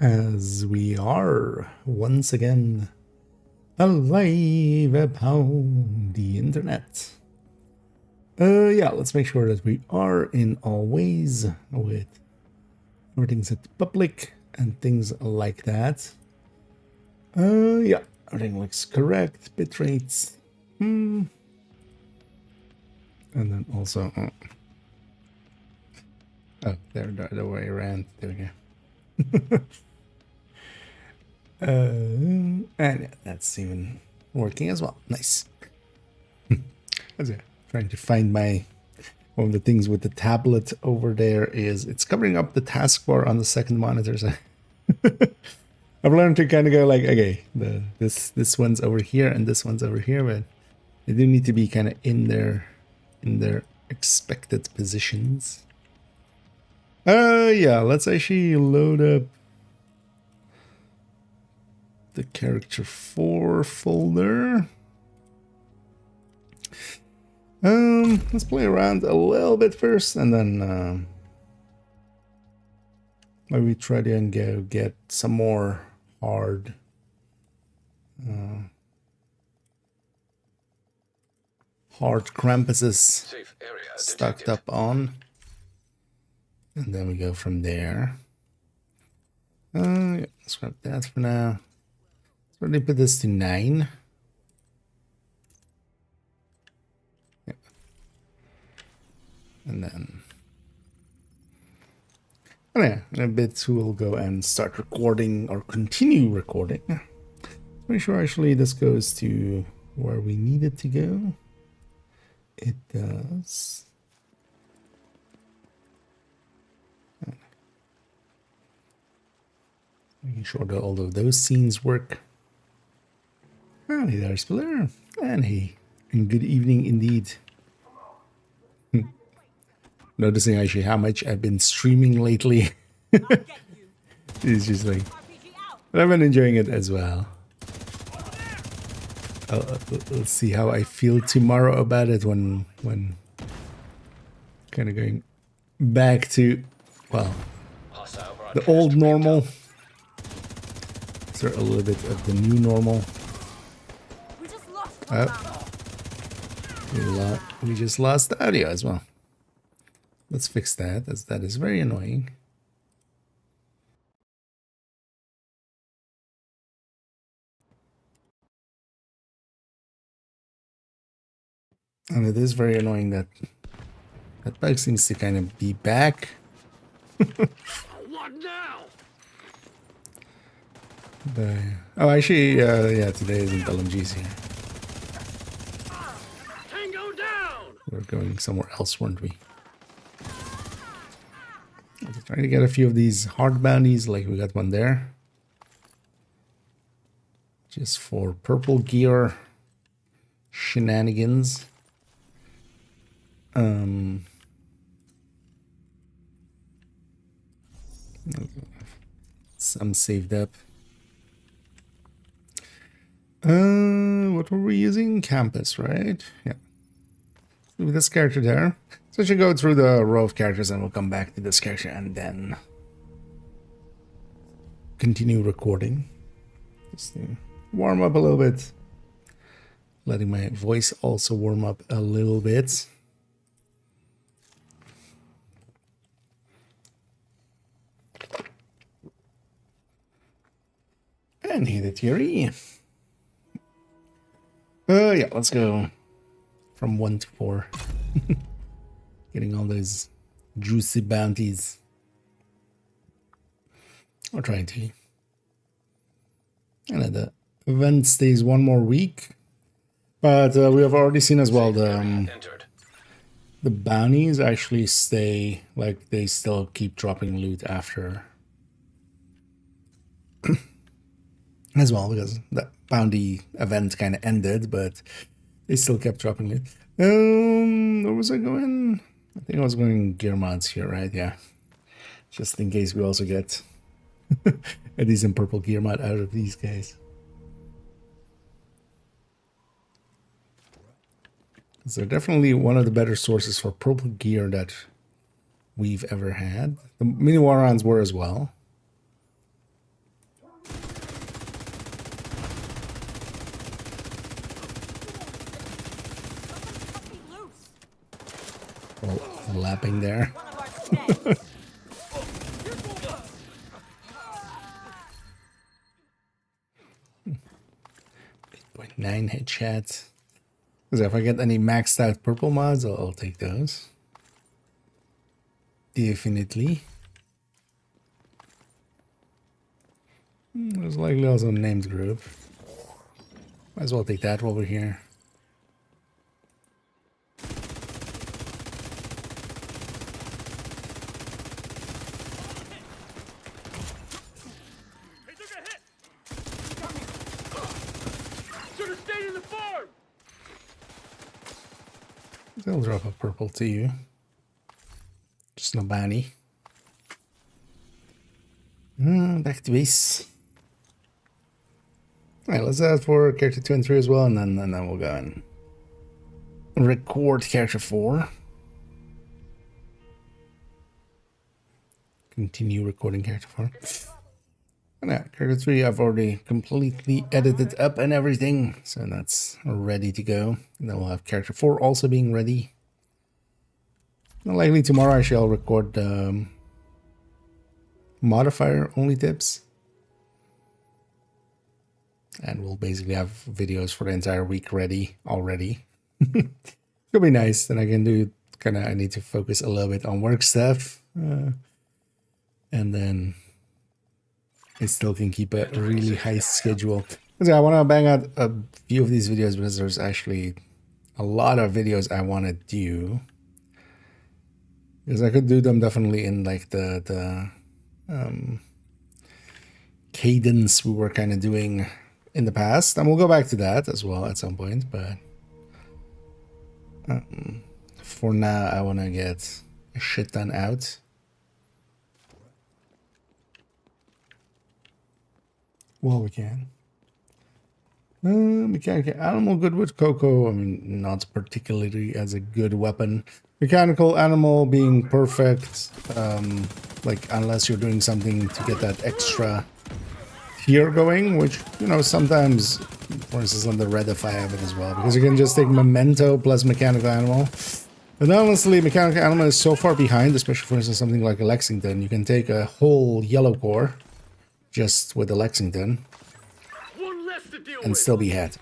As we are once again alive upon the internet. Yeah, let's make sure that we are in always with everything set to public and things like that. Yeah, everything looks correct. Bit rates. And then also, oh, there, the way around. There we go. And yeah, that's even working as well. Nice. Trying to find my one of the things with the tablet over there is it's covering up the taskbar on the second monitor. So I've learned to kind of go like, okay, this one's over here and this one's over here, but they do need to be kind of in their expected positions. Yeah, let's actually load up the character 4 folder. Let's play around a little bit first, and then maybe try to go get some more hard Krampuses stocked up on, and then we go from there. Yeah, let's grab that for now. So let me put this to 9. Yeah. And then yeah, in a bit we'll go and start recording or continue recording. Pretty sure actually this goes to where we need it to go. It does. Making sure that all of those scenes work. And hey there, Spiller. And hey, and good evening indeed. Noticing actually how much I've been streaming lately. It's just like, but I've been enjoying it as well. Let's see how I feel tomorrow about it when kind of going back to, well, the old normal. Start a little bit of the new normal. We just lost the audio as well. Let's fix that, as that is very annoying. And it is very annoying that that bug seems to kind of be back. What now? But, oh, actually, yeah, today isn't LMG's here. Tango down! We're going somewhere else, weren't we? I'm trying to get a few of these hard bounties, like we got one there. Just for purple gear shenanigans. Some saved up. What were we using? Campus, right? Yeah. With this character there. So I should go through the row of characters and we'll come back to this character and then continue recording. Just to warm up a little bit. Letting my voice also warm up a little bit. And hit the theory. Yeah, let's go from 1 to 4. Getting all those juicy bounties. Or trying to. And the event stays 1 more week. But we have already seen as well the bounties actually stay, like they still keep dropping loot after. As well, because that bounty event kind of ended, but they still kept dropping it. Where was I going? I think I was going gear mods here, right? Yeah. Just in case we also get a decent purple gear mod out of these guys. They're definitely one of the better sources for purple gear that we've ever had. The mini Warons were as well. lapping there. 8.9 headshots. Because if I get any maxed out purple mods, I'll take those. Definitely. There's likely also a named group. Might as well take that while we're here. They'll drop a purple to you. Just no banny. Back to base. Alright, let's add for character 2 and 3 as well, and then we'll go and record character 4. Continue recording character 4. And yeah, character 3 I've already completely edited up and everything, so that's ready to go. And then we'll have character 4 also being ready. And likely tomorrow I shall record modifier only tips. And we'll basically have videos for the entire week ready already. It'll be nice. Then I can do I need to focus a little bit on work stuff. And then I still can keep a really high schedule. So I want to bang out a few of these videos because there's actually a lot of videos I want to do. Because I could do them definitely in like the cadence we were kind of doing in the past, and we'll go back to that as well at some point, but for now I want to get a shit ton out. Well, we can. Mechanical animal good with Coco. I mean, not particularly as a good weapon. Mechanical animal being perfect, like unless you're doing something to get that extra tier going, which, you know, sometimes, for instance, on the red if I have it as well, because you can just take memento plus mechanical animal. But honestly, mechanical animal is so far behind, especially for instance something like a Lexington. You can take a whole yellow core just with the Lexington and still be had.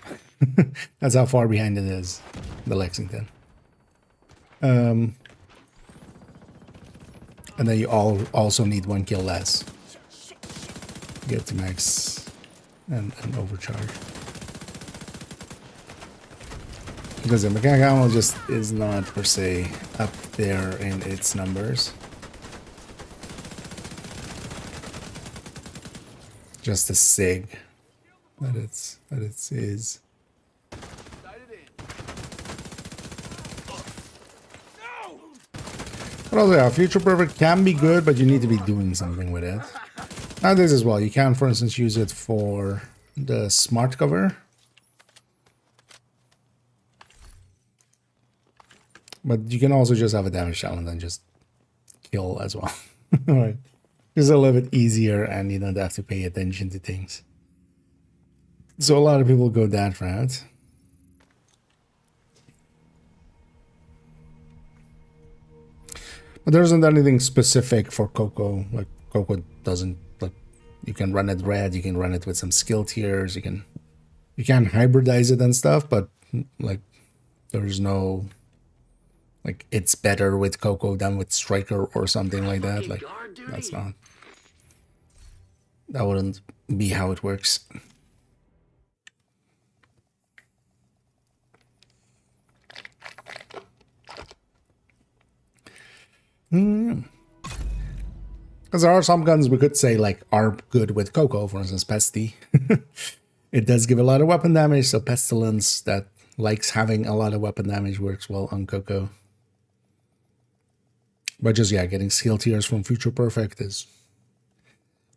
That's how far behind it is, the Lexington. And then you also need 1 kill less. Get to max and overcharge. Because the mechanical animal just is not per se up there in its numbers. Just a sig that it is. But also, yeah, Future Perfect can be good, but you need to be doing something with it. Now this as well, you can, for instance, use it for the smart cover. But you can also just have a damage challenge and just kill as well. Alright. It's a little bit easier and you don't have to pay attention to things. So a lot of people go that route. But there isn't anything specific for Coco. Like Coco doesn't, like, you can run it red, you can run it with some skill tiers, you can hybridize it and stuff, but like there's no like it's better with Coco than with Striker or something like that. Like that's not, that wouldn't be how it works. Because there are some guns we could say like are good with Coco, for instance, Pesty. It does give a lot of weapon damage, so Pestilence that likes having a lot of weapon damage works well on Coco. But just, yeah, getting skill tiers from Future Perfect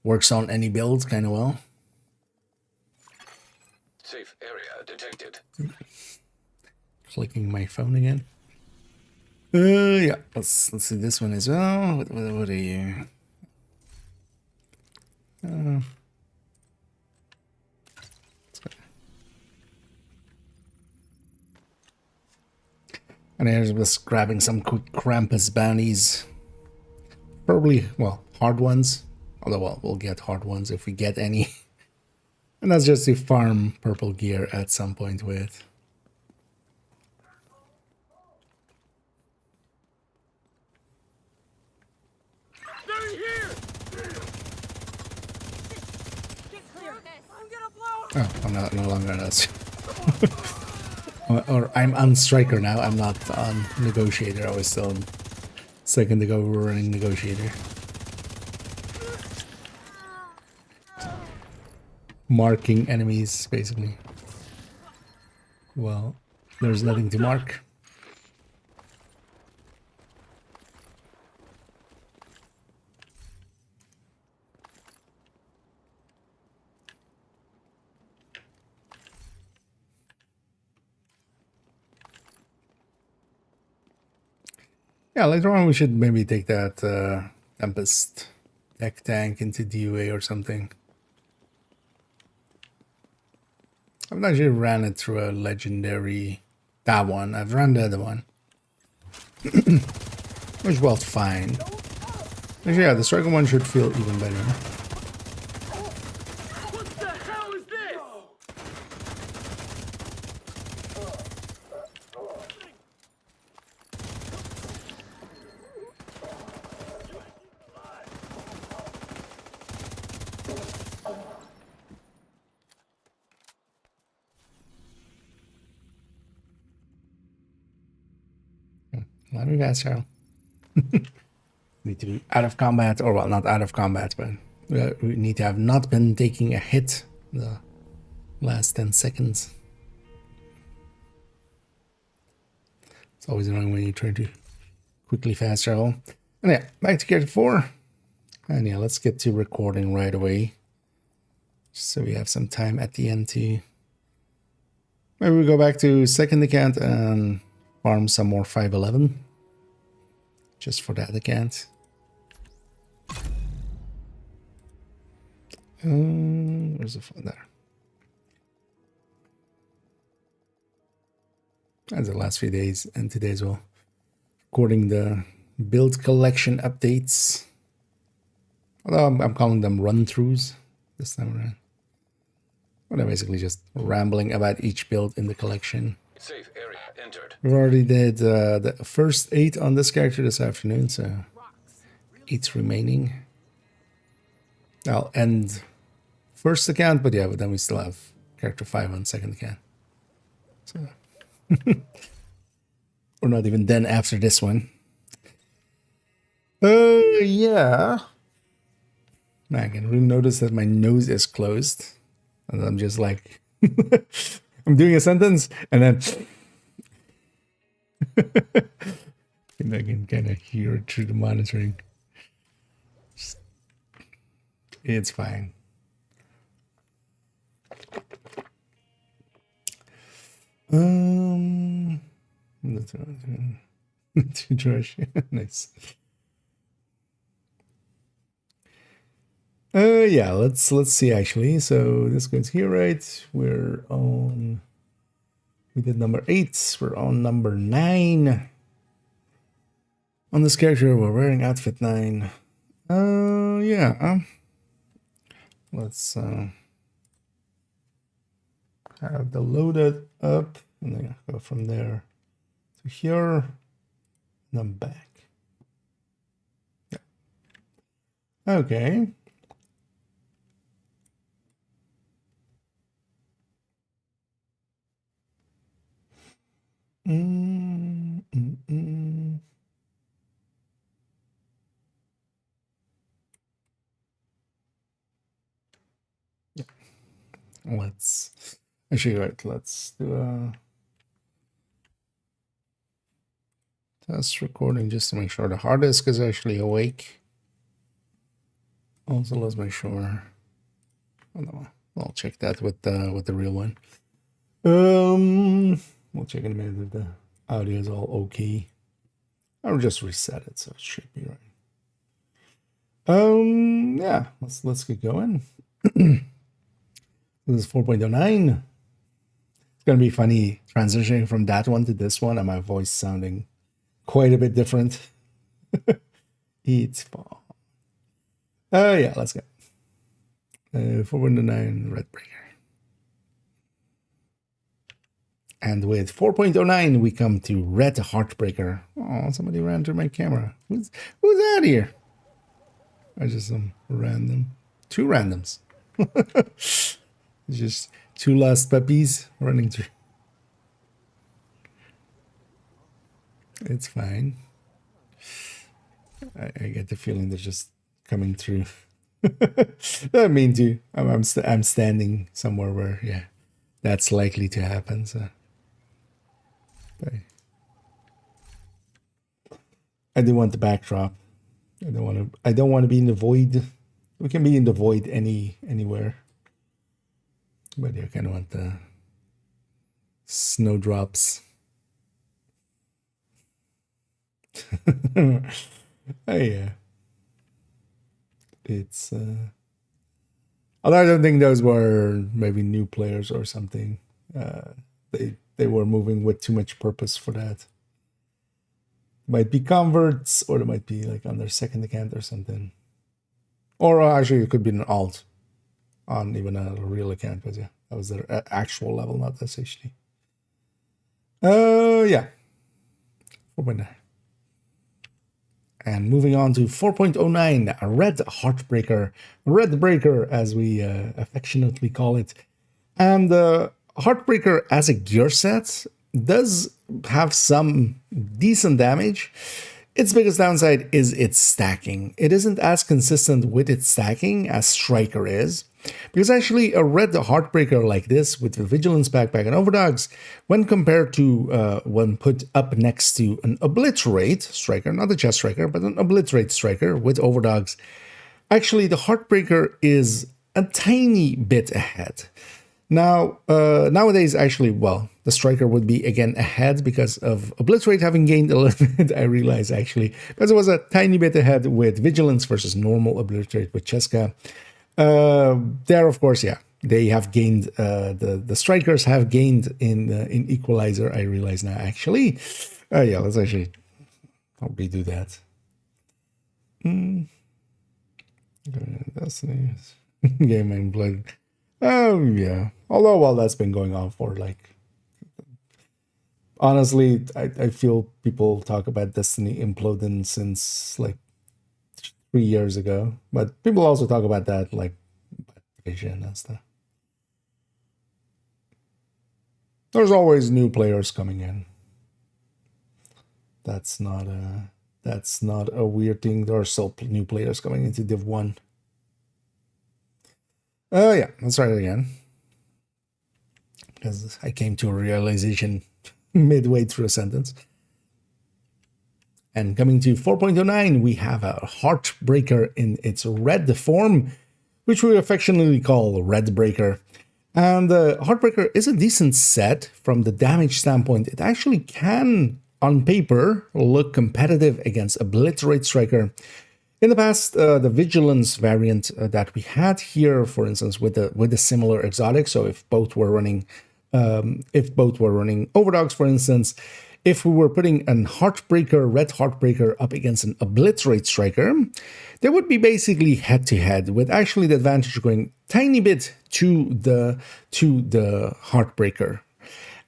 works on any build kind of well. Safe area detected. Clicking my phone again. Yeah, let's see this one as well. What are you? And I'm just grabbing some quick Krampus bounties. Probably, well, hard ones. Although, well, we'll get hard ones if we get any. And that's just to farm purple gear at some point with. Oh, I'm not no longer on us. or I'm on striker now. I'm not on negotiator. I was still on second ago we were running negotiator. Marking enemies, basically. Well, there's nothing to mark. Yeah, later on we should maybe take that Tempest tech tank into DUA or something. I've actually ran it through a legendary... That one. I've run the other one. Which was fine. Actually, yeah, the striker one should feel even better. What the hell is this? Let me guess, Cheryl. Need to be out of combat, or well, not out of combat, but we need to have not been taking a hit the last 10 seconds. It's always annoying when you try to quickly fast travel. And yeah, back to character 4. And yeah, let's get to recording right away. Just so we have some time at the end to... Maybe we go back to second account and farm some more 511. Just for that account. Where's the phone there? That's the last few days and today as well. Recording the build collection updates. Although I'm calling them run-throughs this time around. But I'm basically just rambling about each build in the collection. Safe area entered. We already did the first 8 on this character this afternoon, so 8 remaining. I'll end first account, but yeah, but then we still have character 5 on second account. So we're not even done after this one. Yeah. I can really notice that my nose is closed. And I'm just like, I'm doing a sentence and then and I can kind of hear it through the monitoring. It's fine. To trash. Nice. Yeah, let's see actually. So this goes here, right? We're on, we did number 8. We're on number 9. On this character, we're wearing outfit 9. Yeah. Let's have the loaded up and then go from there to here and then back. Yeah. Okay. Yeah. Let's actually right. Let's do a test recording just to make sure the hard disk is actually awake. Also, let's make sure. Oh, no, I'll check that with the real one. We'll check in a minute if the audio is all okay. I'll just reset it, so it should be right. Yeah, let's get going. This is 4.09. It's going to be funny transitioning from that one to this one and my voice sounding quite a bit different. It's fun. Yeah, let's go. 4.09 red breaker. And with 4.09, we come to red heartbreaker. Oh, somebody ran through my camera. Who's out here? I just some random, 2 randoms. Just 2 lost puppies running through. It's fine. I get the feeling they're just coming through. I mean to. I'm standing somewhere where, yeah, that's likely to happen. So I do want the backdrop. I don't want to be in the void. We can be in the void anywhere. But I kind of want the snowdrops. Oh yeah. It's although I don't think those were maybe new players or something. They were moving with too much purpose for that. Might be converts, or they might be like on their second account or something. Or actually, it could be an alt on even a real account, but yeah, that was their actual level, not SHD. Yeah. 4.9. And moving on to 4.09, a red heartbreaker. Red breaker, as we affectionately call it. And Heartbreaker as a gear set does have some decent damage. Its biggest downside is its stacking. It isn't as consistent with its stacking as Striker is, because actually a red Heartbreaker like this with the Vigilance Backpack and Overdogs, when compared to when put up next to an Obliterate Striker, not the Chest Striker, but an Obliterate Striker with Overdogs, actually the Heartbreaker is a tiny bit ahead. Now, nowadays, actually, well, the Striker would be again ahead because of Obliterate having gained a little bit, I realize, actually, because it was a tiny bit ahead with Vigilance versus normal Obliterate with Cheska. There, of course, yeah, they have gained, the Strikers have gained in Equalizer, I realize now, actually. Yeah, let's actually redo that. Destiny. Game and Blood. Yeah. Although, well, that's been going on for like, honestly, I feel people talk about Destiny imploding since like 3 years ago, but people also talk about that like vision and stuff. There's always new players coming in. That's not a weird thing. There are still new players coming into Div 1. Yeah, let's try it again. Because I came to a realization midway through a sentence. And coming to 4.09, we have a Heartbreaker in its red form, which we affectionately call Red Breaker. And the Heartbreaker is a decent set from the damage standpoint. It actually can, on paper, look competitive against Obliterate Striker. In the past, the Vigilance variant that we had here, for instance, with a similar exotic, so if both were running Overdogs, for instance, if we were putting an Heartbreaker, Red Heartbreaker up against an Obliterate Striker, they would be basically head-to-head, with actually the advantage going tiny bit to the Heartbreaker.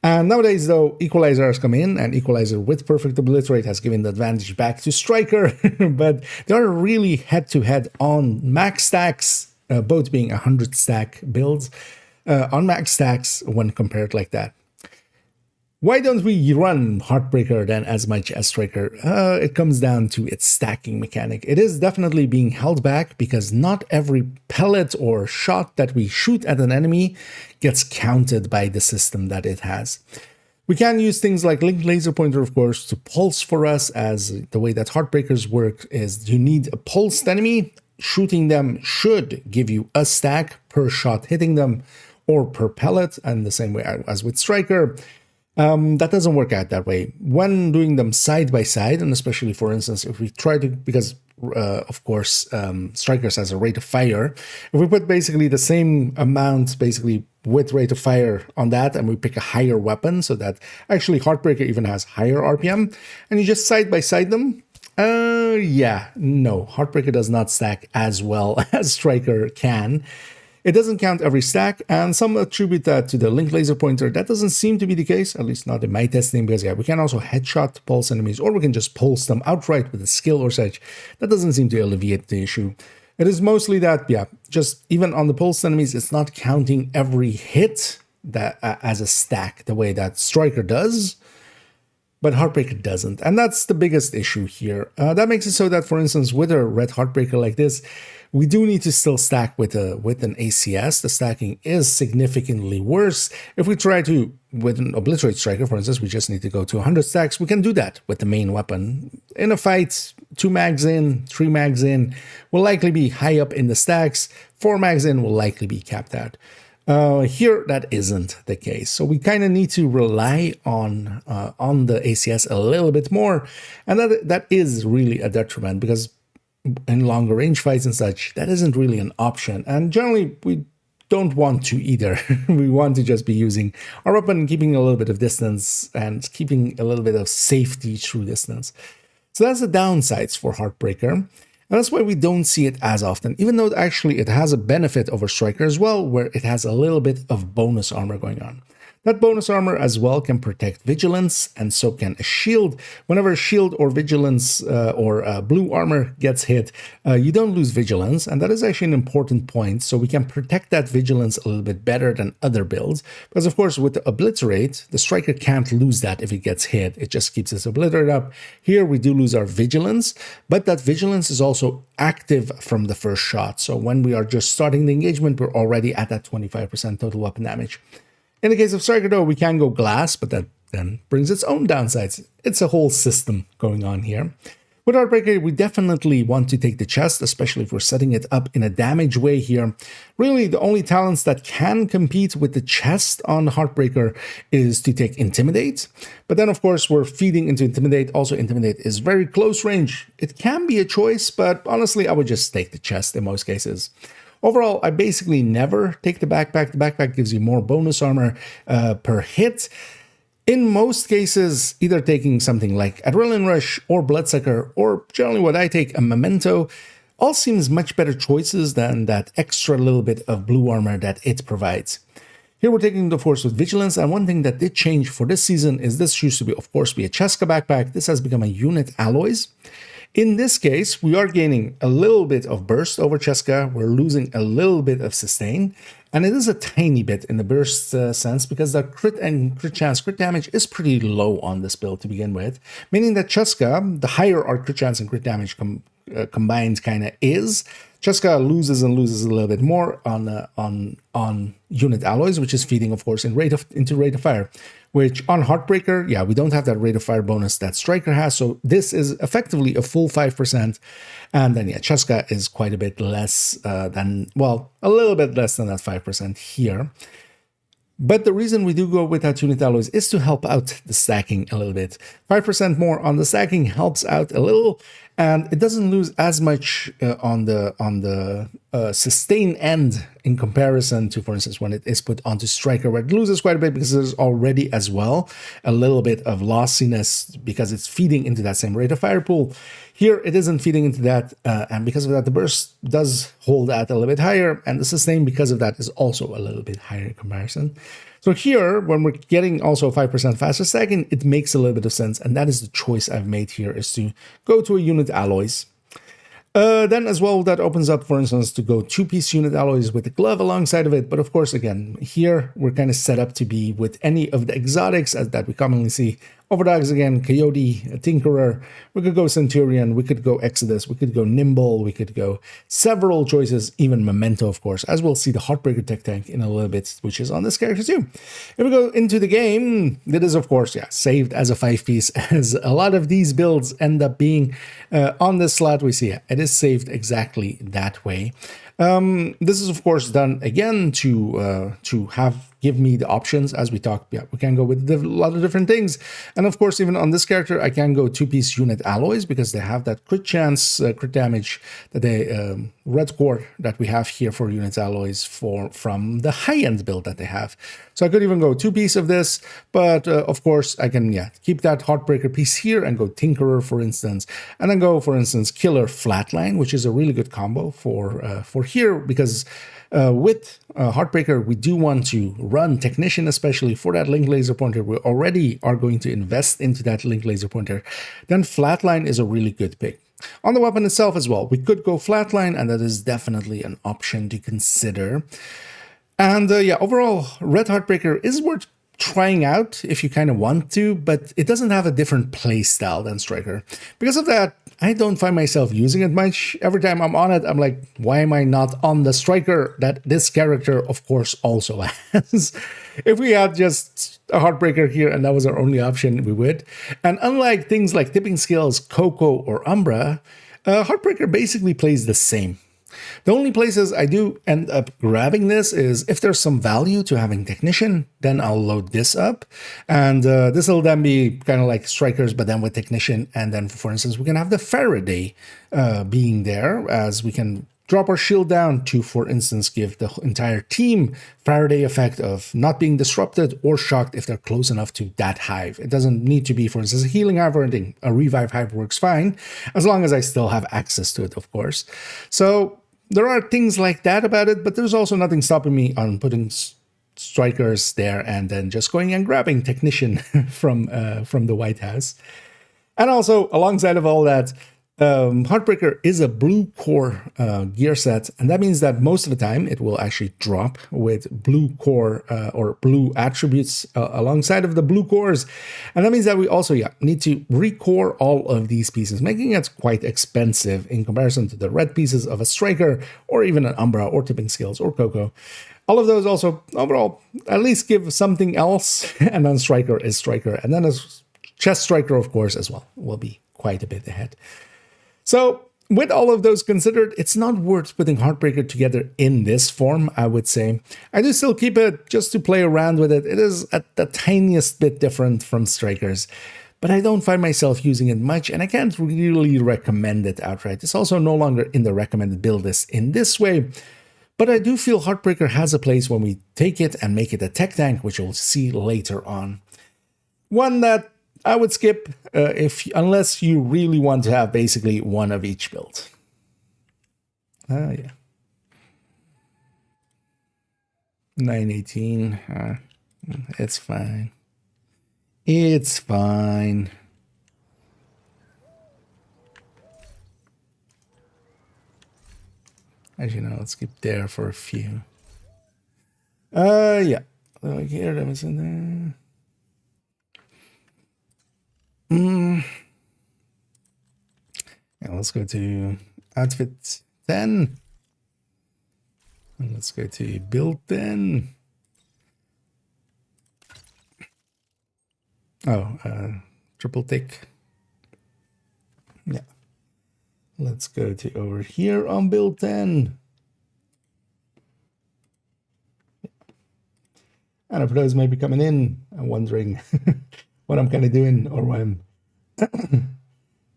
And nowadays, though, Equalizer has come in, and Equalizer with Perfect Obliterate has given the advantage back to Striker, but they are really head-to-head on max stacks, both being 100 stack builds, on max stacks when compared like that. Why don't we run Heartbreaker then as much as Striker? It comes down to its stacking mechanic. It is definitely being held back because not every pellet or shot that we shoot at an enemy gets counted by the system that it has. We can use things like Linked Laser Pointer, of course, to pulse for us, as the way that Heartbreakers work is you need a pulsed enemy. Shooting them should give you a stack per shot hitting them or per pellet, and the same way as with Striker. That doesn't work out that way. When doing them side by side, and especially, for instance, if we try to, because of course, Strikers has a rate of fire, if we put basically the same amount, basically with rate of fire on that, and we pick a higher weapon, so that actually Heartbreaker even has higher RPM, and you just side by side them. Yeah, no, Heartbreaker does not stack as well as Striker can. It doesn't count every stack, and some attribute that to the link laser pointer. That doesn't seem to be the case, at least not in my testing, because yeah, we can also headshot pulse enemies, or we can just pulse them outright with a skill or such. That doesn't seem to alleviate the issue. It is mostly that, yeah, just even on the pulse enemies, it's not counting every hit that as a stack the way that Striker does. But Heartbreaker doesn't, and that's the biggest issue here. That makes it so that, for instance, with a red Heartbreaker like this, we do need to still stack with an ACS. The stacking is significantly worse. If we try to, with an Obliterate Striker, for instance, we just need to go to 100 stacks. We can do that with the main weapon. In a fight, 2 mags in, 3 mags in, will likely be high up in the stacks. 4 mags in will likely be capped out. Here, that isn't the case. So we kind of need to rely on the ACS a little bit more. And that is really a detriment, because in longer range fights and such, that isn't really an option. And generally, we don't want to either. We want to just be using our weapon, keeping a little bit of distance and keeping a little bit of safety through distance. So that's the downsides for Heartbreaker. And that's why we don't see it as often, even though actually it has a benefit over Striker as well, where it has a little bit of bonus armor going on. That bonus armor as well can protect vigilance, and so can a shield. Whenever a shield or vigilance or blue armor gets hit, you don't lose vigilance, and that is actually an important point. So we can protect that vigilance a little bit better than other builds, because of course with the Obliterate, the Striker can't lose that if it gets hit. It just keeps its Obliterate up. Here we do lose our vigilance, but that vigilance is also active from the first shot. So when we are just starting the engagement, we're already at that 25% total weapon damage. In the case of Striker, though, we can go glass, but that then brings its own downsides. It's a whole system going on here. With Heartbreaker, we definitely want to take the chest, especially if we're setting it up in a damage way here. Really, the only talents that can compete with the chest on Heartbreaker is to take Intimidate. But then, of course, we're feeding into Intimidate. Also, Intimidate is very close range. It can be a choice, but honestly, I would just take the chest in most cases. Overall, I basically never take the backpack. The backpack gives you more bonus armor per hit. In most cases, either taking something like Adrenaline Rush or Bloodsucker, or generally what I take, a Memento, all seems much better choices than that extra little bit of blue armor that it provides. Here we're taking the Force with Vigilance, and one thing that did change for this season is this used to be, of course, be a Cheska backpack. This has become a unit alloys. In this case, we are gaining a little bit of burst over Cheska, we're losing a little bit of sustain, and it is a tiny bit in the burst sense, because the crit and crit chance, crit damage is pretty low on this build to begin with, meaning that Cheska, the higher our crit chance and crit damage combined kind of is, Cheska loses and loses a little bit more on unit alloys, which is feeding, of course, into rate of fire. Which on Heartbreaker, yeah, we don't have that rate of fire bonus that Striker has, so this is effectively a full 5%, and then yeah, Cheska is quite a bit less than, well, a little bit less than that 5% here. But the reason we do go with that unit alloys is to help out the stacking a little bit. 5% more on the stacking helps out a little, and it doesn't lose as much on the sustain end in comparison to, for instance, when it is put onto Striker, where it loses quite a bit because there's already as well a little bit of lossiness because it's feeding into that same rate of fire pool. Here it isn't feeding into that, and because of that, the burst does hold at a little bit higher, and the sustain because of that is also a little bit higher in comparison. So here, when we're getting also 5% faster stacking, it makes a little bit of sense, and that is the choice I've made here, is to go to a unit alloys. Then as well, that opens up, for instance, to go 2-piece unit alloys with the glove alongside of it. But of course, again, here we're kind of set up to be with any of the exotics that we commonly see. Overdogs again, Coyote, Tinkerer, we could go Centurion, we could go Exodus, we could go Nimble, we could go several choices, even Memento, of course, as we'll see the Heartbreaker Tech Tank in a little bit, which is on this character too. If we go into the game, it is, of course, yeah, saved as a 5-piece, as a lot of these builds end up being on this slot. We see it is saved exactly that way. This is, of course, done again to have give me the options as we talk. Yeah, we can go with a lot of different things. And of course, even on this character, I can go 2-piece unit alloys because they have that crit chance, crit damage, that they red core that we have here for unit alloys from the high-end build that they have. So I could even go 2-piece of this, but of course I can keep that Heartbreaker piece here and go Tinkerer, for instance, and then go, for instance, Killer Flatline, which is a really good combo for here because with Heartbreaker, we do want to run Technician, especially for that Link Laser Pointer. We already are going to invest into that Link Laser Pointer. Then Flatline is a really good pick. On the weapon itself as well, we could go Flatline, and that is definitely an option to consider. And overall, Red Heartbreaker is worth trying out if you kind of want to, but it doesn't have a different play style than Striker. Because of that, I don't find myself using it much. Every time I'm on it, I'm like, why am I not on the Striker that this character, of course, also has? If we had just a Heartbreaker here and that was our only option, we would. And unlike things like Tipping Scales, Coco, or Umbra, Heartbreaker basically plays the same. The only places I do end up grabbing this is if there's some value to having Technician, then I'll load this up. And this will then be kind of like Strikers, but then with Technician. And then, for instance, we can have the Faraday being there, as we can drop our shield down to, for instance, give the entire team Faraday effect of not being disrupted or shocked if they're close enough to that hive. It doesn't need to be, for instance, a healing hive or anything. A revive hive works fine, as long as I still have access to it, of course. So there are things like that about it, but there's also nothing stopping me on putting Strikers there and then just going and grabbing Technician from the White House. And also, alongside of all that, Heartbreaker is a blue core gear set, and that means that most of the time it will actually drop with blue core or blue attributes alongside of the blue cores. And that means that we also need to recore all of these pieces, making it quite expensive in comparison to the red pieces of a Striker or even an Umbra or Tipping Scales or Coco. All of those also overall at least give something else, and then Striker is Striker, and then a Chest Striker, of course, as well, will be quite a bit ahead. So with all of those considered, it's not worth putting Heartbreaker together in this form, I would say. I do still keep it just to play around with it. It is at the tiniest bit different from Strikers, but I don't find myself using it much, and I can't really recommend it outright. It's also no longer in the recommended build list in this way, but I do feel Heartbreaker has a place when we take it and make it a tech tank, which we'll see later on. One that I would skip unless you really want to have basically one of each build. Yeah. 918. It's fine. It's fine. As you know, let's skip there for a few. Yeah. Here, that was in there. Yeah, let's go to outfit 10. And let's go to build 10. Oh, triple tick. Yeah. Let's go to over here on build 10. And for those maybe coming in and wondering what I'm kind of doing, or why I'm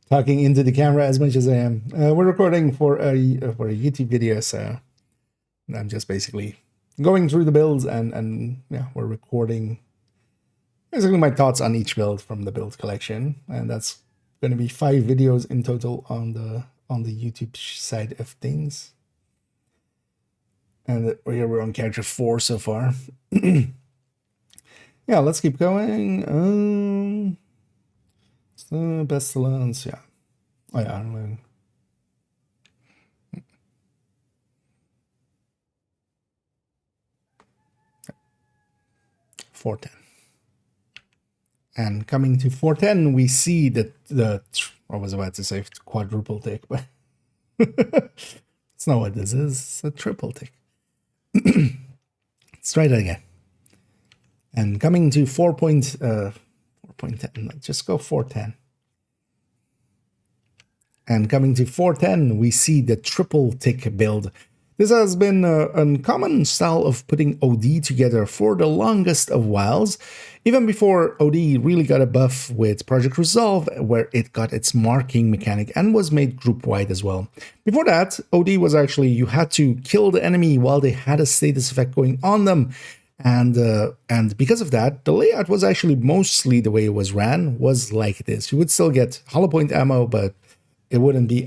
talking into the camera as much as I am. We're recording for a YouTube video, so I'm just basically going through the builds and yeah, we're recording basically my thoughts on each build from the build collection, and that's going to be 5 videos in total on the YouTube side of things. And here we're on character 4 so far. Yeah, let's keep going. So Pestilence, yeah. Oh yeah, I'm 410. And coming to 410, we see that I was about to say quadruple tick, but it's not what this is. It's a triple tick. Let's try that again. And coming to 4.10, let's just go 410. And coming to 410, we see the triple tick build. This has been a common style of putting OD together for the longest of whiles, even before OD really got a buff with Project Resolve, where it got its marking mechanic and was made group-wide as well. Before that, OD was actually you had to kill the enemy while they had a status effect going on them, and because of that, the layout was actually mostly the way it was ran was like this. You would still get hollow point ammo, but it wouldn't be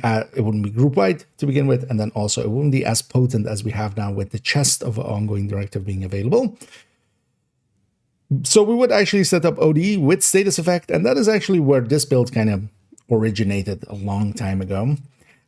group wide to begin with, and then also it wouldn't be as potent as we have now with the chest of ongoing directive being available. So we would actually set up OD with status effect, and that is actually where this build kind of originated a long time ago.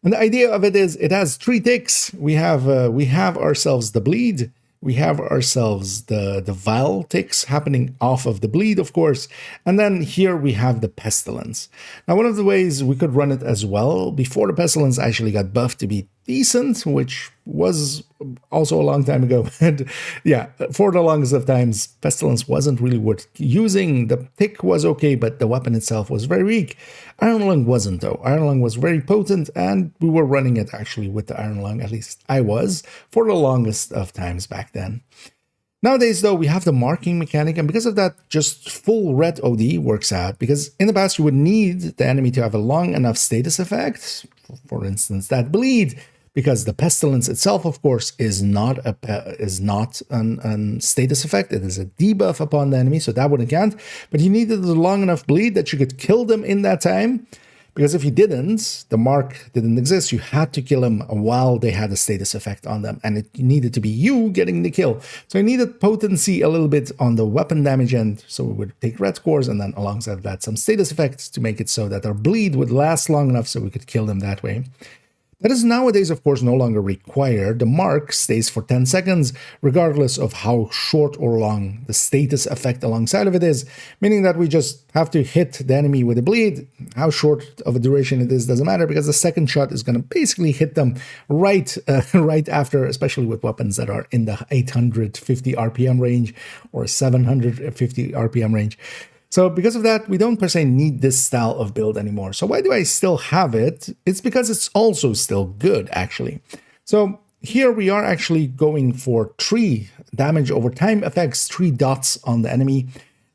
And the idea of it is it has 3 ticks. We have ourselves the bleed. We have ourselves the vile ticks happening off of the bleed, of course. And then here we have the pestilence. Now, one of the ways we could run it as well, before the pestilence actually got buffed to be decent, which was also a long time ago. And yeah, for the longest of times, pestilence wasn't really worth using. The tick was okay, but the weapon itself was very weak. Iron Lung wasn't, though. Iron Lung was very potent, and we were running it actually with the Iron Lung, at least I was, for the longest of times back then. Nowadays, though, we have the marking mechanic, and because of that, just full red OD works out, because in the past, you would need the enemy to have a long enough status effect, for instance, that bleed, because the pestilence itself, of course, is not an status effect. It is a debuff upon the enemy, so that wouldn't count. But you needed a long enough bleed that you could kill them in that time, because if you didn't, the mark didn't exist. You had to kill them while they had a status effect on them, and it needed to be you getting the kill. So you needed potency a little bit on the weapon damage end, so we would take red scores, and then alongside that, some status effects to make it so that our bleed would last long enough so we could kill them that way. That is nowadays, of course, no longer required. The mark stays for 10 seconds, regardless of how short or long the status effect alongside of it is, meaning that we just have to hit the enemy with a bleed. How short of a duration it is doesn't matter, because the second shot is going to basically hit them right after, especially with weapons that are in the 850 RPM range or 750 RPM range. So because of that, we don't per se need this style of build anymore. So why do I still have it? It's because it's also still good, actually. So here we are actually going for 3 damage over time effects, 3 dots on the enemy.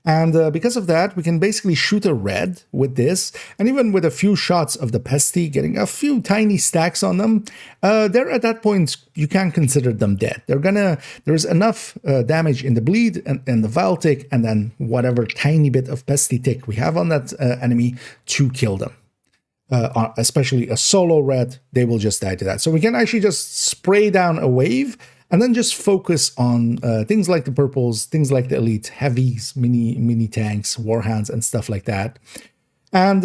And because of that, we can basically shoot a red with this, and even with a few shots of the pesty, getting a few tiny stacks on them, they're at that point, you can consider them dead. There's enough damage in the bleed and the vile tick, and then whatever tiny bit of pesty tick we have on that enemy to kill them. Especially a solo red, they will just die to that. So we can actually just spray down a wave, and then just focus on things like the purples, things like the elite heavies, mini tanks, warhounds, and stuff like that. And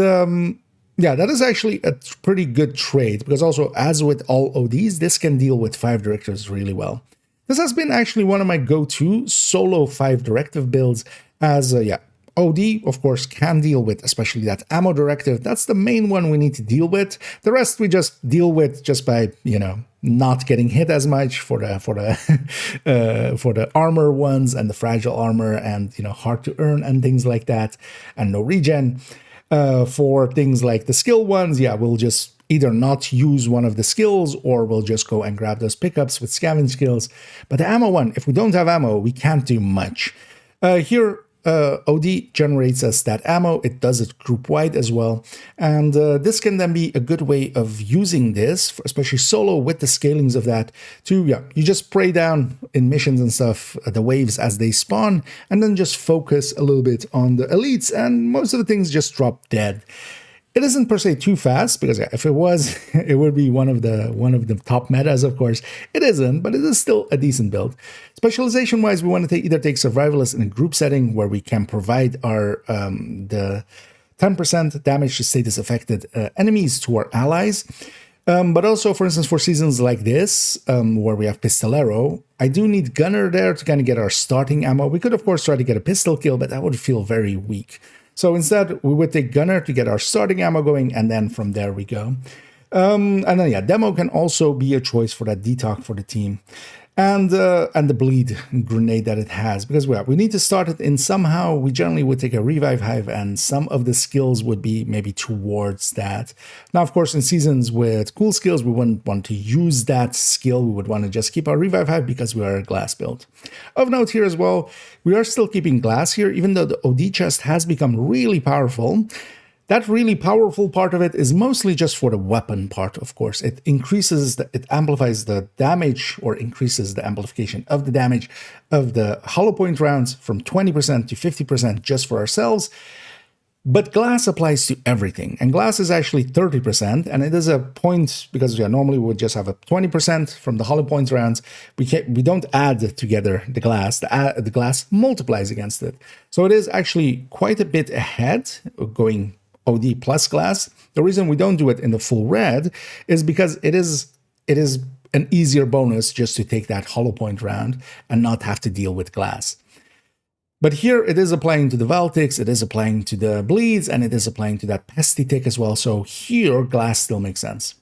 yeah, that is actually a pretty good trade, because also, as with all ODs, this can deal with 5 directives really well. This has been actually one of my go-to solo 5 directive builds, as yeah, OD, of course, can deal with, especially that ammo directive. That's the main one we need to deal with. The rest we just deal with just by, not getting hit as much for the for the armor ones and the fragile armor, and hard to earn and things like that, and no regen. For things like the skill ones, yeah, we'll just either not use one of the skills, or we'll just go and grab those pickups with scavenge skills. But the ammo one, if we don't have ammo, we can't do much. Here, OD generates us that ammo. It does it group wide as well, and this can then be a good way of using this, especially solo, with the scalings of that, to you just spray down in missions and stuff the waves as they spawn, and then just focus a little bit on the elites, and most of the things just drop dead. It isn't per se too fast, because if it was, it would be one of the top metas, of course. It isn't, but it is still a decent build. Specialization-wise, we want to either take Survivalist in a group setting, where we can provide our the 10% damage to status affected enemies to our allies. But also, for instance, for seasons like this, where we have Pistolero, I do need Gunner there to kind of get our starting ammo. We could, of course, try to get a pistol kill, but that would feel very weak. So instead, we would take Gunner to get our starting ammo going, and then from there we go. And then, yeah, Demo can also be a choice for that detox for the team. and the bleed grenade that it has, because we need to start it in somehow. We generally would take a revive hive, and some of the skills would be maybe towards that. Now, of course, in seasons with cool skills, we wouldn't want to use that skill. We would want to just keep our revive hive because we are a glass build. Of note here as well, we are still keeping glass here, even though the OD chest has become really powerful. That really powerful part of it is mostly just for the weapon part, of course. It it amplifies the damage, or increases the amplification of the damage of the hollow point rounds from 20% to 50% just for ourselves. But glass applies to everything, and glass is actually 30%, and it is a point, because normally we would just have a 20% from the hollow point rounds. We don't add together the glass. The glass multiplies against it. So it is actually quite a bit ahead, going OD plus glass. The reason we don't do it in the full red is because it is an easier bonus just to take that hollow point round and not have to deal with glass. But here it is applying to the Valtics, it is applying to the bleeds, and it is applying to that pesty tick as well. So here glass still makes sense.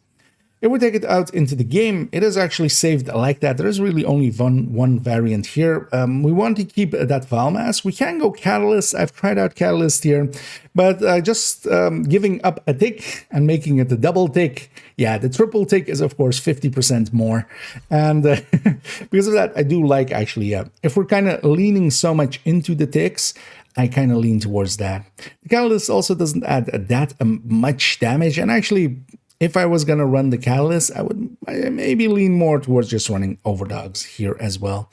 If we take it out into the game, it is actually saved like that. There is really only one variant here. We want to keep that Valmass. We can go Catalyst. I've tried out Catalyst here, but just giving up a tick and making it a double tick. Yeah, the triple tick is, of course, 50% more. And because of that, I do like, actually, if we're kind of leaning so much into the ticks, I kind of lean towards that. The Catalyst also doesn't add that much damage, and actually, if I was going to run the Catalyst, I would maybe lean more towards just running Overdogs here as well.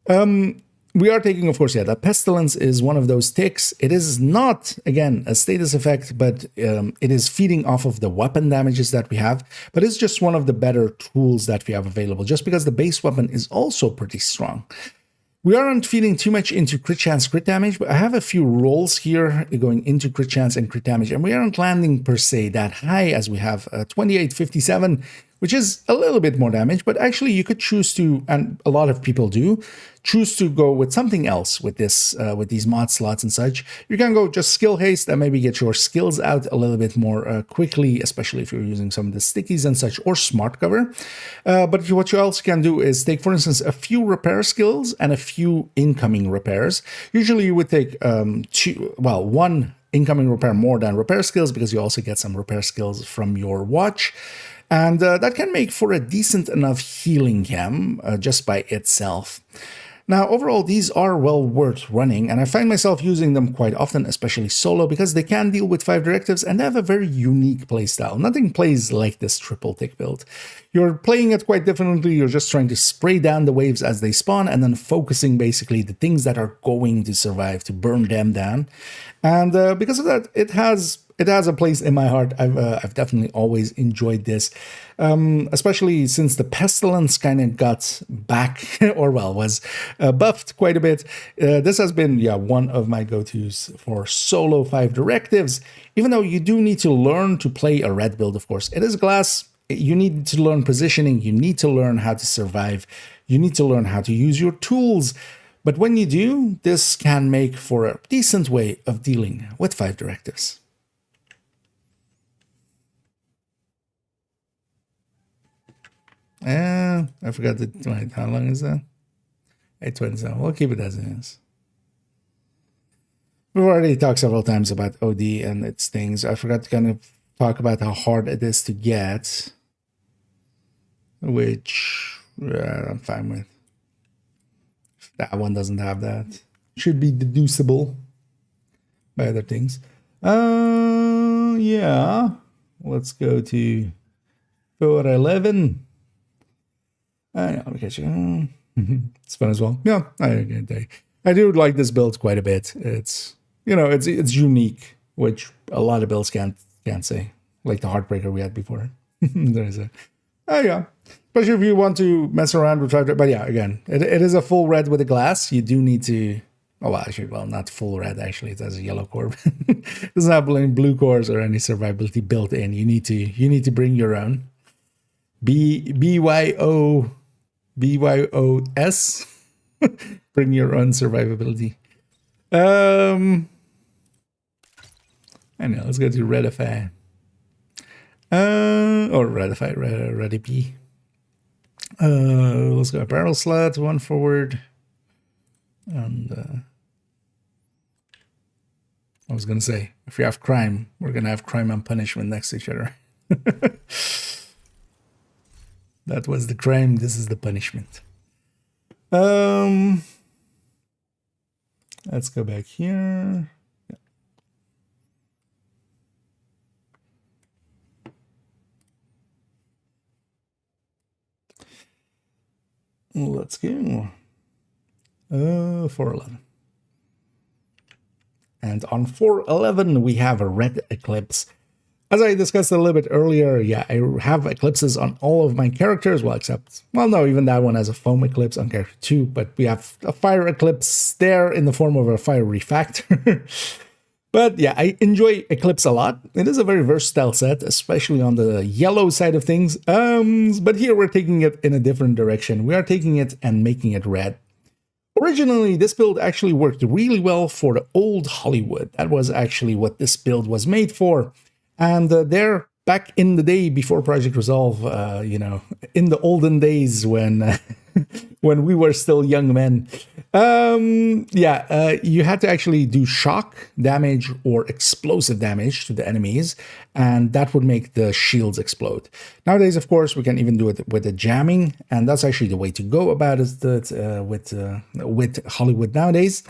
We are taking, of course, that Pestilence is one of those ticks. It is not, again, a status effect, but it is feeding off of the weapon damages that we have. But it's just one of the better tools that we have available, just because the base weapon is also pretty strong. We aren't feeding too much into crit chance, crit damage, but I have a few rolls here going into crit chance and crit damage, and we aren't landing per se that high, as we have 2857, which is a little bit more damage, but actually you could choose to, and a lot of people do, choose to go with something else with this, with these mod slots and such. You can go just skill haste and maybe get your skills out a little bit more quickly, especially if you're using some of the stickies and such, or smart cover. But what you also can do is take, for instance, a few repair skills and a few incoming repairs. Usually you would take one incoming repair more than repair skills, because you also get some repair skills from your watch. And that can make for a decent enough healing chem just by itself. Now, overall, these are well worth running, and I find myself using them quite often, especially solo, because they can deal with 5 directives and they have a very unique playstyle. Nothing plays like this triple tick build. You're playing it quite differently. You're just trying to spray down the waves as they spawn, and then focusing basically the things that are going to survive, to burn them down. And because of that, it has a place in my heart. I've definitely always enjoyed this, especially since the Pestilence kind of got back, or was buffed quite a bit. This has been, one of my go-tos for solo 5 directives, even though you do need to learn to play a red build, of course. It is glass. You need to learn positioning. You need to learn how to survive. You need to learn how to use your tools. But when you do, this can make for a decent way of dealing with 5 directives. I forgot wait, how long is that? 827. We'll keep it as it is. We've already talked several times about OD and its things. I forgot to kind of talk about how hard it is to get, which I'm fine with. That one doesn't have that. Should be deducible by other things. Yeah. Let's go to 411. It's fun as well. Yeah, I do like this build quite a bit. It's it's unique, which a lot of builds can't say. Like the Heartbreaker we had before. There's a especially if you want to mess around with 5. But yeah, again, it is a full red with a glass. You do need to. Not full red. Actually, it has a yellow core. It doesn't have any blue cores or any survivability built in. You need to bring your own. BYOS. Bring your own survivability. I know. Let's go to Redify. Or Redify, Redipy. Let's go barrel slot, 1 forward. And I was going to say, if we have crime, we're going to have crime and punishment next to each other. That was the crime. This is the punishment. Let's go back here. Yeah. Let's go. 411. And on 411, we have a red eclipse. As I discussed a little bit earlier, yeah, I have eclipses on all of my characters, well, except, well, no, even that one has a foam eclipse on character 2, but we have a fire eclipse there in the form of a fire refactor. But yeah, I enjoy Eclipse a lot. It is a very versatile set, especially on the yellow side of things. But here we're taking it in a different direction. We are taking it and making it red. Originally, this build actually worked really well for the old Hollywood. That was actually what this build was made for. And there, back in the day before Project Resolve, you know, in the olden days when when we were still young men, you had to actually do shock damage or explosive damage to the enemies, and that would make the shields explode. Nowadays, of course, we can even do it with the jamming, and that's actually the way to go about it with Hollywood nowadays.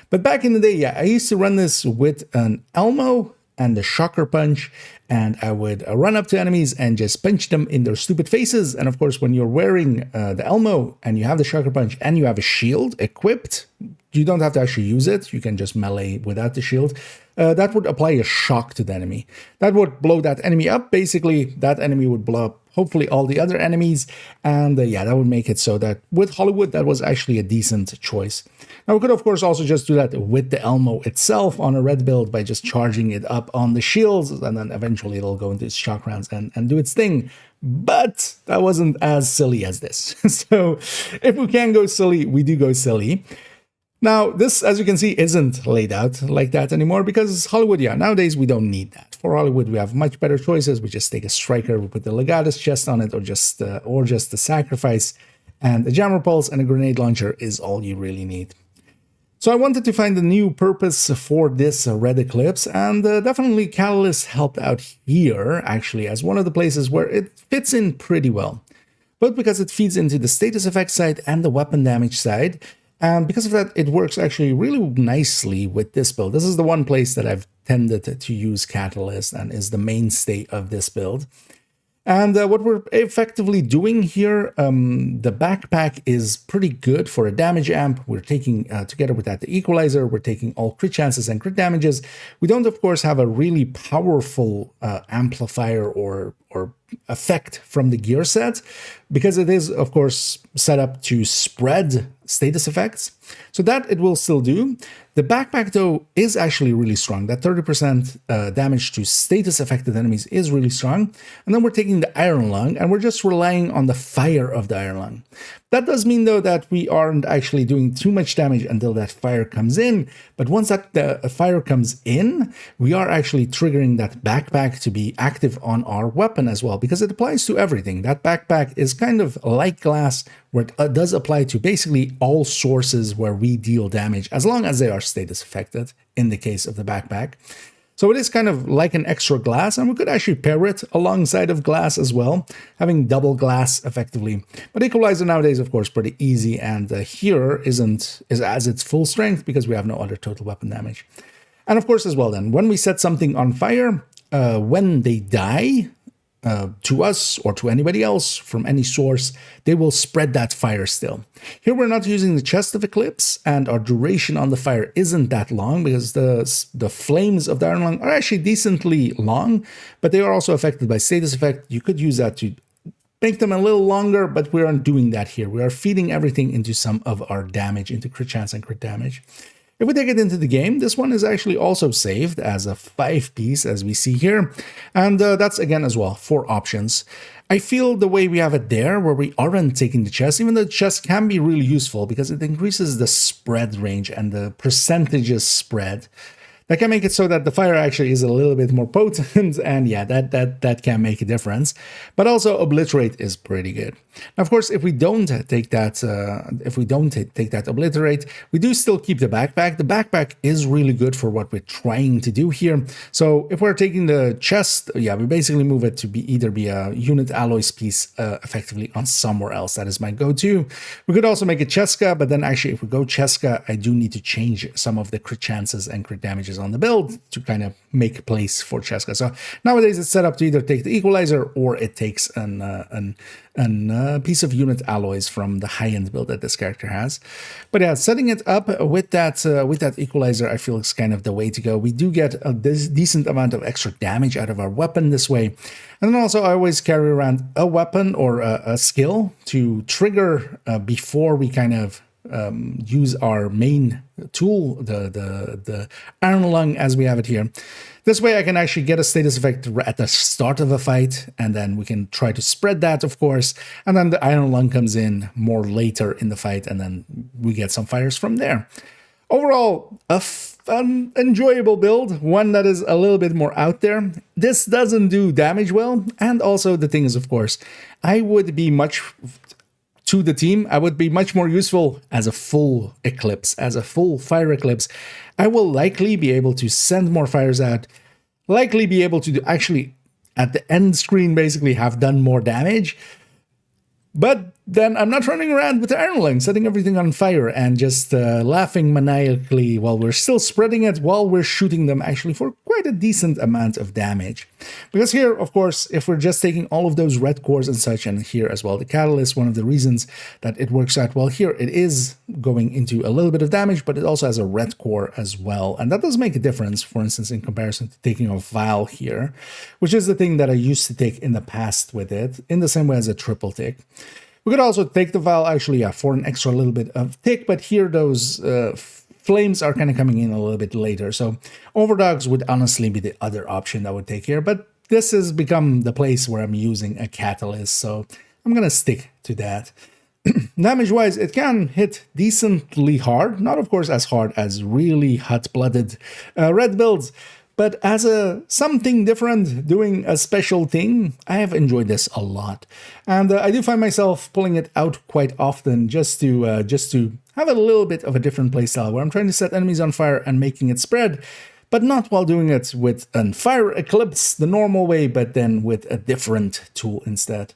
But back in the day, yeah, I used to run this with an Elmo and the shocker punch, and I would run up to enemies and just punch them in their stupid faces. And of course, when you're wearing the Elmo and you have the shocker punch and you have a shield equipped, you don't have to actually use it. You can just melee without the shield. That would apply a shock to the enemy. That would blow that enemy up. Basically, that enemy would blow up hopefully all the other enemies. And yeah, that would make it so that with Hollywood, that was actually a decent choice. Now, we could, of course, also just do that with the Elmo itself on a red build by just charging it up on the shields, and then eventually it'll go into its shock rounds and do its thing. But that wasn't as silly as this. So if we can go silly, we do go silly. Now, this, as you can see, isn't laid out like that anymore because Hollywood, yeah, nowadays we don't need that. For Hollywood, we have much better choices. We just take a striker, we put the Legatus chest on it, or just the sacrifice, and a jammer pulse and a grenade launcher is all you really need. So I wanted to find a new purpose for this red eclipse, and definitely Catalyst helped out here, actually, as one of the places where it fits in pretty well. Both because it feeds into the status effect side and the weapon damage side, and because of that, it works actually really nicely with this build. This is the one place that I've tended to use Catalyst and is the mainstay of this build. And what we're effectively doing here, the backpack is pretty good for a damage amp. We're taking, together with that, the equalizer, we're taking all crit chances and crit damages. We don't, of course, have a really powerful amplifier or effect from the gear set, because it is, of course, set up to spread status effects. So that it will still do. The backpack, though, is actually really strong. That 30% damage to status affected enemies is really strong. And then we're taking the Iron Lung, and we're just relying on the fire of the Iron Lung. That does mean, though, that we aren't actually doing too much damage until that fire comes in. But once that fire comes in, we are actually triggering that backpack to be active on our weapon as well, because it applies to everything. That backpack is kind of like glass, where it does apply to basically all sources where we deal damage, as long as they are status affected in the case of the backpack. So it is kind of like an extra glass, and we could actually pair it alongside of glass as well, having double glass effectively. But equalizer nowadays, of course, pretty easy, and here is as its full strength because we have no other total weapon damage. And of course as well then, when we set something on fire, when they die, to us or to anybody else from any source, they will spread that fire still. Here we're not using the chest of Eclipse, and our duration on the fire isn't that long because the flames of the Iron Lung are actually decently long, but they are also affected by status effect. You could use that to make them a little longer, but we aren't doing that here. We are feeding everything into some of our damage, into crit chance and crit damage. If we take it into the game, this one is actually also saved as a 5-piece, as we see here. And that's, again, as well, 4 options. I feel the way we have it there, where we aren't taking the chest, even though the chest can be really useful because it increases the spread range and the percentages spread. that can make it so that the fire actually is a little bit more potent, and yeah, that can make a difference. But also obliterate is pretty good. Now, of course, if we don't take that obliterate, we do still keep the backpack. The backpack is really good for what we're trying to do here. So if we're taking the chest, yeah, we basically move it to either be a unit alloys piece effectively on somewhere else. That is my go-to. We could also make a Cheska, but then actually if we go Cheska, I do need to change some of the crit chances and crit damages on the build to kind of make place for Cheska. So nowadays it's set up to either take the equalizer or it takes an piece of unit alloys from the high-end build that this character has. But yeah, setting it up with that equalizer, I feel is kind of the way to go. We do get a decent amount of extra damage out of our weapon this way. And then also I always carry around a weapon or a skill to trigger before we kind of use our main tool, the Iron Lung as we have it here. This way I can actually get a status effect at the start of a fight, and then we can try to spread that, of course, and then the Iron Lung comes in more later in the fight, and then we get some fires from there. Overall, a fun, enjoyable build, one that is a little bit more out there. This doesn't do damage well, and also the thing is, of course, I would be much more useful as a full eclipse, as a full fire eclipse. I will likely be able to send more fires out, likely be able to actually at the end screen basically have done more damage. But then I'm not running around with the Iron Lung, setting everything on fire and just laughing maniacally while we're still spreading it, while we're shooting them actually for quite a decent amount of damage. Because here, of course, if we're just taking all of those red cores and such, and here as well, the catalyst, one of the reasons that it works out well here, it is going into a little bit of damage, but it also has a red core as well. And that does make a difference, for instance, in comparison to taking a vial here, which is the thing that I used to take in the past with it, in the same way as a triple tick. We could also take the vial actually, yeah, for an extra little bit of tick, but here those flames are kind of coming in a little bit later. So overdogs would honestly be the other option that I would take here, but this has become the place where I'm using a catalyst, so I'm going to stick to that. Damage-wise, it can hit decently hard, not of course as hard as really hot-blooded red builds, but as something different, doing a special thing, I have enjoyed this a lot. And I do find myself pulling it out quite often just to have a little bit of a different playstyle where I'm trying to set enemies on fire and making it spread, but not while doing it with a fire eclipse the normal way, but then with a different tool instead.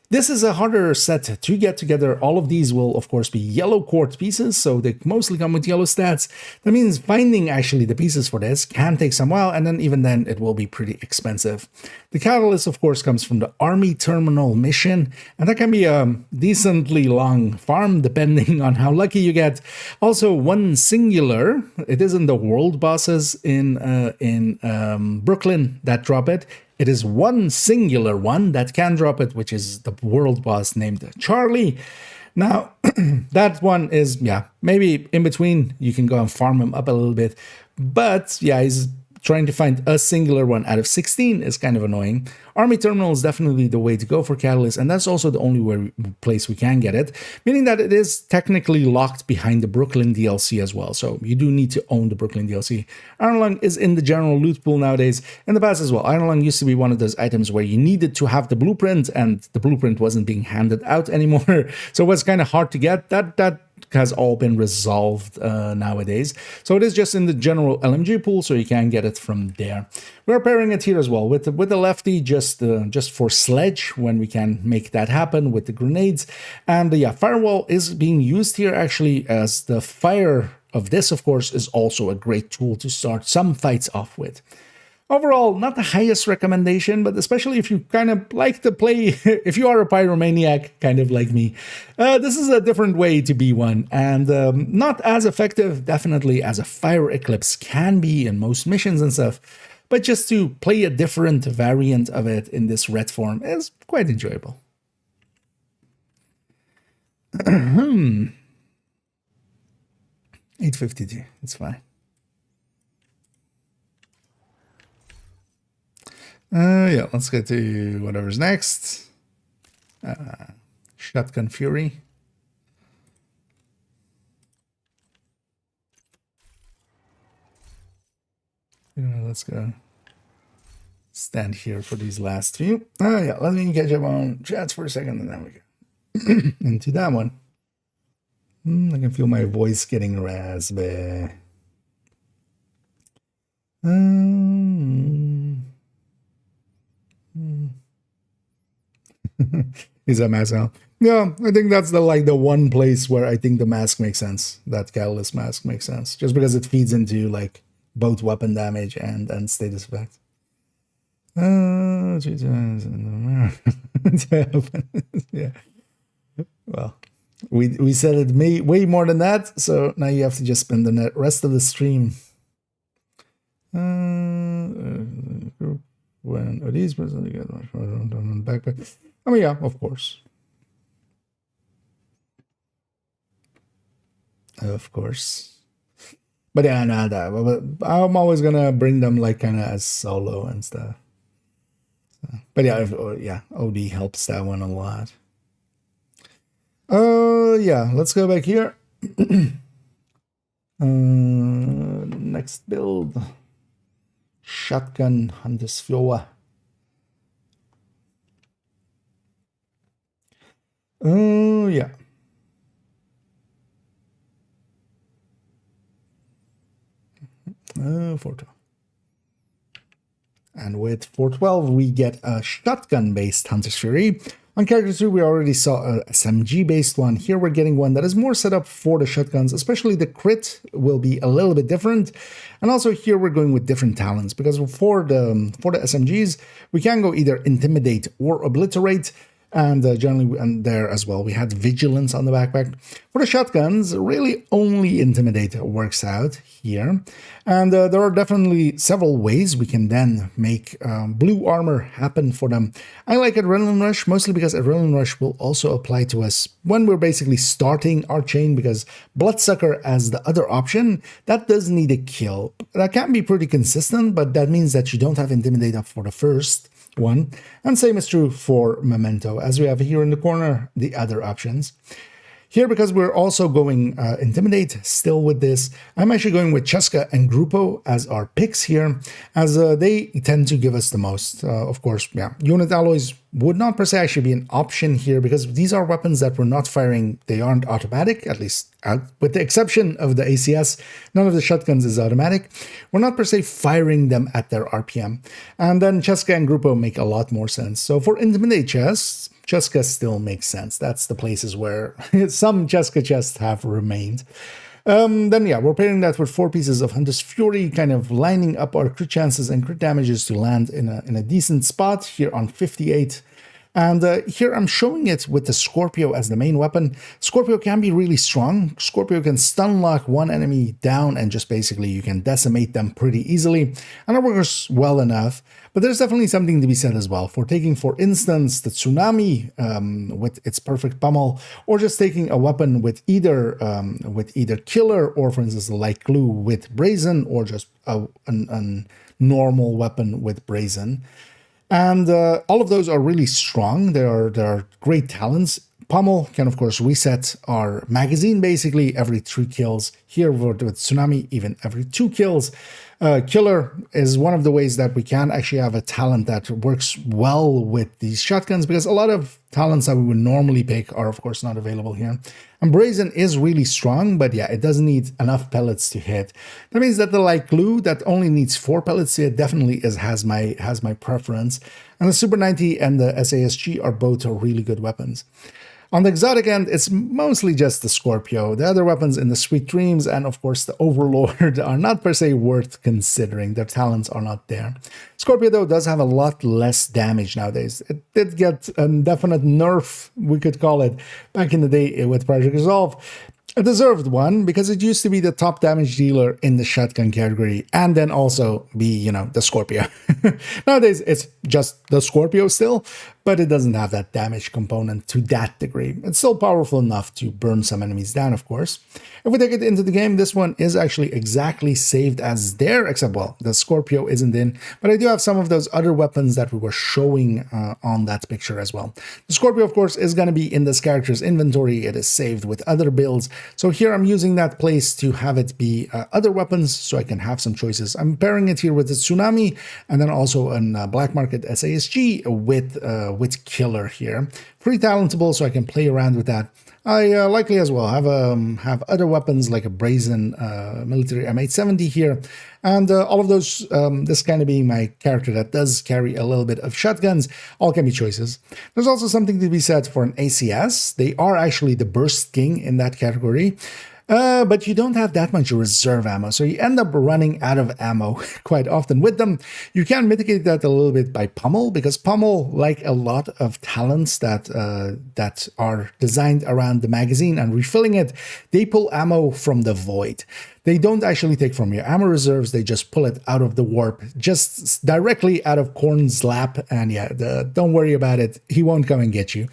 This is a harder set to get together. All of these will, of course, be yellow quartz pieces, so they mostly come with yellow stats. That means finding actually the pieces for this can take some while, and then even then it will be pretty expensive. The catalyst, of course, comes from the Army Terminal mission, and that can be a decently long farm, depending on how lucky you get. Also, one singular, it isn't the world bosses in Brooklyn that drop it. It is one singular one that can drop it, which is the world boss named Charlie. Now, that one is, yeah, maybe in between. You can go and farm him up a little bit. But, yeah, he's trying to find a singular one out of 16 is kind of annoying. Army Terminal is definitely the way to go for Catalyst, and that's also the only place we can get it, meaning that it is technically locked behind the Brooklyn DLC as well, so you do need to own the Brooklyn DLC. Iron Lung is in the general loot pool nowadays. In the past as well, Iron Lung used to be one of those items where you needed to have the blueprint, and the blueprint wasn't being handed out anymore, so it was kind of hard to get. That has all been resolved nowadays. So it is just in the general LMG pool, so you can get it from there. We're pairing it here as well with the lefty, just for sledge when we can make that happen with the grenades. And yeah, firewall is being used here actually as the fire of this, of course, is also a great tool to start some fights off with. Overall, not the highest recommendation, but especially if you kind of like to play, if you are a pyromaniac, kind of like me, this is a different way to be one, and not as effective, definitely, as a fire eclipse can be in most missions and stuff, but just to play a different variant of it in this red form is quite enjoyable. 852, it's fine. Yeah, let's get to whatever's next. Shotgun Fury. Let's go. Stand here for these last few. Oh yeah, let me catch up on chats for a second, and then we go into that one. I can feel my voice getting raspy. Is that mask now? Yeah, I think that's the one place where I think the mask makes sense. That catalyst mask makes sense, just because it feeds into like both weapon damage and status effect. Yeah. Well, we said it way more than that, so now you have to just spend the rest of the stream. When these person get backpack. I mean, yeah, of course. Of course. But yeah, no, but I'm always gonna bring them like kind of as solo and stuff. So, but yeah, OD helps that one a lot. Yeah, let's go back here. Next build. Shotgun Handelsfloa. Oh, yeah. Photo. And with 412, we get a shotgun-based Hunter's Fury. On character 2, we already saw a SMG-based one. Here we're getting one that is more set up for the shotguns, especially the crit will be a little bit different. And also here we're going with different talents, because for the SMGs, we can go either Intimidate or Obliterate. And generally, and there as well, we had Vigilance on the backpack. For the shotguns, really only Intimidate works out here. And there are definitely several ways we can then make blue armor happen for them. I like Adrenaline Rush, mostly because Adrenaline Rush will also apply to us when we're basically starting our chain, because Bloodsucker as the other option, that does need a kill. That can be pretty consistent, but that means that you don't have Intimidate up for the first one, and same is true for Memento, as we have here in the corner the other options. Here, because we're also going Intimidate still with this, I'm actually going with Cheska and Grupo as our picks here, as they tend to give us the most. Of course, yeah, unit alloys would not per se actually be an option here, because these are weapons that we're not firing. They aren't automatic, at least with the exception of the ACS. None of the shotguns is automatic. We're not per se firing them at their RPM. And then Cheska and Grupo make a lot more sense. So for Intimidate chests, Cheska still makes sense. That's the places where some Cheska chests have remained. Then yeah, we're pairing that with 4 pieces of Hunter's Fury, kind of lining up our crit chances and crit damages to land in a decent spot here on 58. And here I'm showing it with the Scorpio as the main weapon. Scorpio can be really strong. Scorpio can stun lock one enemy down, and just basically you can decimate them pretty easily. And it works well enough. But there's definitely something to be said as well for taking, for instance, the Tsunami with its perfect pummel, or just taking a weapon with either Killer, or for instance the Light Glue with Brazen, or just a normal weapon with Brazen. And all of those are really strong. They are great talents. Pummel can, of course, reset our magazine basically every 3 kills. Here with Tsunami, even every 2 kills. Killer is one of the ways that we can actually have a talent that works well with these shotguns, because a lot of talents that we would normally pick are, of course, not available here. And Brazen is really strong, but yeah, it doesn't need enough pellets to hit. That means that the Light Glue that only needs 4 pellets to hit definitely has my preference. And the Super 90 and the SASG are both really good weapons. On the exotic end, it's mostly just the Scorpio. The other weapons in the Sweet Dreams and, of course, the Overlord are not per se worth considering. Their talents are not there. Scorpio, though, does have a lot less damage nowadays. It did get a definite nerf, we could call it, back in the day with Project Resolve. A deserved one, because it used to be the top damage dealer in the shotgun category, and then also be, the Scorpio. Nowadays, it's just the Scorpio still, but it doesn't have that damage component to that degree. It's still powerful enough to burn some enemies down, of course. If we take it into the game, this one is actually exactly saved as there, except, well, the Scorpio isn't in, but I do have some of those other weapons that we were showing on that picture as well. The Scorpio, of course, is going to be in this character's inventory. It is saved with other builds. So here I'm using that place to have it be other weapons so I can have some choices. I'm pairing it here with the Tsunami and then also a Black Market SASG with Killer here. Pretty talentable, so I can play around with that. I likely as well have other weapons like a brazen military M870 here, and all of those, this kind of being my character that does carry a little bit of shotguns, all can be choices. There's also something to be said for an ACS. They are actually the Burst King in that category. But you don't have that much reserve ammo, so you end up running out of ammo quite often with them. You can mitigate that a little bit by Pummel, because Pummel, like a lot of talents that are designed around the magazine and refilling it, they pull ammo from the void. They don't actually take from your ammo reserves, they just pull it out of the warp, just directly out of Korn's lap, and yeah, don't worry about it, he won't come and get you.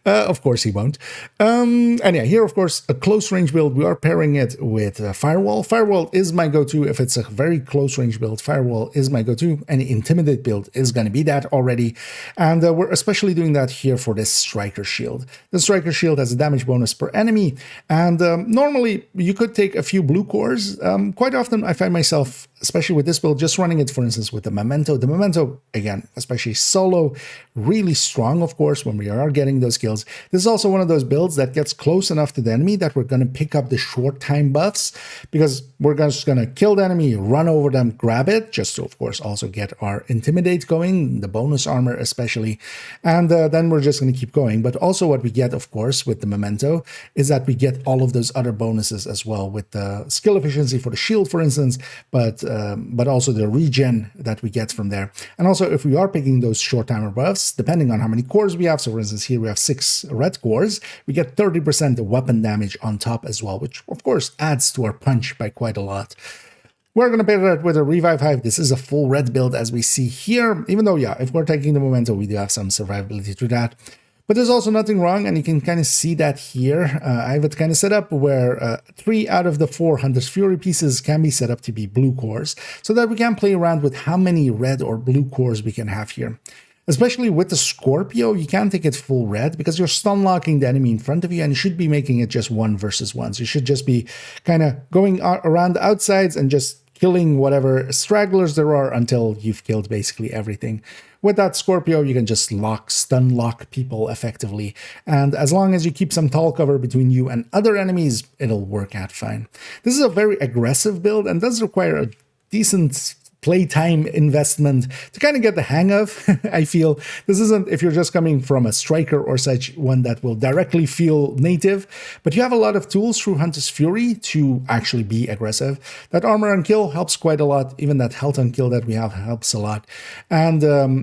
Of course he won't. And yeah, here of course, a close range build, we are pairing it with Firewall. Firewall is my go-to if it's a very close range build. Firewall is my go-to. Any Intimidate build is going to be that already, and we're especially doing that here for this Striker Shield. The Striker Shield has a damage bonus per enemy, and normally you could take a few blue cores. Quite often I find myself, especially with this build, just running it, for instance, with the Memento. The Memento, again, especially solo, really strong, of course, when we are getting those kills. This is also one of those builds that gets close enough to the enemy that we're going to pick up the short time buffs, because we're just going to kill the enemy, run over them, grab it, just to, of course, also get our Intimidate going, the bonus armor especially, and then we're just going to keep going. But also what we get, of course, with the Memento is that we get all of those other bonuses as well, with the skill efficiency for the shield, for instance, but also the regen that we get from there. And also, if we are picking those short timer buffs, depending on how many cores we have, so for instance, here we have 6 red cores, we get 30% weapon damage on top as well, which of course adds to our punch by quite a lot. We're going to pair that with a Revive Hive. This is a full red build as we see here, even though, yeah, if we're taking the Memento, we do have some survivability to that. But there's also nothing wrong, and you can kind of see that here. I have it kind of set up where 3 out of the 4 Hunter's Fury pieces can be set up to be blue cores, so that we can play around with how many red or blue cores we can have here. Especially with the Scorpio, you can't take it full red because you're stun locking the enemy in front of you, and you should be making it just 1 versus 1. So you should just be kind of going around the outsides and just killing whatever stragglers there are until you've killed basically everything. With that Scorpio, you can just stun lock people effectively, and as long as you keep some tall cover between you and other enemies, it'll work out fine. This is a very aggressive build and does require a decent playtime investment to kind of get the hang of. I feel this isn't, if you're just coming from a striker or such, one that will directly feel native, but you have a lot of tools through Hunter's Fury to actually be aggressive. That armor on kill helps quite a lot. Even that health on kill that we have helps a lot. And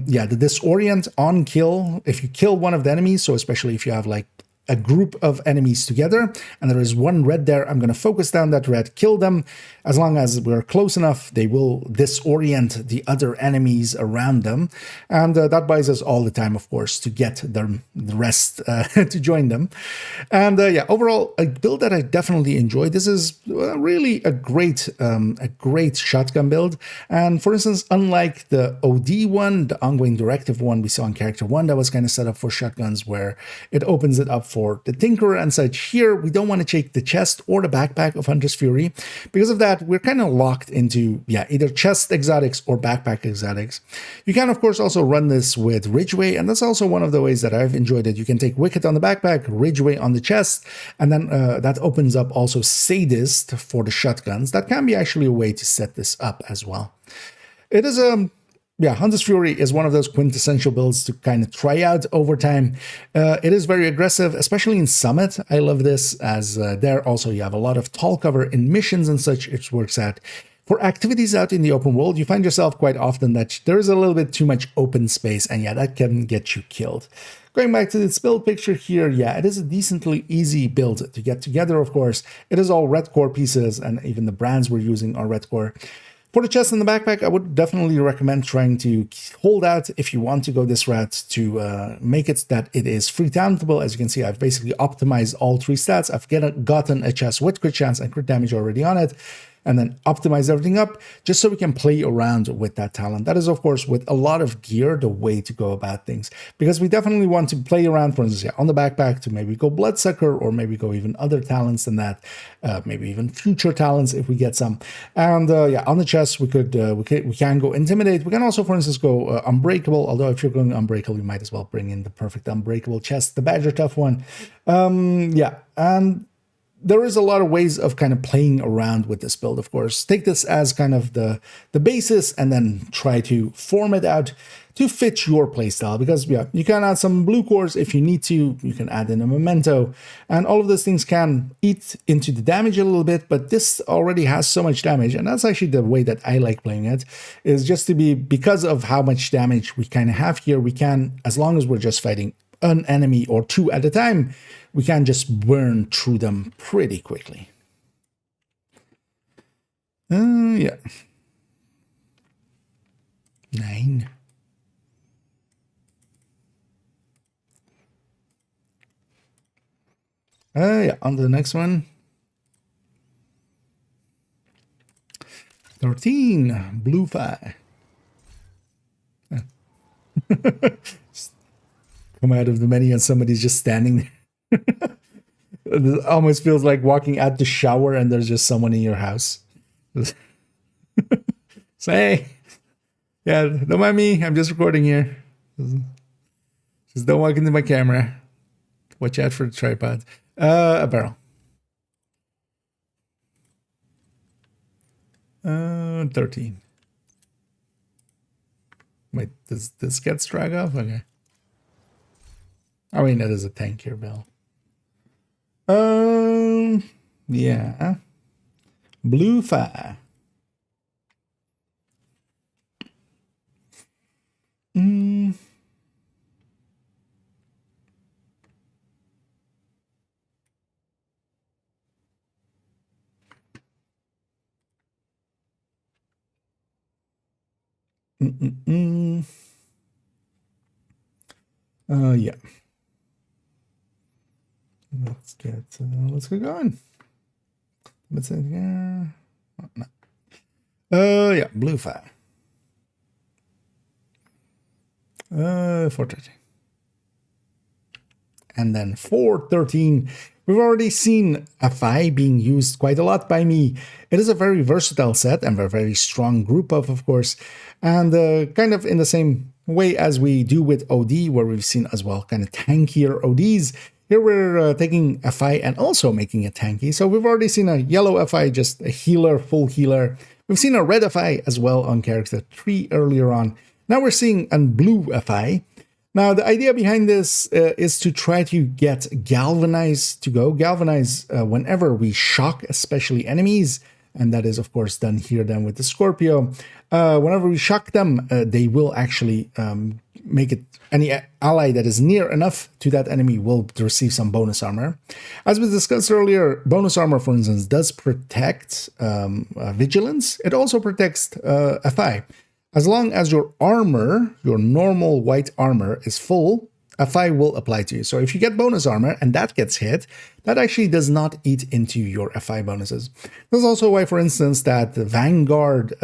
yeah, the disorient on kill, if you kill one of the enemies, so especially if you have like a group of enemies together and there is 1 red there, I'm going to focus down that red, kill them. As long as we're close enough, they will disorient the other enemies around them, and that buys us all the time, of course, to get the rest to join them. And yeah, overall, a build that I definitely enjoy. This is really a great shotgun build, and for instance, unlike the OD one, the ongoing directive one we saw in Character 1 that was kind of set up for shotguns, where it opens it up for the Tinkerer and such, here we don't want to take the chest or the backpack of Hunter's Fury. Because of that, we're kind of locked into, yeah, either chest exotics or backpack exotics. You can, of course, also run this with Ridgeway, and that's also one of the ways that I've enjoyed it. You can take Wicked on the backpack, Ridgeway on the chest, and then that opens up also Sadist for the shotguns. That can be actually a way to set this up as well. It is yeah, Hunter's Fury is one of those quintessential builds to kind of try out over time. It is very aggressive, especially in Summit. I love this, as there also you have a lot of tall cover in missions and such. It works out. For activities out in the open world, you find yourself quite often that there is a little bit too much open space, and yeah, that can get you killed. Going back to this build picture here, yeah, it is a decently easy build to get together, of course. It is all red core pieces, and even the brands we're using are red core. For the chest and the backpack, I would definitely recommend trying to hold out if you want to go this route to make it that it is free talentable. As you can see, I've basically optimized all 3 stats. I've gotten a chest with crit chance and crit damage already on it, and then optimize everything up just so we can play around with that talent. That is, of course, with a lot of gear, the way to go about things, because we definitely want to play around, for instance, on the backpack to maybe go Bloodsucker, or maybe go even other talents than that, maybe even future talents if we get some. And yeah, on the chest, we can go Intimidate. We can also, for instance, go Unbreakable, although if you're going Unbreakable, you might as well bring in the perfect Unbreakable chest, the Badger Tough one. Yeah, and there is a lot of ways of kind of playing around with this build, of course. Take this as kind of the basis and then try to form it out to fit your playstyle, because yeah, you can add some blue cores if you need to, you can add in a memento, and all of those things can eat into the damage a little bit, but this already has so much damage, and that's actually the way that I like playing it, is just to be, because of how much damage we kind of have here, we can, as long as we're just fighting an enemy or 2 at a time, we can just burn through them pretty quickly. Yeah. 9. Yeah, on to the next one. 13. Blue fire. Come out of the menu and somebody's just standing there. It almost feels like walking out the shower and there's just someone in your house. Say, yeah, don't mind me. I'm just recording here. Just don't walk into my camera. Watch out for the tripod. A barrel. 13. Wait, does this get drag off? Okay. I mean, that is a tankier bill. Yeah. Blue fire. Yeah. Let's get going. Let's say yeah. No. Yeah, blue fire. 430. And then 413. We've already seen FI being used quite a lot by me. It is a very versatile set and a very strong group of course, and kind of in the same way as we do with OD, where we've seen as well kind of tankier ODs. Here we're taking FI and also making it tanky. So we've already seen a yellow FI, just a healer, full healer. We've seen a red FI as well on character 3 earlier on. Now we're seeing a blue FI. Now the idea behind this is to try to get Galvanize to go. Galvanize whenever we shock, especially enemies. And that is, of course, done here then with the Scorpio. Whenever we shock them, they will actually make it, any ally that is near enough to that enemy will receive some bonus armor. As we discussed earlier, bonus armor, for instance, does protect vigilance. It also protects FI. As long as your armor, your normal white armor, is full, FI will apply to you. So if you get bonus armor and that gets hit, that actually does not eat into your FI bonuses. That's also why, for instance, that Vanguard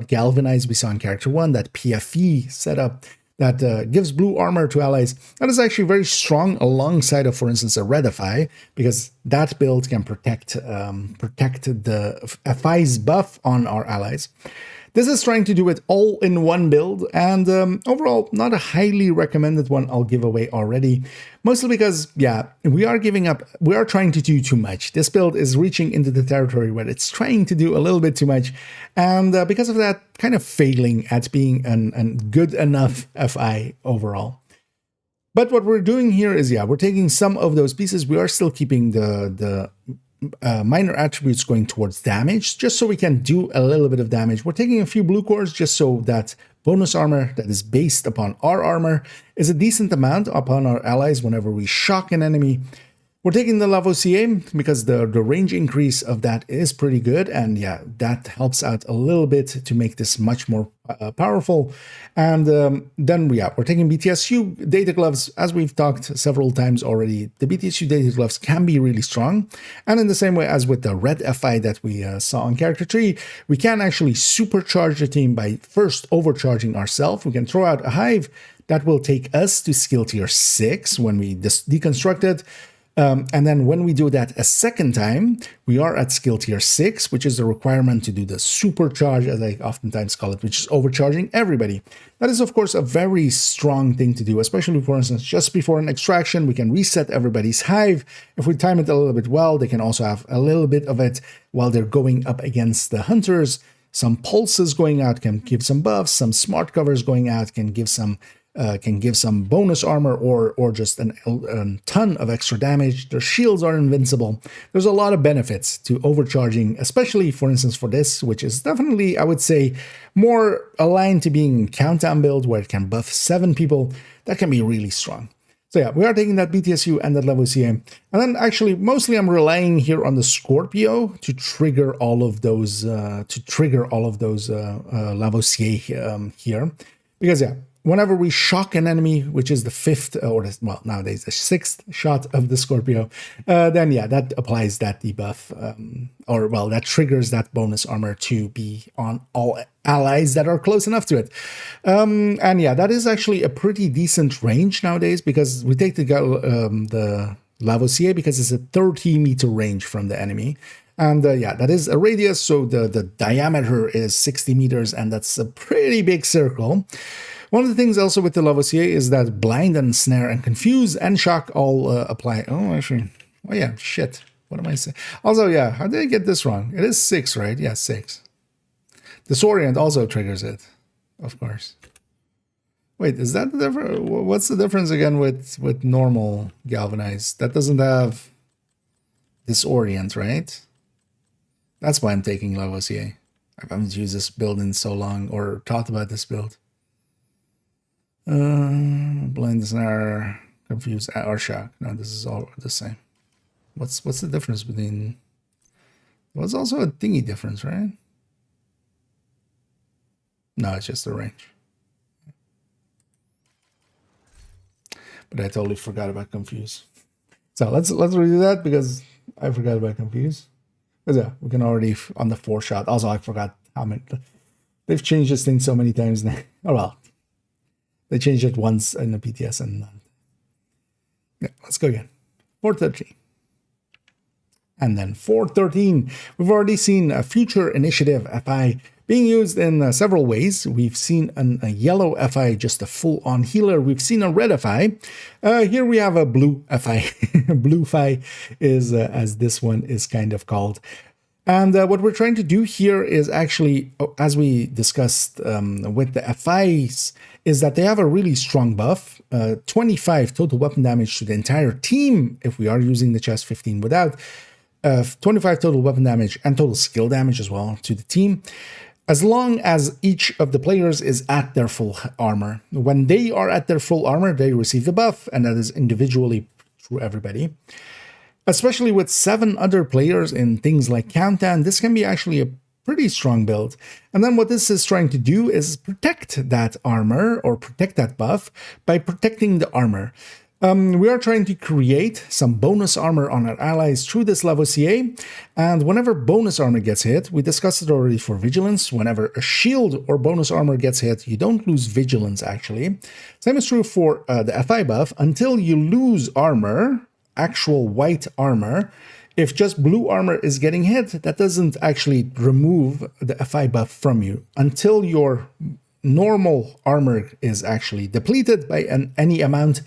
Galvanize we saw in Character 1, that PFE setup that gives blue armor to allies, that is actually very strong alongside of, for instance, a red FI, because that build can protect the FI's buff on our allies. This is trying to do it all in one build, and overall, not a highly recommended one I'll give away already. Mostly because, yeah, we are trying to do too much. This build is reaching into the territory where it's trying to do a little bit too much, and because of that, kind of failing at being a good enough FI overall. But what we're doing here is, yeah, we're taking some of those pieces. We are still keeping the minor attributes going towards damage, just so we can do a little bit of damage. We're taking a few blue cores just so that bonus armor that is based upon our armor is a decent amount upon our allies whenever we shock an enemy. We're taking the Lavoisier because the range increase of that is pretty good. And yeah, that helps out a little bit to make this much more powerful. And then we're taking BTSU data gloves. As we've talked several times already, the BTSU data gloves can be really strong. And in the same way as with the red FI that we saw on character tree, we can actually supercharge the team by first overcharging ourselves. We can throw out a hive that will take us to skill tier 6 when we deconstruct it. And then when we do that a second time, we are at skill tier 6, which is the requirement to do the supercharge, as I oftentimes call it, which is overcharging everybody. That is, of course, a very strong thing to do, especially, for instance, just before an extraction, we can reset everybody's hive. If we time it a little bit well, they can also have a little bit of it while they're going up against the hunters. Some pulses going out can give some buffs, some smart covers going out can give some bonus armor or just a ton of extra damage. Their shields are invincible. There's a lot of benefits to overcharging, especially, for instance, for this, which is definitely, I would say, more aligned to being countdown build where it can buff 7 people. That can be really strong. So yeah, we are taking that BTSU and that Lavoisier. And then actually, mostly I'm relying here on the Scorpio to trigger all of those, Lavoisier here. Because yeah, whenever we shock an enemy, which is the 5th, well, nowadays the 6th shot of the Scorpio, then yeah, that applies that debuff, that triggers that bonus armor to be on all allies that are close enough to it. And yeah, that is actually a pretty decent range nowadays because we take the Lavoisier because it's a 30-meter range from the enemy. And yeah, that is a radius, so the diameter is 60 meters, and that's a pretty big circle. One of the things also with the Lavoisier is that blind and snare and confuse and shock all apply. Oh, actually, oh yeah, shit. What am I saying? Also, yeah, how did I get this wrong? It is 6, right? Yeah, 6. Disorient also triggers it, of course. Wait, is that the difference? What's the difference again with normal galvanized? That doesn't have disorient, right? That's why I'm taking Lavoisier. I haven't used this build in so long or thought about this build. Blind snare, confuse, or shock. No, this is all the same. What's the difference between? What's also a thingy difference, right? No, it's just the range. But I totally forgot about confuse. So let's redo that because I forgot about confuse. But yeah, we can already on the 4 shot. Also, I forgot how many. They've changed this thing so many times now. Oh well. They changed it once in the PTS and yeah, let's go again. 413. And then 413. We've already seen a future initiative FI being used in several ways. We've seen a yellow FI, just a full-on healer. We've seen a red FI. Here we have a blue FI. Blue FI is, as this one is kind of called. And what we're trying to do here is actually, as we discussed with the FIs, is that they have a really strong buff, 25 total weapon damage to the entire team if we are using the chest, 15 without, 25 total weapon damage and total skill damage as well to the team, as long as each of the players is at their full armor. When they are at their full armor, they receive the buff, and that is individually through everybody. Especially with 7 other players in things like Countdown, this can be actually a pretty strong build. And then what this is trying to do is protect that armor or protect that buff by protecting the armor. We are trying to create some bonus armor on our allies through this Lavoisier, and whenever bonus armor gets hit, we discussed it already for vigilance, whenever a shield or bonus armor gets hit, you don't lose vigilance actually. Same is true for the FI buff. Until you lose armor, actual white armor, if just blue armor is getting hit, that doesn't actually remove the FI buff from you until your normal armor is actually depleted by any amount.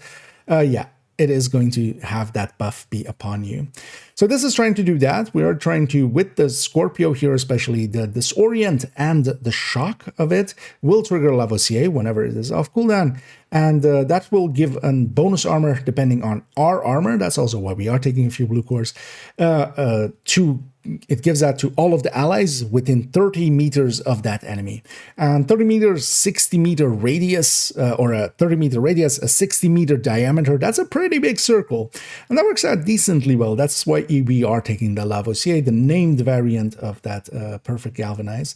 Yeah, it is going to have that buff be upon you. So this is trying to do that. We are trying to, with the Scorpio here, especially the disorient and the shock of it, will trigger Lavoisier whenever it is off cooldown. And that will give a bonus armor depending on our armor. That's also why we are taking a few blue cores to it gives that to all of the allies within 30 meters of that enemy. And 30 meters, 60 meter radius, or a 30 meter radius, a 60 meter diameter, that's a pretty big circle. And that works out decently well. That's why we are taking the Lavoisier, the named variant of that perfect galvanize.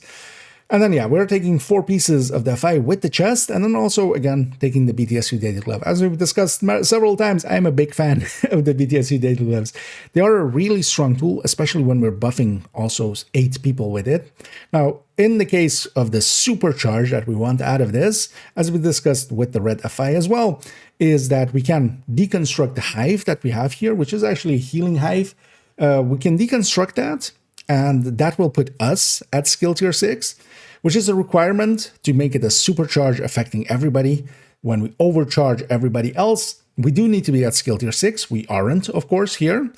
And then, yeah, we're taking 4 pieces of the FI with the chest, and then also, again, taking the BTSU data glove. As we've discussed several times, I'm a big fan of the BTSU data gloves. They are a really strong tool, especially when we're buffing also 8 people with it. Now, in the case of the supercharge that we want out of this, as we discussed with the red FI as well, is that we can deconstruct the hive that we have here, which is actually a healing hive. We can deconstruct that, and that will put us at skill tier 6, which is a requirement to make it a supercharge affecting everybody. When we overcharge everybody else, we do need to be at skill tier 6. We aren't, of course, here.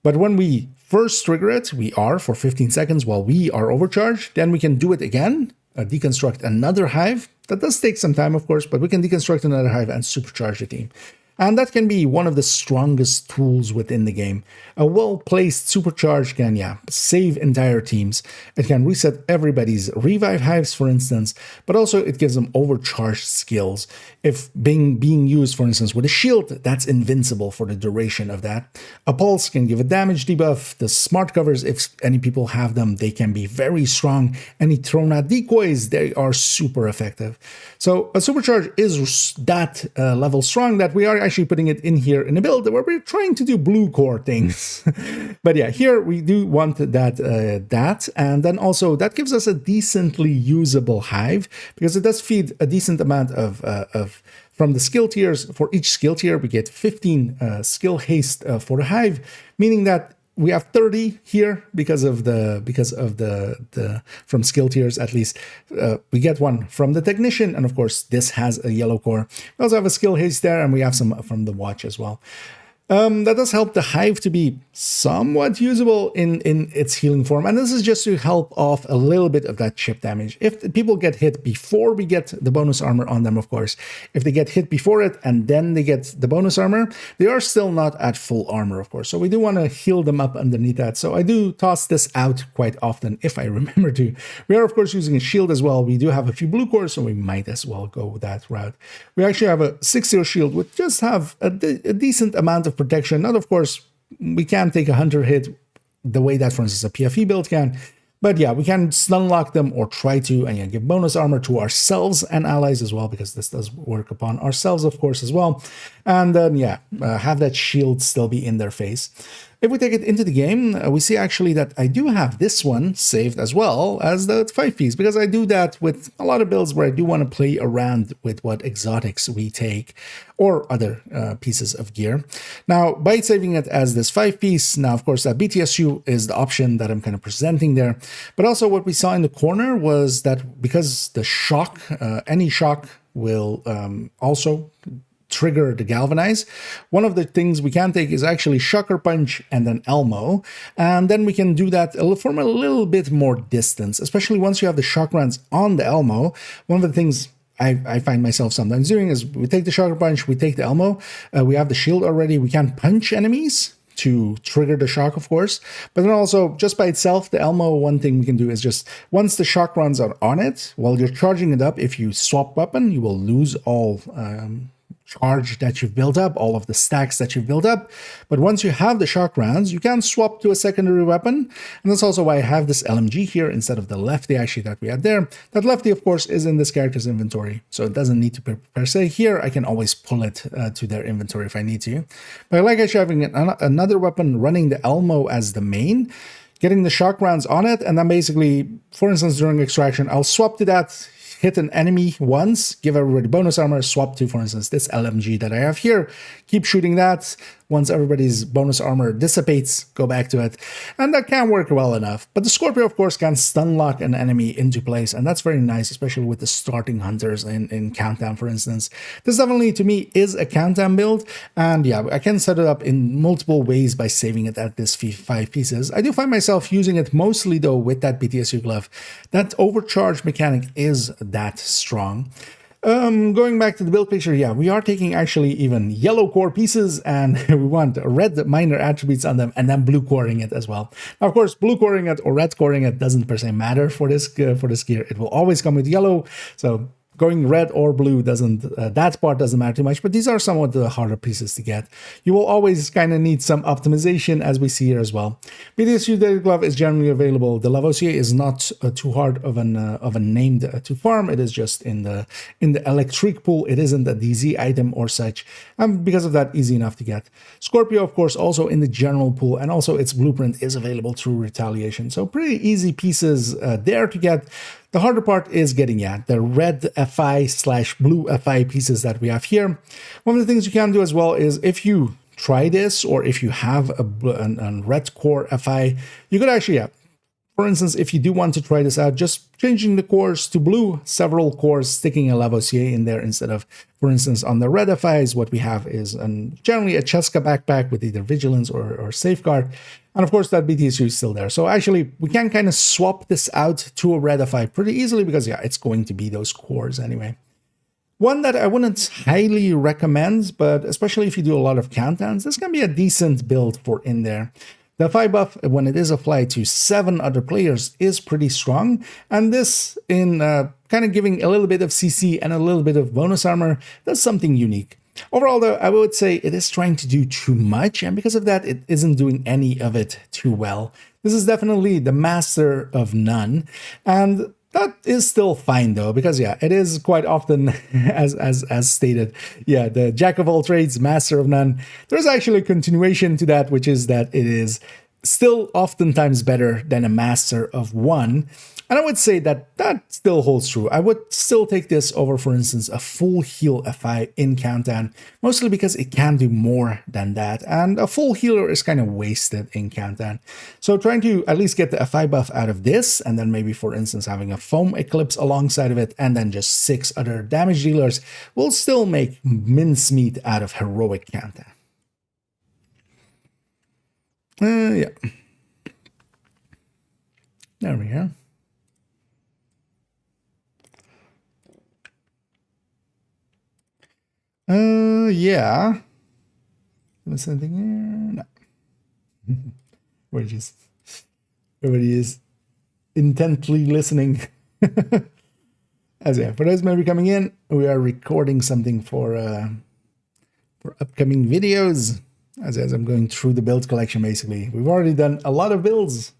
But when we first trigger it, we are for 15 seconds while we are overcharged. Then we can do it again, deconstruct another hive. That does take some time, of course, but we can deconstruct another hive and supercharge the team. And that can be one of the strongest tools within the game. A well-placed supercharge can, save entire teams. It can reset everybody's revive hives, for instance, but also it gives them overcharged skills. If being used, for instance, with a shield, that's invincible for the duration of that. A pulse can give a damage debuff. The smart covers, if any people have them, they can be very strong. Any thrown out decoys, they are super effective. So a supercharge is that level strong that we are actually putting it in here in a build where we're trying to do blue core things. But yeah, here we do want that, and then also that gives us a decently usable hive because it does feed a decent amount of from the skill tiers. For each skill tier, we get 15 skill haste for the hive, meaning that we have 30 here because of the from skill tiers at least. We get one from the technician, and of course this has a yellow core. We also have a skill haste there, and we have some from the watch as well. That does help the hive to be somewhat usable in its healing form. And this is just to help off a little bit of that chip damage. If people get hit before we get the bonus armor on them, of course, if they get hit before it and then they get the bonus armor, they are still not at full armor, of course. So we do want to heal them up underneath that. So I do toss this out quite often if I remember to. We are, of course, using a shield as well. We do have a few blue cores, so we might as well go that route. We actually have a 6-0 shield, which just have a decent amount of protection. Not, of course, we can take a hunter hit the way that, for instance, a PFE build can. But yeah, we can stun lock them or try to, and give bonus armor to ourselves and allies as well, because this does work upon ourselves, of course, as well. And then, have that shield still be in their face. If we take it into the game, we see actually that I do have this one saved as well as the 5-piece, because I do that with a lot of builds where I do want to play around with what exotics we take or other pieces of gear. Now, by saving it as this 5-piece, now, of course, that BTSU is the option that I'm kind of presenting there. But also what we saw in the corner was that because the shock, any shock will also trigger the galvanize. One of the things we can take is actually shocker punch and then Elmo, and then we can do that from a little bit more distance, especially once you have the shock runs on the Elmo. One of the things I find myself sometimes doing is we take the shocker punch, we take the Elmo, we have the shield already, we can punch enemies to trigger the shock, of course. But then also, just by itself, the Elmo, one thing we can do is just, once the shock runs are on it, while you're charging it up, if you swap weapon, you will lose all charge that you've built up, all of the stacks that you've built up. But once you have the shock rounds, you can swap to a secondary weapon. And that's also why I have this LMG here instead of the lefty actually that we had there. That lefty, of course, is in this character's inventory, so it doesn't need to per se. Here, I can always pull it to their inventory if I need to. But I like actually having another weapon running the Elmo as the main, getting the shock rounds on it, and then basically, for instance, during extraction, I'll swap to that, hit an enemy once, give everybody bonus armor, swap to, for instance, this LMG that I have here, keep shooting that. Once everybody's bonus armor dissipates, go back to it. And that can work well enough. But the Scorpio, of course, can stun lock an enemy into place, and that's very nice, especially with the starting hunters in Countdown, for instance. This definitely, to me, is a Countdown build, and yeah, I can set it up in multiple ways by saving it at this 5 pieces. I do find myself using it mostly, though, with that BTSU glove. That overcharge mechanic is that strong. Going back to the build picture, yeah, we are taking actually even yellow core pieces and we want red minor attributes on them and then blue coring it as well. Now, of course, blue coring it or red coring it doesn't per se matter for this gear. It will always come with yellow, so going red or blue doesn't, that part doesn't matter too much, but these are somewhat the harder pieces to get. You will always kind of need some optimization, as we see here as well. BDSU Daily Glove is generally available. The Lavoisier is not too hard of a name to farm. It is just in the electric pool. It isn't a DZ item or such, and because of that, easy enough to get. Scorpio, of course, also in the general pool, and also its blueprint is available through Retaliation. So pretty easy pieces there to get. The harder part is getting, the red FI / blue FI pieces that we have here. One of the things you can do as well is if you try this, or if you have a red core FI, you could actually, for instance, if you do want to try this out, just changing the cores to blue, several cores, sticking a Lavoisier in there instead of, for instance, on the red FIs, what we have is generally a Cheska backpack with either Vigilance or Safeguard. And of course, that BTSU is still there. So actually, we can kind of swap this out to a red FI pretty easily because, it's going to be those cores anyway. One that I wouldn't highly recommend, but especially if you do a lot of countdowns, this can be a decent build for in there. The FI buff, when it is applied to 7 other players, is pretty strong. And this, in kind of giving a little bit of CC and a little bit of bonus armor, does something unique. Overall, though, I would say it is trying to do too much, and because of that, it isn't doing any of it too well. This is definitely the master of none, and that is still fine, though, because, it is quite often, as stated, the jack of all trades, master of none. There's actually a continuation to that, which is that it is still oftentimes better than a master of one. And I would say that still holds true. I would still take this over, for instance, a full heal FI in countdown, mostly because it can do more than that. And a full healer is kind of wasted in countdown. So trying to at least get the FI buff out of this, and then maybe, for instance, having a foam eclipse alongside of it, and then just 6 other damage dealers will still make mincemeat out of heroic countdown. There we go. Was something here? No. Everybody is intently listening. For those maybe coming in, we are recording something for upcoming videos. As I'm going through the build collection, basically. We've already done a lot of builds,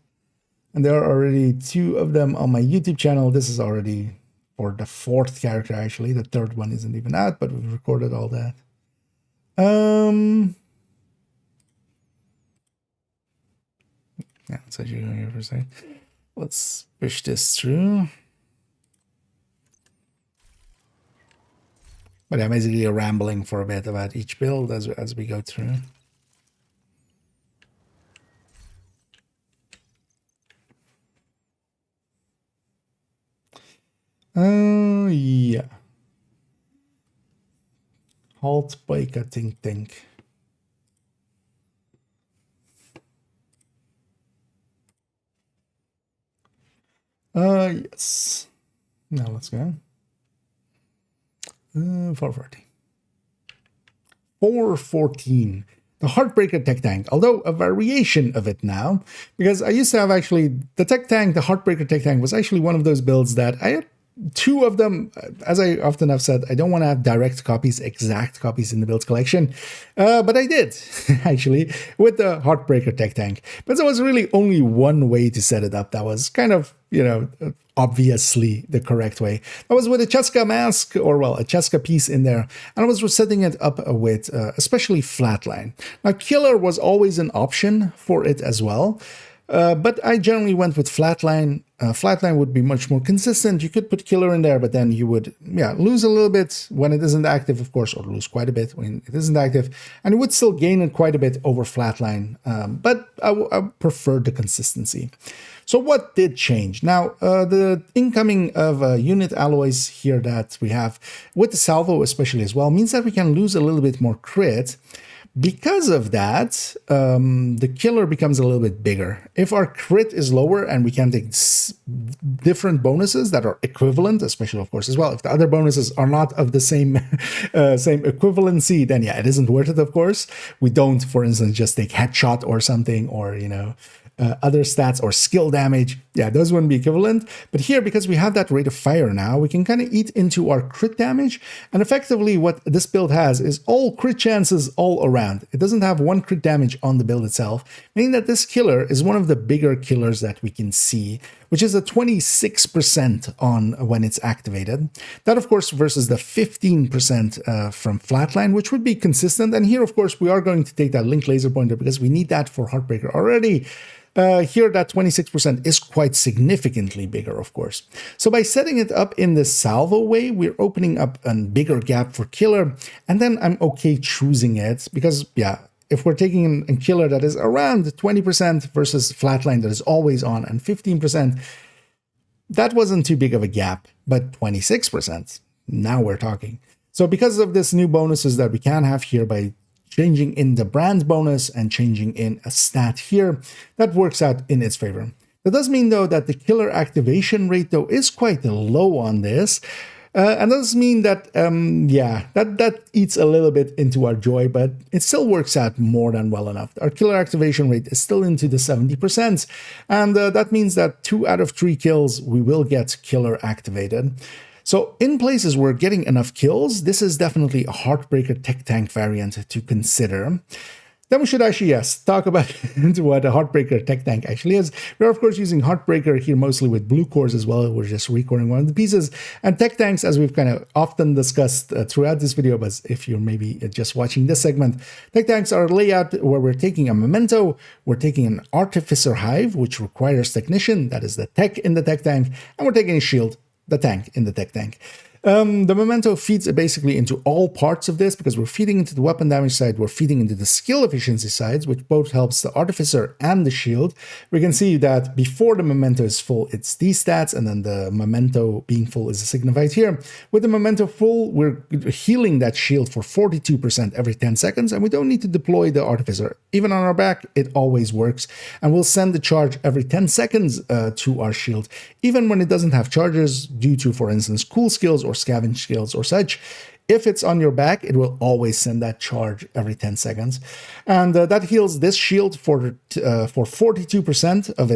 and there are already 2 of them on my YouTube channel. This is already for the 4th character, actually. The 3rd one isn't even out, but we've recorded all that. So you're going here for a second. Let's push this through. But I'm basically rambling for a bit about each build as we go through. Halt biker think. Yes. Now let's go. 440. 414. The Heartbreaker tech tank, although a variation of it now, because I used to have actually the tech tank, the Heartbreaker tech tank was actually one of those builds that I had 2 of them. As I often have said, I don't want to have direct copies, exact copies in the build collection, but I did actually with the Heartbreaker tech tank. But there was really only one way to set it up that was kind of, obviously the correct way. That was with a Cheska mask, or well, a Cheska piece in there, and I was setting it up with especially Flatline. Now, Killer was always an option for it as well. But I generally went with Flatline. Flatline would be much more consistent. You could put Killer in there, but then you would lose a little bit when it isn't active, of course, or lose quite a bit when it isn't active. And it would still gain it quite a bit over Flatline, but I preferred the consistency. So what did change? Now, the incoming of unit alloys here that we have with the salvo especially as well means that we can lose a little bit more crit. Because of that, the killer becomes a little bit bigger. If our crit is lower and we can take different bonuses that are equivalent, especially of course as well, if the other bonuses are not of the same same equivalency, then yeah, it isn't worth it. Of course, we don't, for instance, just take headshot or something, or other stats or skill damage. Yeah, those wouldn't be equivalent. But here, because we have that rate of fire now, we can kind of eat into our crit damage. And effectively what this build has is all crit chances all around. It doesn't have one crit damage on the build itself, meaning that this killer is one of the bigger killers that we can see, which is a 26% on when it's activated. That, of course, versus the 15% from Flatline, which would be consistent. And here, of course, we are going to take that linked laser pointer because we need that for Heartbreaker already. Here, that 26% is quite significantly bigger, of course. So by setting it up in the salvo way, we're opening up a bigger gap for killer. And then I'm okay choosing it because, yeah, if we're taking a killer that is around 20% versus Flatline that is always on and 15%, that wasn't too big of a gap, but 26%, now we're talking. So because of this new bonuses that we can have here by changing in the brand bonus and changing in a stat here, that works out in its favor. That does mean, though, that the killer activation rate, though, is quite low on this. And that does mean that, yeah, that eats a little bit into our joy, but it still works out more than well enough. Our killer activation rate is still into the 70%, and that means that 2 out of 3 kills, we will get killer activated. So in places where getting enough kills, this is definitely a Heartbreaker Tech Tank variant to consider. Then we should actually, yes, talk about what a Heartbreaker Tech Tank actually is. We're, of course, using Heartbreaker here mostly with blue cores as well. We're just recording one of the pieces. And Tech Tanks, as we've kind of often discussed throughout this video, but if you're maybe just watching this segment, Tech Tanks are a layout where we're taking a memento, we're taking an Artificer Hive, which requires Technician, that is the tech in the Tech Tank, and we're taking a Shield, the tank in the Tech Tank. The memento feeds basically into all parts of this because we're feeding into the weapon damage side, we're feeding into the skill efficiency sides, which both helps the Artificer and the Shield. We can see that before the memento is full, it's these stats, and then the memento being full is signified here. With the memento full, we're healing that shield for 42% every 10 seconds, and we don't need to deploy the Artificer. Even on our back, it always works, and we'll send the charge every 10 seconds to our shield, even when it doesn't have charges due to, for instance, cool skills or scavenge skills or such. If it's on your back, it will always send that charge every 10 seconds. And that heals this shield for 42% of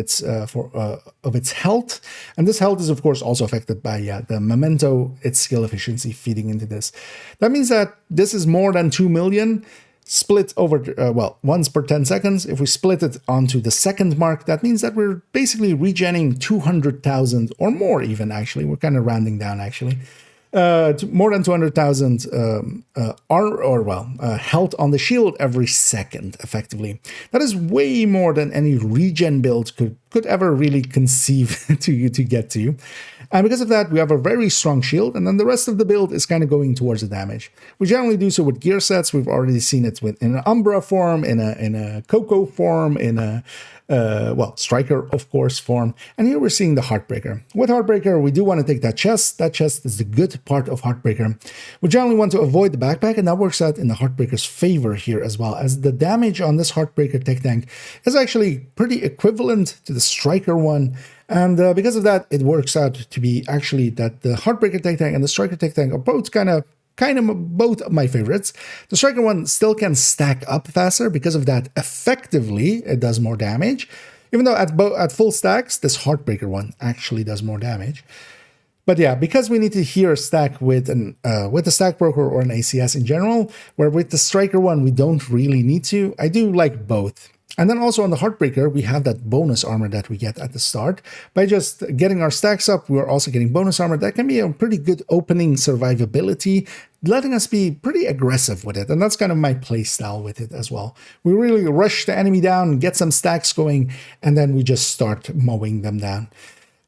its health. And this health is, of course, also affected by the memento, its skill efficiency feeding into this. That means that this is more than 2 million split over, well, once per 10 seconds. If we split it onto the second mark, that means that we're basically regenning 200,000 or more even, actually. We're kind of rounding down, actually. More than 200,000 health on the shield every second, effectively. That is way more than any regen build could ever really conceive to get to. And because of that, we have a very strong shield, and then the rest of the build is kind of going towards the damage. We generally do so with gear sets. We've already seen it in an Umbra form, in a Coco form, in a Striker, of course, form. And here we're seeing the Heartbreaker. With Heartbreaker, we do want to take that chest. That chest is the good part of Heartbreaker. We generally want to avoid the backpack, and that works out in the Heartbreaker's favor here as well, as the damage on this Heartbreaker Tech Tank is actually pretty equivalent to the Striker one. And because of that, it works out to be actually that the Heartbreaker Tech Tank and the Striker Tech Tank are both kind of both of my favorites. The Striker one still can stack up faster. Because of that, effectively, it does more damage. Even though at full stacks, this Heartbreaker one actually does more damage. But yeah, because we need to here stack with a stack broker or an ACS in general, where with the Striker one, we don't really need to. I do like both. And then also on the Heartbreaker, we have that bonus armor that we get at the start. By just getting our stacks up, we're also getting bonus armor. That can be a pretty good opening survivability, letting us be pretty aggressive with it. And that's kind of my play style with it as well. We really rush the enemy down, get some stacks going, and then we just start mowing them down.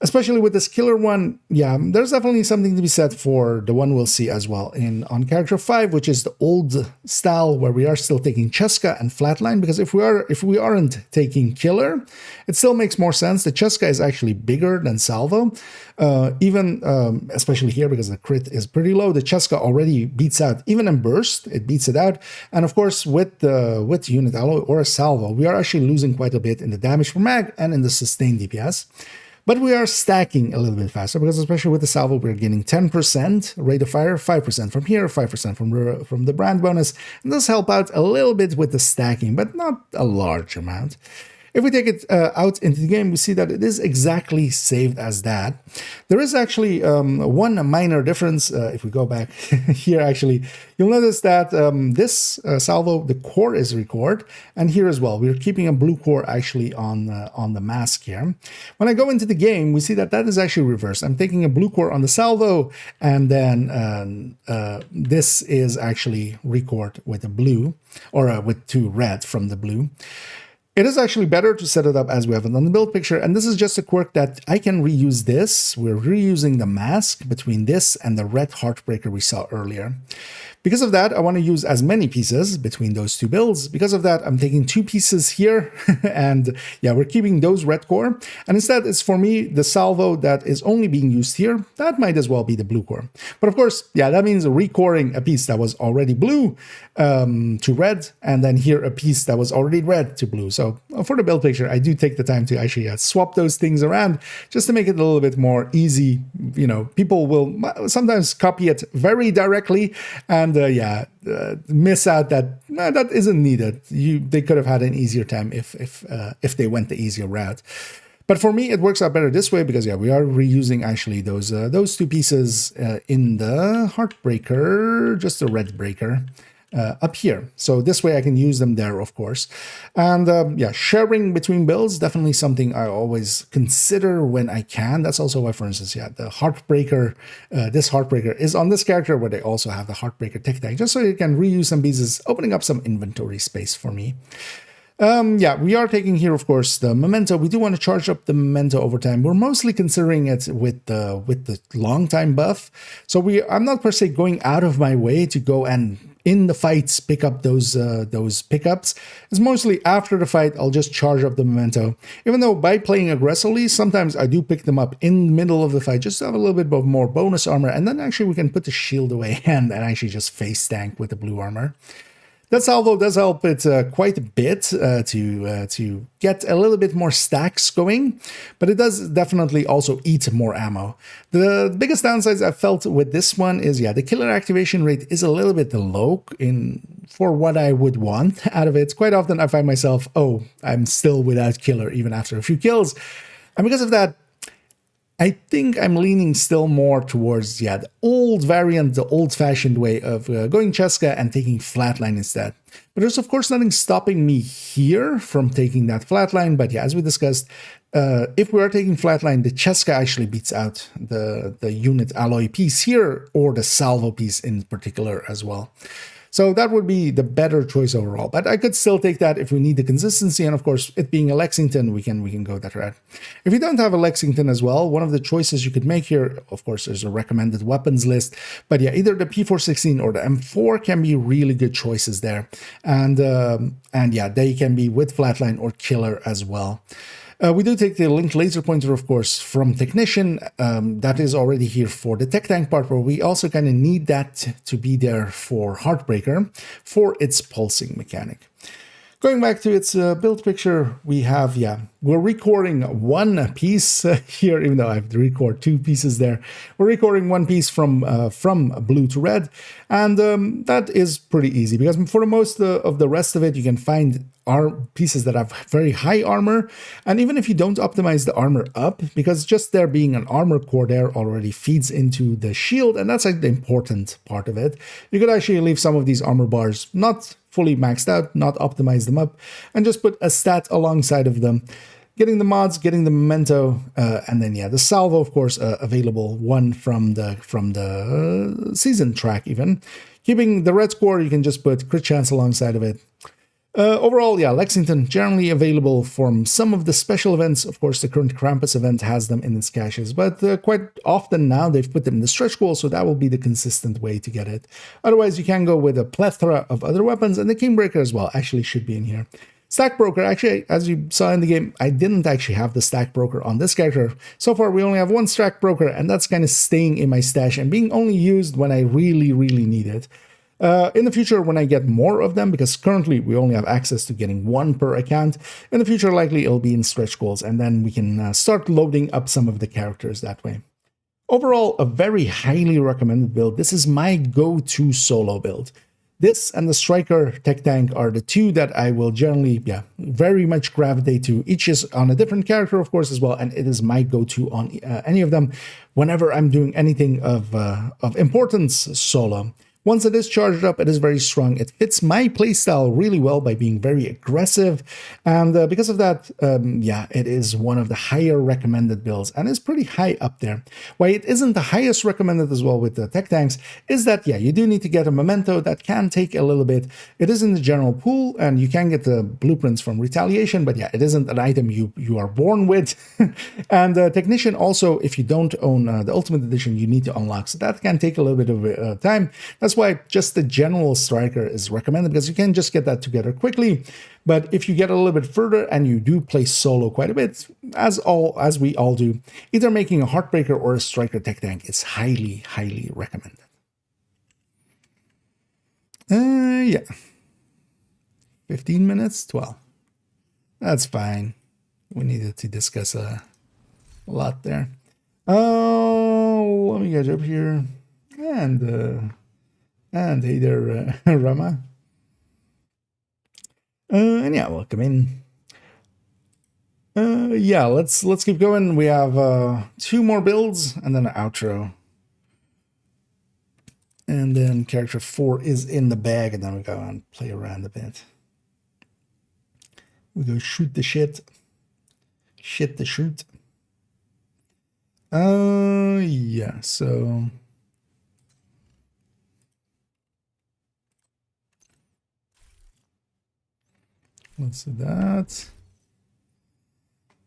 Especially with this killer one, yeah, there's definitely something to be said for the one we'll see as well on character 5, which is the old style where we are still taking Cheska and Flatline, because if we aren't taking killer, it still makes more sense. The Cheska is actually bigger than Salvo, especially here because the crit is pretty low. The Cheska already beats out, even in burst, it beats it out. And of course, with unit alloy or a Salvo, we are actually losing quite a bit in the damage per mag and in the sustained DPS. But we are stacking a little bit faster because especially with the Salvo, we're getting 10% rate of fire, 5% from here, 5% from the brand bonus. And this help out a little bit with the stacking, but not a large amount. If we take it out into the game, we see that it is exactly saved as that. There is actually one minor difference. If we go back here, actually, you'll notice that this Salvo, the core is record, and here as well, we're keeping a blue core actually on the mask here. When I go into the game, we see that that is actually reversed. I'm taking a blue core on the Salvo, and then this is actually record with a blue, or with 2 red from the blue. It is actually better to set it up as we have it on the build picture, and this is just a quirk that I can reuse this. We're reusing the mask between this and the red Heartbreaker we saw earlier. Because of that, I want to use as many pieces between those 2 builds. Because of that, I'm taking 2 pieces here, and yeah, we're keeping those red core. And instead, it's for me, the Salvo that is only being used here, that might as well be the blue core. But of course, yeah, that means recoring a piece that was already blue to red, and then here a piece that was already red to blue. So for the build picture, I do take the time to actually swap those things around just to make it a little bit more easy. You know, people will sometimes copy it very directly and miss out that that isn't needed. They could have had an easier time if they went the easier route. But for me, it works out better this way because yeah, we are reusing actually those 2 pieces in the Heartbreaker, just the red breaker. Up here. So this way I can use them there, of course. And yeah, sharing between builds, definitely something I always consider when I can. That's also why, for instance, yeah, the Heartbreaker, this Heartbreaker is on this character where they also have the Heartbreaker tech tag, just so you can reuse some pieces, opening up some inventory space for me. Yeah, we are taking here, of course, the memento. We do want to charge up the memento over time. We're mostly considering it with the long time buff. So I'm not per se going out of my way to go and in the fights pick up those pickups. It's mostly after the fight I'll just charge up the memento. Even though by playing aggressively, sometimes I do pick them up in the middle of the fight just to have a little bit more bonus armor, and then actually we can put the shield away and actually just face tank with the blue armor. That Salvo does help it quite a bit to get a little bit more stacks going, but it does definitely also eat more ammo. The biggest downsides I've felt with this one is, yeah, the killer activation rate is a little bit low for what I would want out of it. Quite often I find myself, oh, I'm still without killer even after a few kills. And because of that, I think I'm leaning still more towards, yeah, the old variant, the old-fashioned way of going Cheska and taking Flatline instead. But there's, of course, nothing stopping me here from taking that Flatline. But yeah, as we discussed, if we are taking Flatline, the Cheska actually beats out the unit alloy piece here, or the Salvo piece in particular as well. So that would be the better choice overall. But I could still take that if we need the consistency. And of course, it being a Lexington, we can go that route. If you don't have a Lexington as well, one of the choices you could make here, of course, there's a recommended weapons list. But yeah, either the P416 or the M4 can be really good choices there. And yeah, they can be with Flatline or Killer as well. We do take the linked laser pointer, of course, from Technician. That is already here for the tech tank part, but we also kind of need that to be there for Heartbreaker for its pulsing mechanic. Going back to its build picture, we have, yeah, we're recording one piece here, even though I have to record 2 pieces there. We're recording one piece from blue to red, and that is pretty easy because for the most of the rest of it, you can find pieces that have very high armor, and even if you don't optimize the armor up, because just there being an armor core there already feeds into the shield, and that's like the important part of it. You could actually leave some of these armor bars not fully maxed out, not optimize them up, and just put a stat alongside of them, getting the mods, getting the memento, and then yeah, the Salvo, of course, available one from the season track even. Keeping the red score, you can just put crit chance alongside of it. Overall, yeah, Lexington generally available from some of the special events. Of course, the current Krampus event has them in its caches, but quite often now they've put them in the stretch goal, so that will be the consistent way to get it. Otherwise, you can go with a plethora of other weapons, and the Kingbreaker as well actually should be in here. Stack Broker, actually, as you saw in the game, I didn't actually have the Stack Broker on this character. So far, we only have one Stack Broker, and that's kind of staying in my stash and being only used when I really, really need it. In the future, when I get more of them, because currently we only have access to getting one per account, in the future likely it'll be in stretch goals, and then we can start loading up some of the characters that way. Overall, a very highly recommended build. This is my go-to solo build. This and the Striker Tech Tank are the two that I will generally, very much gravitate to. Each is on a different character, of course, as well, and it is my go-to on any of them whenever I'm doing anything of importance solo. Once it is charged up, it is very strong. It fits my playstyle really well by being very aggressive. And because of that, it is one of the higher recommended builds and is pretty high up there. Why it isn't the highest recommended as well with the tech tanks is that, you do need to get a memento that can take a little bit. It is in the general pool and you can get the blueprints from Retaliation, but it isn't an item you are born with. And Technician also, if you don't own the Ultimate Edition, you need to unlock. So that can take a little bit of time. That's why just the general Striker is recommended, because you can just get that together quickly. But if you get a little bit further and you do play solo quite a bit, as we all do, either making a Heartbreaker or a Striker Tech Tank is highly, highly recommended. 15 minutes, 12. That's fine. We needed to discuss a lot there. Oh, let me get up here. And hey there, Rama. And welcome in. Let's keep going. We have 2 more builds and then an outro. And then character 4 is in the bag, and then we go and play around a bit. We go shoot the shit. Shit the shoot. So let's do that.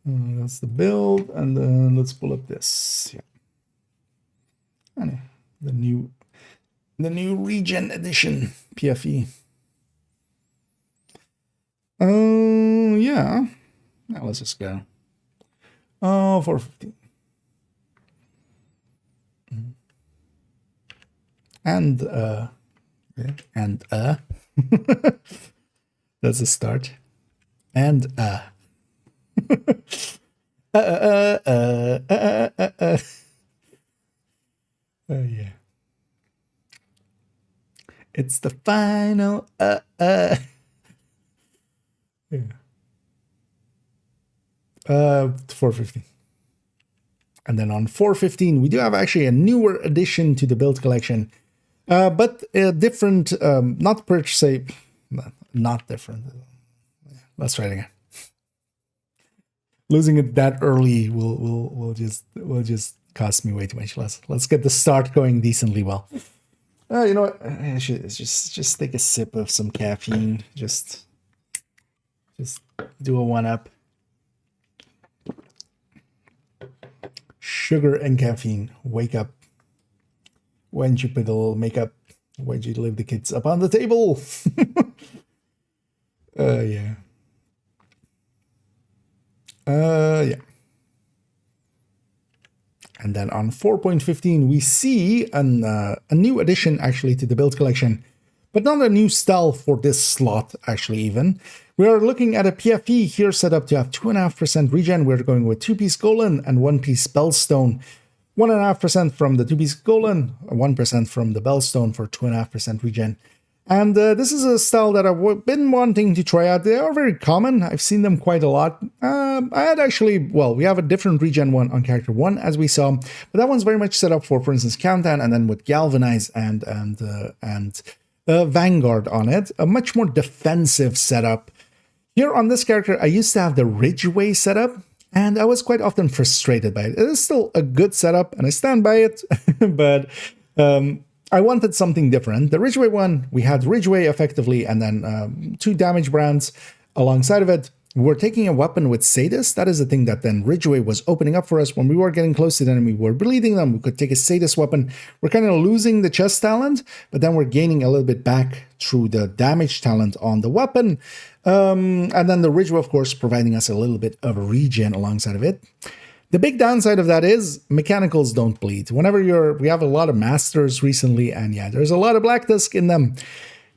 That's the build, and then let's pull up this. And the new Regen Edition PFE. Now let's just go. 450. And that's a start. And it's the final 450. And then on 415 we do have actually a newer addition to the build collection, but a different, not per se, not different. Let's try it again. Losing it that early will just cost me way too much less. Let's get the start going decently well. You know what? I should just take a sip of some caffeine. Just do a 1-up. Sugar and caffeine. Wake up. When'd you put a little makeup? Why'd you leave the kids up on the table? And then on 4.15, we see a new addition actually to the build collection, but not a new style for this slot actually even. We are looking at a PFE here set up to have 2.5% regen. We're going with 2-piece Golem and 1-piece Bellstone. 1.5% from the 2-piece Golem, 1% from the Bellstone for 2.5% regen. And this is a style that I've been wanting to try out. They are very common. I've seen them quite a lot. I had actually, we have a different regen one on character 1, as we saw, but that one's very much set up for instance, Countdown, and then with Galvanize and Vanguard on it. A much more defensive setup. Here on this character, I used to have the Ridgeway setup, and I was quite often frustrated by it. It is still a good setup, and I stand by it, but I wanted something different. The Ridgeway one, we had Ridgeway effectively, and then 2 damage brands alongside of it. We're taking a weapon with Sadist. That is the thing that then Ridgeway was opening up for us. When we were getting close to the enemy, we were bleeding them. We could take a Sadist weapon. We're kind of losing the chest talent, but then we're gaining a little bit back through the damage talent on the weapon. And then the Ridgeway, of course, providing us a little bit of a regen alongside of it. The big downside of that is mechanicals don't bleed. Whenever we have a lot of masters recently, and yeah, there's a lot of Black Disc in them.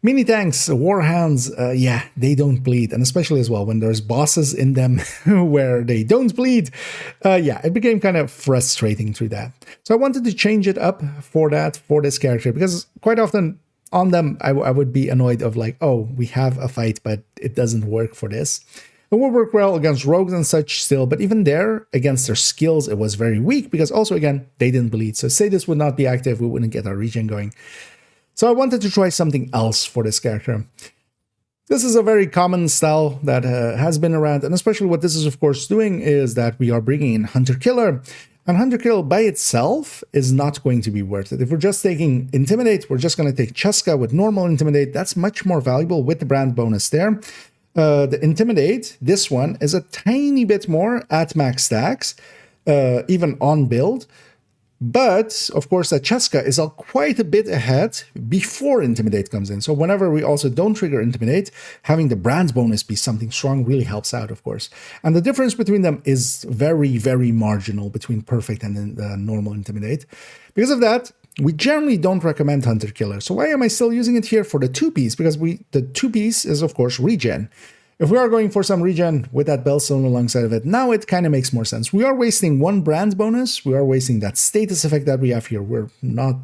Mini tanks, warhounds, yeah, they don't bleed. And especially as well, when there's bosses in them where they don't bleed, yeah, it became kind of frustrating through that. So I wanted to change it up for this character, because quite often on them, I would be annoyed of like, oh, we have a fight, but it doesn't work for this. It will work well against rogues and such still, but even there, against their skills, it was very weak, because also, again, they didn't bleed. So Sadist would not be active, we wouldn't get our regen going. So I wanted to try something else for this character. This is a very common style that has been around, and especially what this is, of course, doing is that we are bringing in Hunter-Killer. And Hunter-Kill by itself is not going to be worth it. If we're just taking Intimidate, we're just going to take Cheska with normal Intimidate. That's much more valuable with the brand bonus there. The Intimidate, this one, is a tiny bit more at max stacks, even on build. But, of course, that Cheska is quite a bit ahead before Intimidate comes in. So whenever we also don't trigger Intimidate, having the brand bonus be something strong really helps out, of course. And the difference between them is very, very marginal between Perfect and normal Intimidate. Because of that, we generally don't recommend Hunter-Killer. So why am I still using it here for the 2-piece? Because the 2-piece is, of course, regen. If we are going for some regen with that Bellstone alongside of it, now it kind of makes more sense. We are wasting 1 brand bonus. We are wasting that status effect that we have here. We're not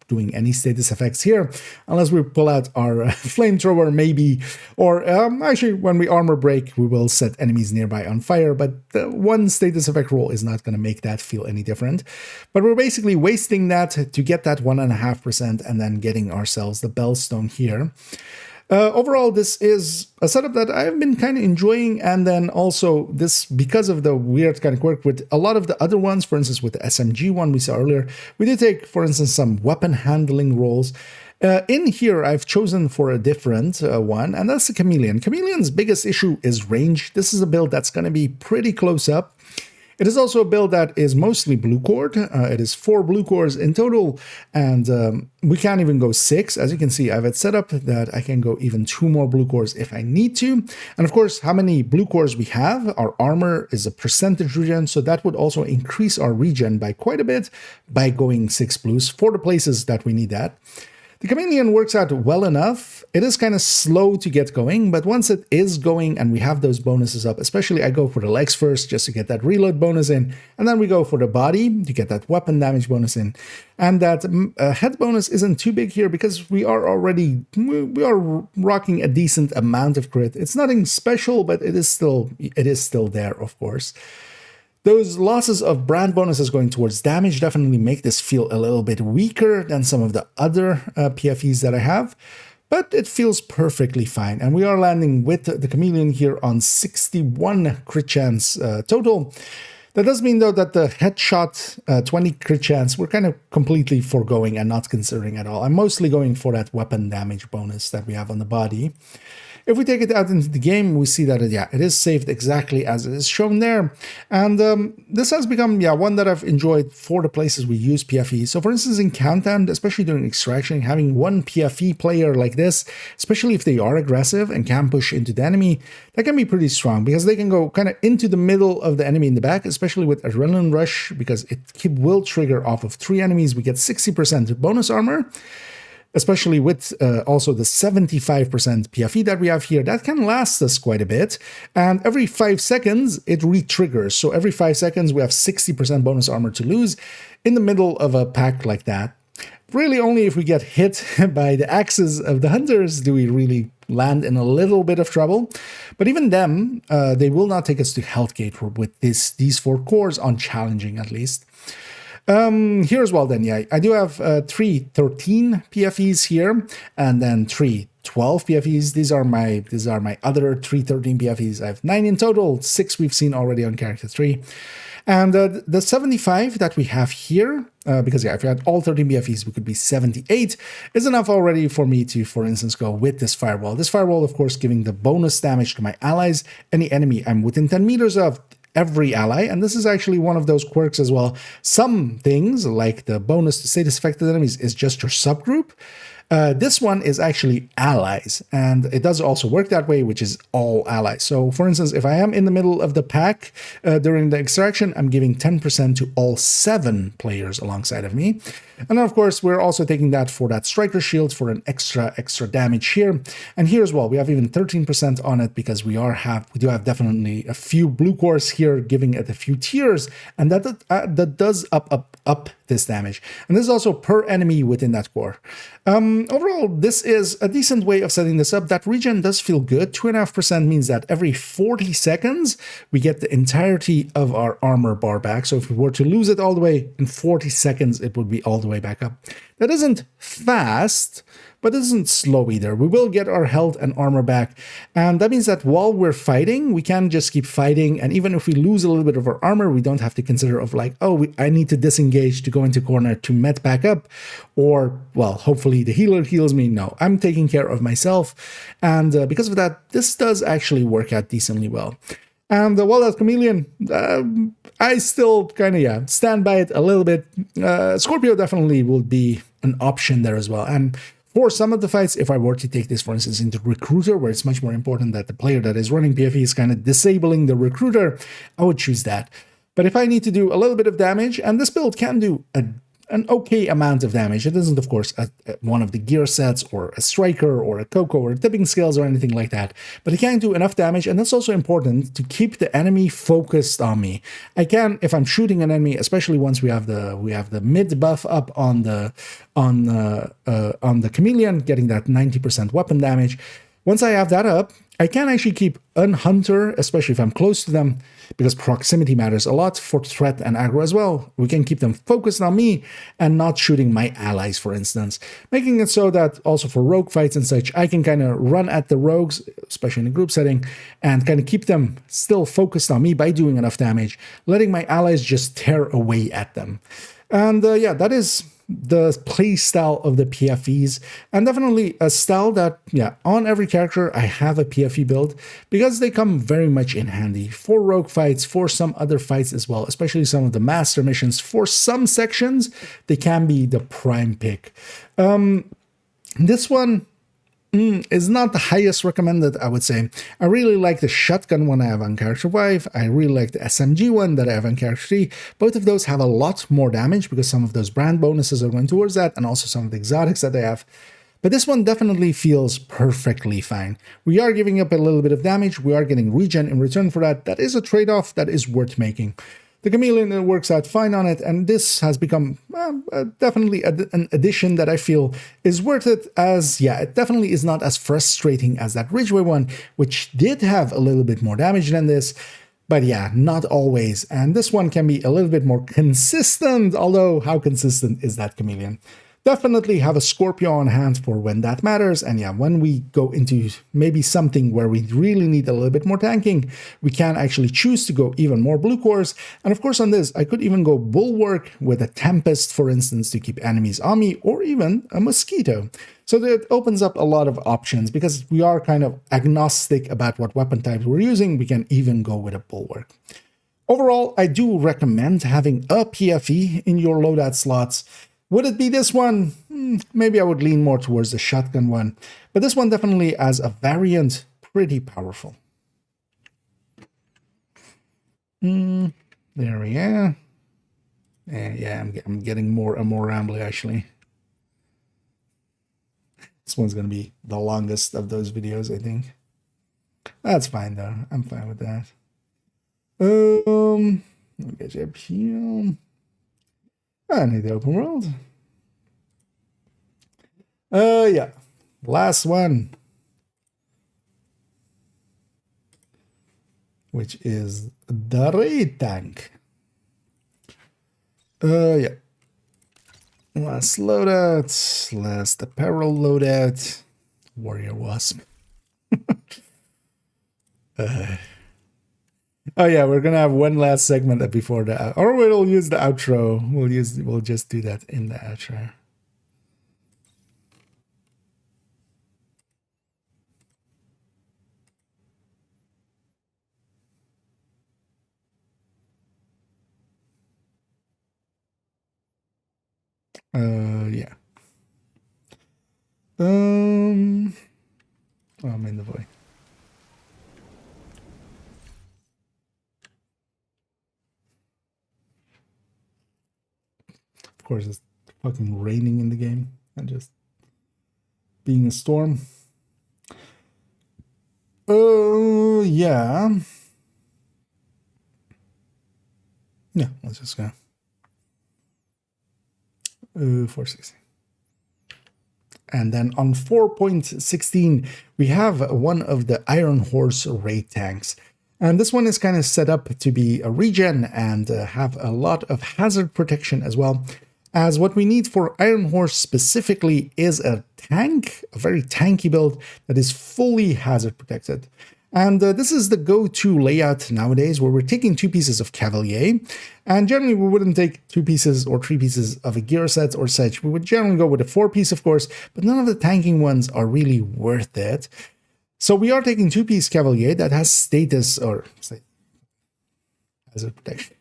doing any status effects here, unless we pull out our flamethrower maybe. Or actually, when we armor break, we will set enemies nearby on fire. But the 1 status effect roll is not going to make that feel any different. But we're basically wasting that to get that 1.5% and then getting ourselves the Bellstone here. Overall, this is a setup that I've been kind of enjoying, and then also this, because of the weird kind of quirk with a lot of the other ones, for instance, with the SMG one we saw earlier, we did take, for instance, some weapon handling roles. In here, I've chosen for a different one, and that's the Chameleon. Chameleon's biggest issue is range. This is a build that's going to be pretty close up. It is also a build that is mostly blue cord. It is 4 blue cores in total, and we can't even go 6. As you can see, I have it set up that I can go even 2 more blue cores if I need to. And of course, how many blue cores we have, our armor is a percentage regen, so that would also increase our regen by quite a bit by going 6 blues for the places that we need that. The Chameleon works out well enough. It is kind of slow to get going, but once it is going and we have those bonuses up, especially I go for the legs first just to get that reload bonus in, and then we go for the body to get that weapon damage bonus in. And that head bonus isn't too big here because we are rocking a decent amount of crit. It's nothing special, but it is still there, of course. Those losses of brand bonuses going towards damage definitely make this feel a little bit weaker than some of the other PFEs that I have, but it feels perfectly fine. And we are landing with the Chameleon here on 61 crit chance total. That does mean, though, that the headshot 20 crit chance we're kind of completely foregoing and not considering at all. I'm mostly going for that weapon damage bonus that we have on the body. If we take it out into the game, we see that, it is saved exactly as it is shown there. And this has become, one that I've enjoyed for the places we use PFE. So for instance, in Countdown, especially during extraction, having 1 PFE player like this, especially if they are aggressive and can push into the enemy, that can be pretty strong because they can go kind of into the middle of the enemy in the back, especially with Adrenaline Rush, because it will trigger off of 3 enemies. We get 60% bonus armor. Especially with also the 75% PFE that we have here, that can last us quite a bit. And every 5 seconds, it re-triggers. So every 5 seconds, we have 60% bonus armor to lose in the middle of a pack like that. Really, only if we get hit by the axes of the hunters do we really land in a little bit of trouble. But even them, they will not take us to Healthgate with these 4 cores on challenging, at least. Here as well then, I do have 3 13 PFEs here, and then 3 12 PFEs. These are my other 3 13 PFEs. I have 9 in total, 6 we've seen already on character 3. And the 75 that we have here, because yeah, if we had all 13 BFEs, we could be 78, is enough already for me to, for instance, go with this firewall. This firewall, of course, giving the bonus damage to my allies, any enemy I'm within 10 meters of, every ally, and this is actually one of those quirks as well. Some things, like the bonus to status affected enemies, is just your subgroup. This one is actually allies, and it does also work that way, which is all allies. So, for instance, if I am in the middle of the pack during the extraction, I'm giving 10% to all 7 players alongside of me. And then, of course, we're also taking that for that striker shield for an extra damage here. And here as well, we have even 13% on it because we do have definitely a few blue cores here, giving it a few tiers, and that does up this damage. And this is also per enemy within that core. Overall, this is a decent way of setting this up. That regen does feel good. 2.5% means that every 40 seconds, we get the entirety of our armor bar back. So if we were to lose it all the way in 40 seconds, it would be all the way back up. That isn't fast, but it isn't slow either. We will get our health and armor back. And that means that while we're fighting, we can just keep fighting. And even if we lose a little bit of our armor, we don't have to consider of like, oh, I need to disengage to go into corner to met back up. Or, well, hopefully the healer heals me. No, I'm taking care of myself. And because of that, this does actually work out decently well. And while that chameleon, I still kind of, stand by it a little bit. Scorpio definitely will be an option there as well. And for some of the fights, if I were to take this, for instance, into Recruiter, where it's much more important that the player that is running PvE is kind of disabling the Recruiter, I would choose that. But if I need to do a little bit of damage, and this build can do an okay amount of damage. It isn't, of course, one of the gear sets or a striker or a Coco or tipping scales or anything like that, but it can do enough damage, and that's also important to keep the enemy focused on me. I can, if I'm shooting an enemy, especially once we have the mid buff up on the chameleon, getting that 90% weapon damage. Once I have that up, I can actually keep Unhunter, especially if I'm close to them, because proximity matters a lot for threat and aggro as well. We can keep them focused on me and not shooting my allies, for instance, making it so that also for rogue fights and such, I can kind of run at the rogues, especially in a group setting, and kind of keep them still focused on me by doing enough damage, letting my allies just tear away at them. And yeah, that is the play style of the PFEs, and definitely a style that, yeah, on every character I have a PFE build because they come very much in handy for rogue fights, for some other fights as well, especially some of the master missions. For some sections, they can be the prime pick. This one is not the highest recommended, I would say. I really like the shotgun one I have on character 5. I really like the SMG one that I have on character 3. Both of those have a lot more damage because some of those brand bonuses are going towards that, and also some of the exotics that they have. But this one definitely feels perfectly fine. We are giving up a little bit of damage. We are getting regen in return for that. That is a trade-off that is worth making. The chameleon works out fine on it, and this has become definitely an addition that I feel is worth it, as, yeah, it definitely is not as frustrating as that Ridgeway one, which did have a little bit more damage than this, but yeah, not always. And this one can be a little bit more consistent, although how consistent is that chameleon? Definitely have a Scorpio on hand for when that matters. And yeah, when we go into maybe something where we really need a little bit more tanking, we can actually choose to go even more blue cores. And of course on this, I could even go Bulwark with a Tempest, for instance, to keep enemies on me, or even a Mosquito. So that opens up a lot of options because we are kind of agnostic about what weapon types we're using. We can even go with a Bulwark. Overall, I do recommend having a PFE in your loadout slots. Would it be this one? Maybe I would lean more towards the shotgun one, but this one definitely as a variant, pretty powerful. There we are. Yeah, I'm getting more and more rambly actually. This one's gonna be the longest of those videos, I think. That's fine though. I'm fine with that. Let me get you up here. I need the open world. Yeah. Last one. Which is the raid tank. Yeah. Last loadout. Last apparel loadout. Warrior Wasp. Oh yeah, we're gonna have one last segment before the, or we'll use the outro. We'll just do that in the outro. Yeah. Oh, I'm in the void. Of course, it's fucking raining in the game and just being a storm. Oh, yeah. Yeah, let's just go. 460. And then on 4.16, we have one of the Iron Horse raid tanks. And this one is kind of set up to be a regen and have a lot of hazard protection as well. As what we need for Iron Horse specifically is a tank, a very tanky build that is fully hazard protected. And this is the go-to layout nowadays, where we're taking 2 pieces of Cavalier, and generally we wouldn't take 2 pieces or 3 pieces of a gear set or such. We would generally go with a 4-piece, of course, but none of the tanking ones are really worth it. So we are taking 2-piece Cavalier that has status, or say, hazard protection.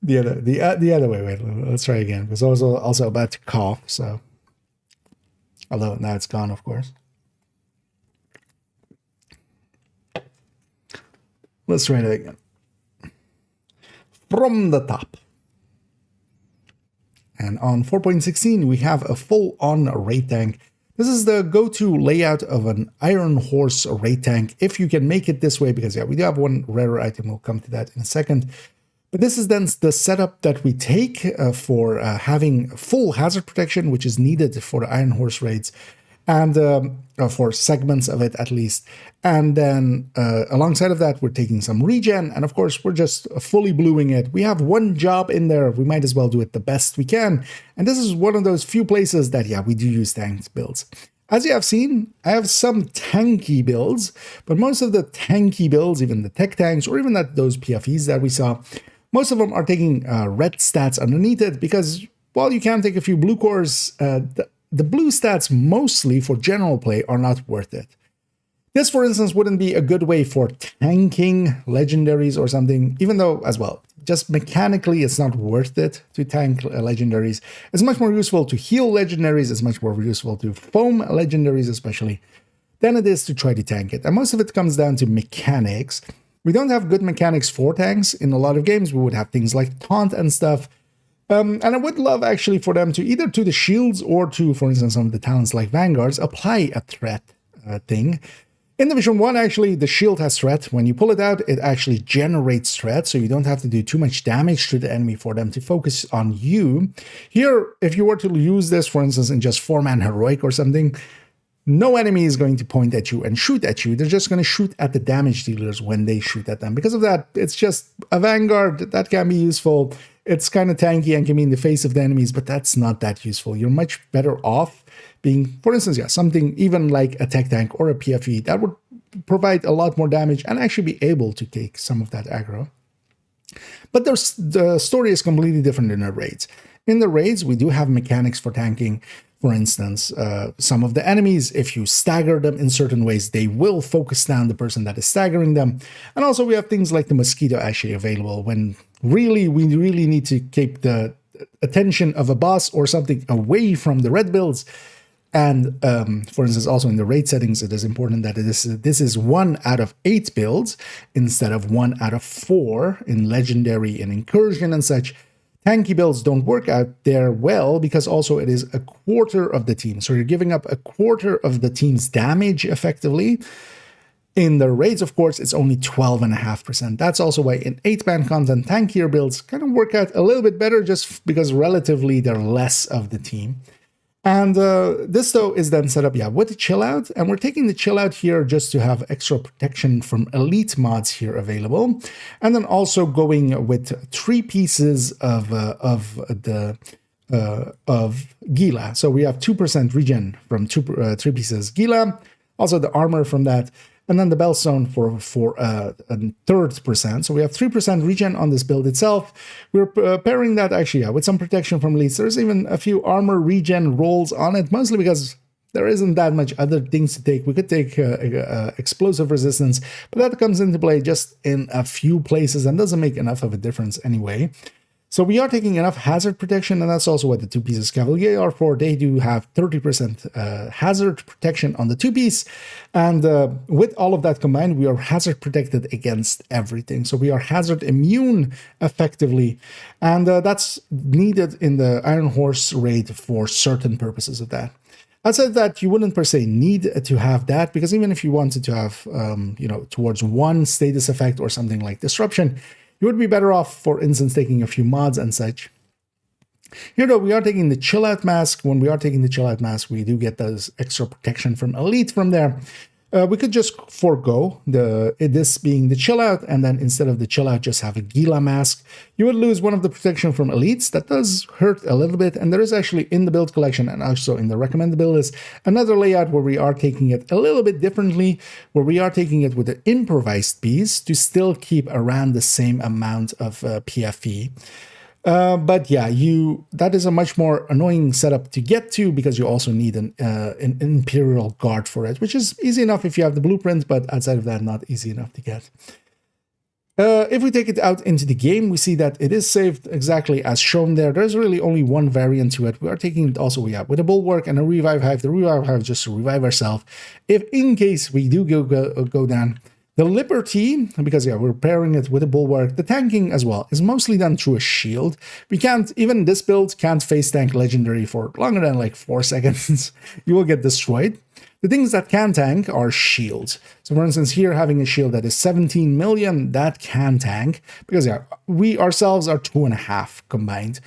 The other way. Wait, let's try again. Because I was also about to cough, so although now it's gone, of course. Let's try it again. From the top. And on 4.16, we have a full-on raid tank. This is the go-to layout of an Iron Horse raid tank, if you can make it this way, because yeah, we do have one rarer item. We'll come to that in a second. But this is then the setup that we take for having full hazard protection, which is needed for the Iron Horse raids, and for segments of it at least. And then alongside of that, we're taking some regen, and of course we're just fully bluing it. We have one job in there, we might as well do it the best we can. And this is one of those few places that, yeah, we do use tank builds. As you have seen, I have some tanky builds, but most of the tanky builds, even the tech tanks, or even those PFEs that we saw, most of them are taking red stats underneath it, because while you can take a few blue cores, the blue stats mostly for general play are not worth it. This, for instance, wouldn't be a good way for tanking legendaries or something, even though, as well, just mechanically, it's not worth it to tank legendaries. It's much more useful to heal legendaries, it's much more useful to foam legendaries especially, than it is to try to tank it. And most of it comes down to mechanics. We don't have good mechanics for tanks. In a lot of games, we would have things like taunt and stuff. And I would love, actually, for them to, either to the shields or to, for instance, some of the talents like Vanguards, apply a threat thing. In Division 1, actually, the shield has threat. When you pull it out, it actually generates threat, so you don't have to do too much damage to the enemy for them to focus on you. Here, if you were to use this, for instance, in just 4-man heroic or something, no enemy is going to point at you and shoot at you. They're just going to shoot at the damage dealers when they shoot at them. Because of that, it's just a Vanguard that can be useful. It's kind of tanky and can be in the face of the enemies, but that's not that useful. You're much better off being, for instance, yeah, something even like a tech tank or a PFE that would provide a lot more damage and actually be able to take some of that aggro. But the story is completely different in the raids. In the raids, we do have mechanics for tanking. For instance, some of the enemies, if you stagger them in certain ways, they will focus down the person that is staggering them. And also we have things like the mosquito actually available when we really need to keep the attention of a boss or something away from the red builds. And for instance, also in the raid settings, it is important that this is 1 out of 8 builds instead of 1 out of 4 in legendary and incursion and such. Tanky builds don't work out there well because also it is a quarter of the team. So you're giving up a quarter of the team's damage effectively. In the raids, of course, it's only 12.5%. That's also why in 8-man content, tankier builds kind of work out a little bit better just because relatively they're less of the team. And this, though, is then set up, yeah, with the chill out. And we're taking the chill out here just to have extra protection from elite mods here available. And then also going with 3 pieces of Gila. So we have 2% regen from 3 pieces Gila. Also the armor from that. and then the Bellstone for a third percent. So we have 3% regen on this build itself. We're pairing that actually with some protection from elites. There's even a few armor regen rolls on it, mostly because there isn't that much other things to take. We could take explosive resistance, but that comes into play just in a few places and doesn't make enough of a difference anyway. So we are taking enough hazard protection, and that's also what the 2-pieces Cavalier are for. They do have 30% hazard protection on the 2-piece, and with all of that combined, we are hazard protected against everything. So we are hazard immune effectively, and that's needed in the Iron Horse raid for certain purposes of that. Outside of that, you wouldn't per se need to have that, because even if you wanted to have, towards one status effect or something like Disruption, you would be better off, for instance, taking a few mods and such. Here, though, we are taking the Chill Out Mask. When we are taking the Chill Out Mask, we do get those extra protection from Elite from there. We could just forego this being the Chill Out, and then instead of the Chill Out, just have a Gila Mask. You would lose one of the protection from Elites. That does hurt a little bit, and there is actually in the build collection and also in the recommended build list another layout where we are taking it a little bit differently, where we are taking it with an improvised piece to still keep around the same amount of PFE. But yeah, that is a much more annoying setup to get to, because you also need an Imperial Guard for it, which is easy enough if you have the blueprint, but outside of that, not easy enough to get. If we take it out into the game, we see that it is saved exactly as shown there. There's really only one variant to it. We are taking it also with a Bulwark and a Revive Hive. The Revive Hive just to revive ourselves if in case we do go down. The Liberty, because we're pairing it with a Bulwark, the tanking as well is mostly done through a shield. We can't, even this build can't face tank Legendary for longer than like 4 seconds. You will get destroyed. The things that can tank are shields. So for instance, here having a shield that is 17 million, that can tank, because we ourselves are 2.5 combined.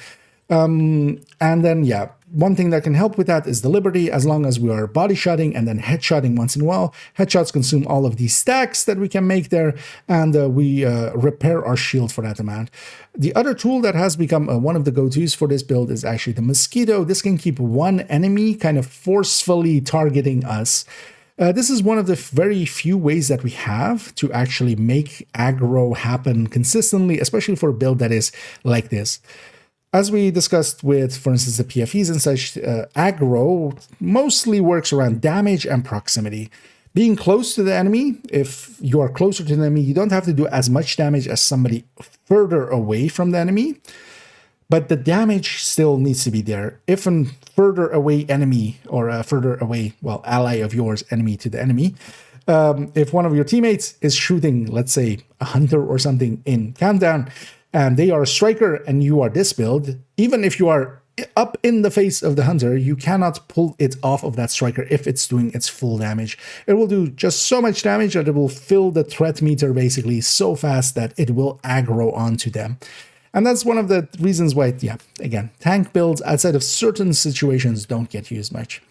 And then one thing that can help with that is the Liberty, as long as we are body shotting and then headshotting once in a while. Headshots consume all of these stacks that we can make there, and we repair our shield for that amount. The other tool that has become one of the go-tos for this build is actually the Mosquito. This can keep one enemy kind of forcefully targeting us. This is one of the very few ways that we have to actually make aggro happen consistently, especially for a build that is like this. As we discussed with, for instance, the PFEs and such, aggro mostly works around damage and proximity. Being close to the enemy, if you are closer to the enemy, you don't have to do as much damage as somebody further away from the enemy, but the damage still needs to be there. If a further away enemy, or a further away, ally of yours, enemy to the enemy, if one of your teammates is shooting, let's say, a hunter or something in Countdown, and they are a striker and you are this build, even if you are up in the face of the hunter, you cannot pull it off of that striker if it's doing its full damage. It will do just so much damage that it will fill the threat meter basically so fast that it will aggro onto them. And that's one of the reasons why, again, tank builds outside of certain situations don't get used much.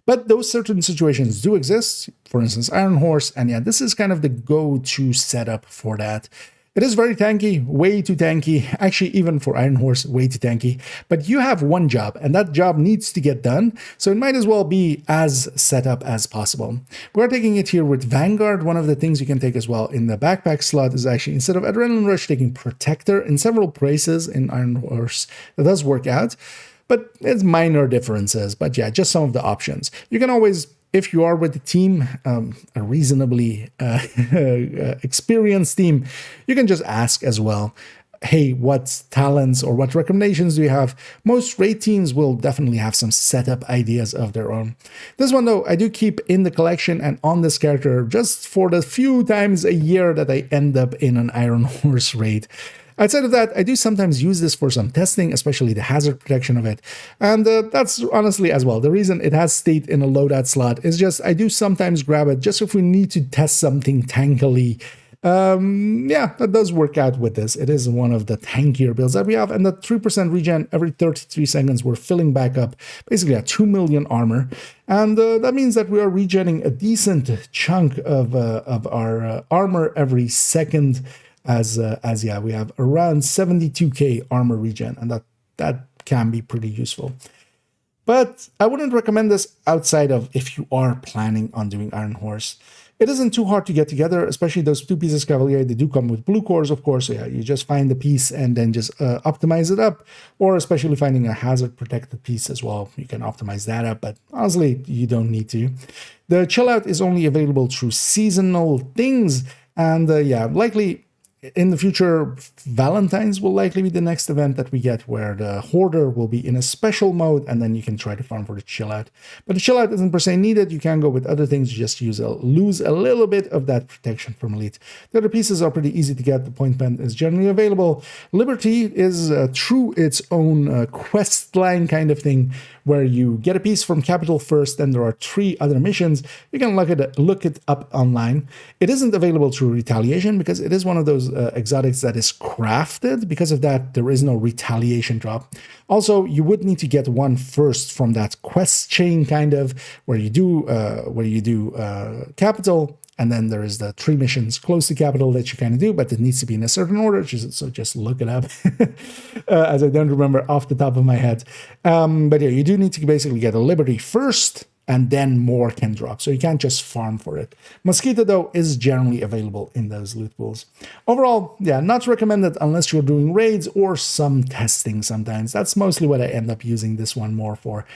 But those certain situations do exist, for instance, Iron Horse, and this is kind of the go-to setup for that. It is very tanky, way too tanky, actually even for Iron Horse, way too tanky, but you have one job, and that job needs to get done, so it might as well be as set up as possible. We're taking it here with Vanguard. One of the things you can take as well in the backpack slot is actually, instead of Adrenaline Rush, taking Protector in several places in Iron Horse. That does work out, but it's minor differences, but just some of the options. You can always, if you are with the team, a reasonably experienced team, you can just ask as well, hey, what talents or what recommendations do you have? Most raid teams will definitely have some setup ideas of their own. This one, though, I do keep in the collection and on this character just for the few times a year that I end up in an Iron Horse raid. Outside of that, I do sometimes use this for some testing, especially the hazard protection of it. And that's honestly as well. The reason it has stayed in a loadout slot is just I do sometimes grab it just if we need to test something tankily. That does work out with this. It is one of the tankier builds that we have. And the 3% regen every 33 seconds, we're filling back up basically at 2 million armor. And that means that we are regenning a decent chunk of our armor every second. As we have around 72k armor regen, and that can be pretty useful. But I wouldn't recommend this outside of if you are planning on doing Iron Horse. It isn't too hard to get together, especially those 2 pieces Cavalier. They do come with blue cores, of course. So yeah, you just find the piece and then just optimize it up, or especially finding a hazard protected piece as well. You can optimize that up, but honestly, you don't need to. The chill out is only available through seasonal things, and yeah, likely in the future, Valentine's will likely be the next event that we get, where the Hoarder will be in a special mode, and then you can try to farm for the chill out. But the chill out isn't per se needed. You can go with other things. You just lose a little bit of that protection from elite. The other pieces are pretty easy to get. The point pen is generally available. Liberty is through its own quest line kind of thing, where you get a piece from Capital first, then there are 3 other missions. You can look it up online. It isn't available through Retaliation because it is one of those exotics that is crafted. Because of that, there is no Retaliation drop. Also, you would need to get one first from that quest chain kind of, where you do Capital, and then there is the 3 missions close to Capital that you kind of do, but it needs to be in a certain order. So just look it up, as I don't remember off the top of my head. But yeah, you do need to basically get a Liberty first, and then more can drop. So you can't just farm for it. Mosquito, though, is generally available in those loot pools. Overall, yeah, not recommended unless you're doing raids or some testing sometimes. That's mostly what I end up using this one more for.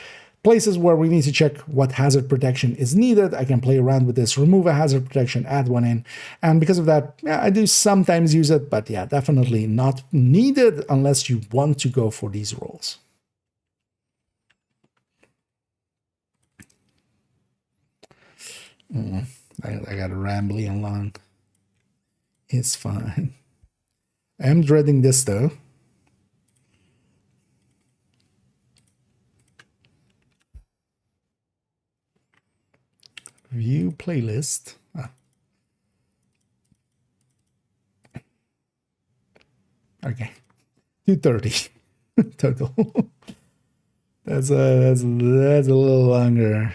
Places where we need to check what hazard protection is needed, I can play around with this, remove a hazard protection, add one in. And because of that, yeah, I do sometimes use it, but yeah, definitely not needed unless you want to go for these roles. I got rambly and long. It's fine. I am dreading this though. View playlist. Okay, 230 total. That's a little longer.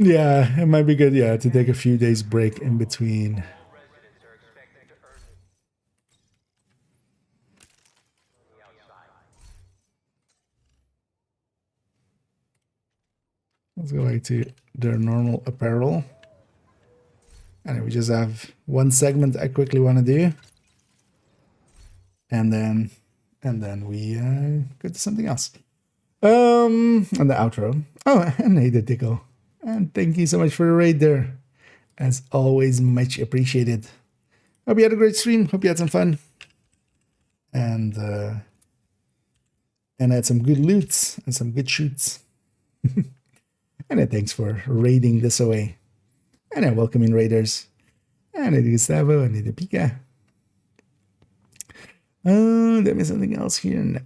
Yeah, it might be good. Yeah, to take a few days break in between. Let's go back to their normal apparel. And we just have one segment I quickly want to do. And then we go to something else. And the outro. Oh, and hey, the Dickle. And thank you so much for the raid there. As always, much appreciated. Hope you had a great stream. Hope you had some fun. And had some good loots and some good shoots. And thanks for raiding this away. And I welcome in raiders. And I do Gustavo and I do Pika. There is something else here. No.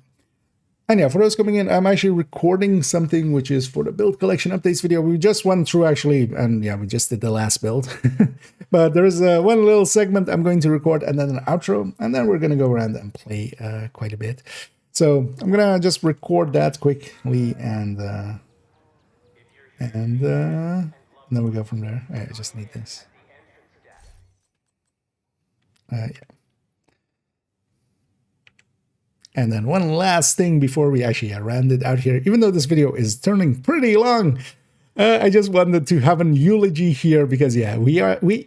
And yeah, for those coming in, I'm actually recording something which is for the build collection updates video. We just went through actually, and yeah, we just did the last build. But there is one little segment I'm going to record and then an outro. And then we're going to go around and play quite a bit. So I'm going to just record that quickly and then we go from there. I just need this. Yeah. And then one last thing before we actually round it out here. Even though this video is turning pretty long, I just wanted to have an eulogy here because yeah,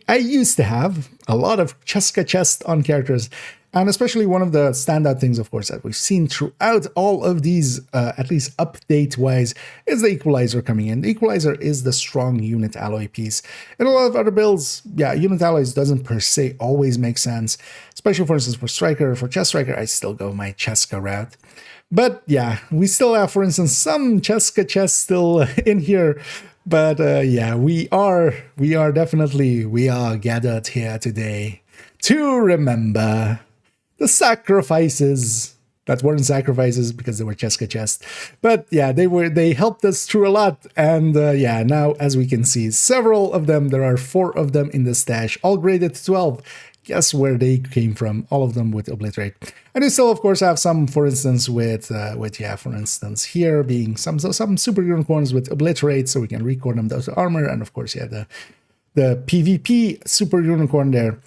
I used to have a lot of Cheska chest on characters. And especially one of the standout things, of course, that we've seen throughout all of these, at least update-wise, is the Equalizer coming in. The Equalizer is the strong unit alloy piece. In a lot of other builds, yeah, unit alloys doesn't per se always make sense. Especially, for instance, for Striker. For Chest Striker, I still go my Cheska route. But yeah, we still have, for instance, some Cheska chests still in here. But yeah, we are gathered here today to remember the sacrifices that weren't sacrifices because they were Cheska chests. But yeah, they helped us through a lot. And yeah, now as we can see, several of them, there are 4 of them in the stash, all graded to 12. Guess where they came from? All of them with Obliterate. And you still, of course, have some, for instance, with for instance, here being some super unicorns with Obliterate, so we can record them those armor. And of course, yeah, the PvP super unicorn there.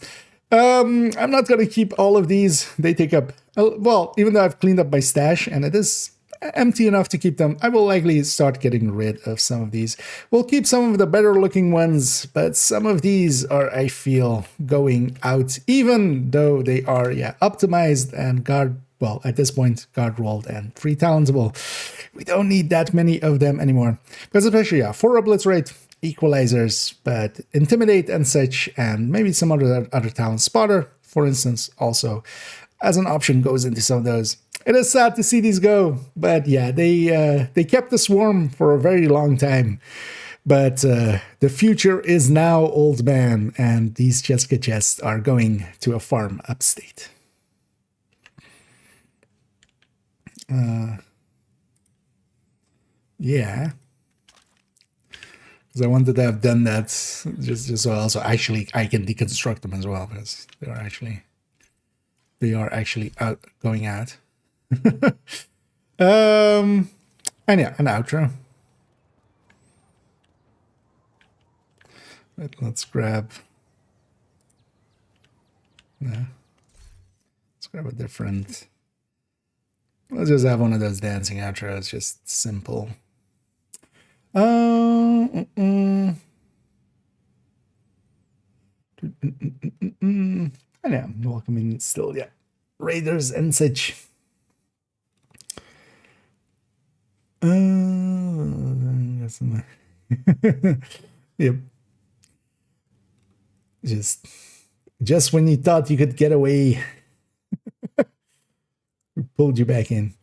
I'm not going to keep all of these. They take up, well, even though I've cleaned up my stash, and it is empty enough to keep them. I will likely start getting rid of some of these. We'll keep some of the better looking ones, but some of these are, I feel, going out, even though they are, optimized and well, at this point, guard rolled and free talentable. We don't need that many of them anymore. Because especially, 4 obliterate, equalizers, but intimidate and such, and maybe some other talent. Spotter, for instance, also as an option goes into some of those. It is sad to see these go, but yeah, they kept the swarm for a very long time. But the future is now, old man, and these Jessica chests are going to a farm upstate. Yeah. Because I wanted to have done that just so also actually I can deconstruct them as well, because they are actually out going out. And yeah, an outro. Let's grab. Let's grab a different. Let's just have one of those dancing outros, just simple. And yeah, welcoming still, raiders and such. Yep. Just when you thought you could get away, we pulled you back in.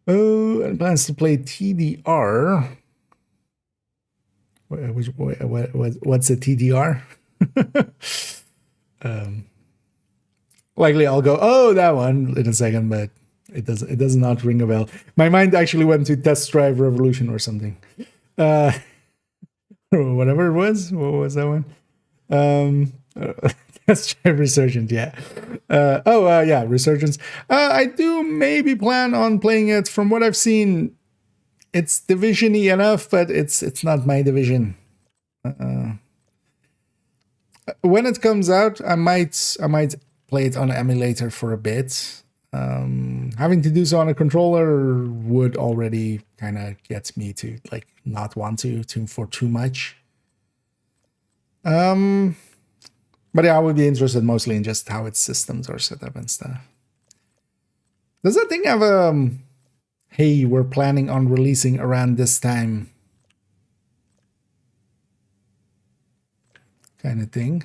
Oh, and plans to play TDR. What's a TDR? Likely I'll go, oh, that one in a second, but it does not ring a bell. My mind actually went to Test Drive Revolution or something. Whatever it was. What was that one? Test Drive Resurgence, yeah. Resurgence. I do maybe plan on playing it. From what I've seen, it's division-y enough, but it's not my division. When it comes out, I might play it on an emulator for a bit. Having to do so on a controller would already kind of get me to like not want to for too much. But yeah, I would be interested mostly in just how its systems are set up and stuff. Does that thing have hey, we're planning on releasing around this time kind of thing?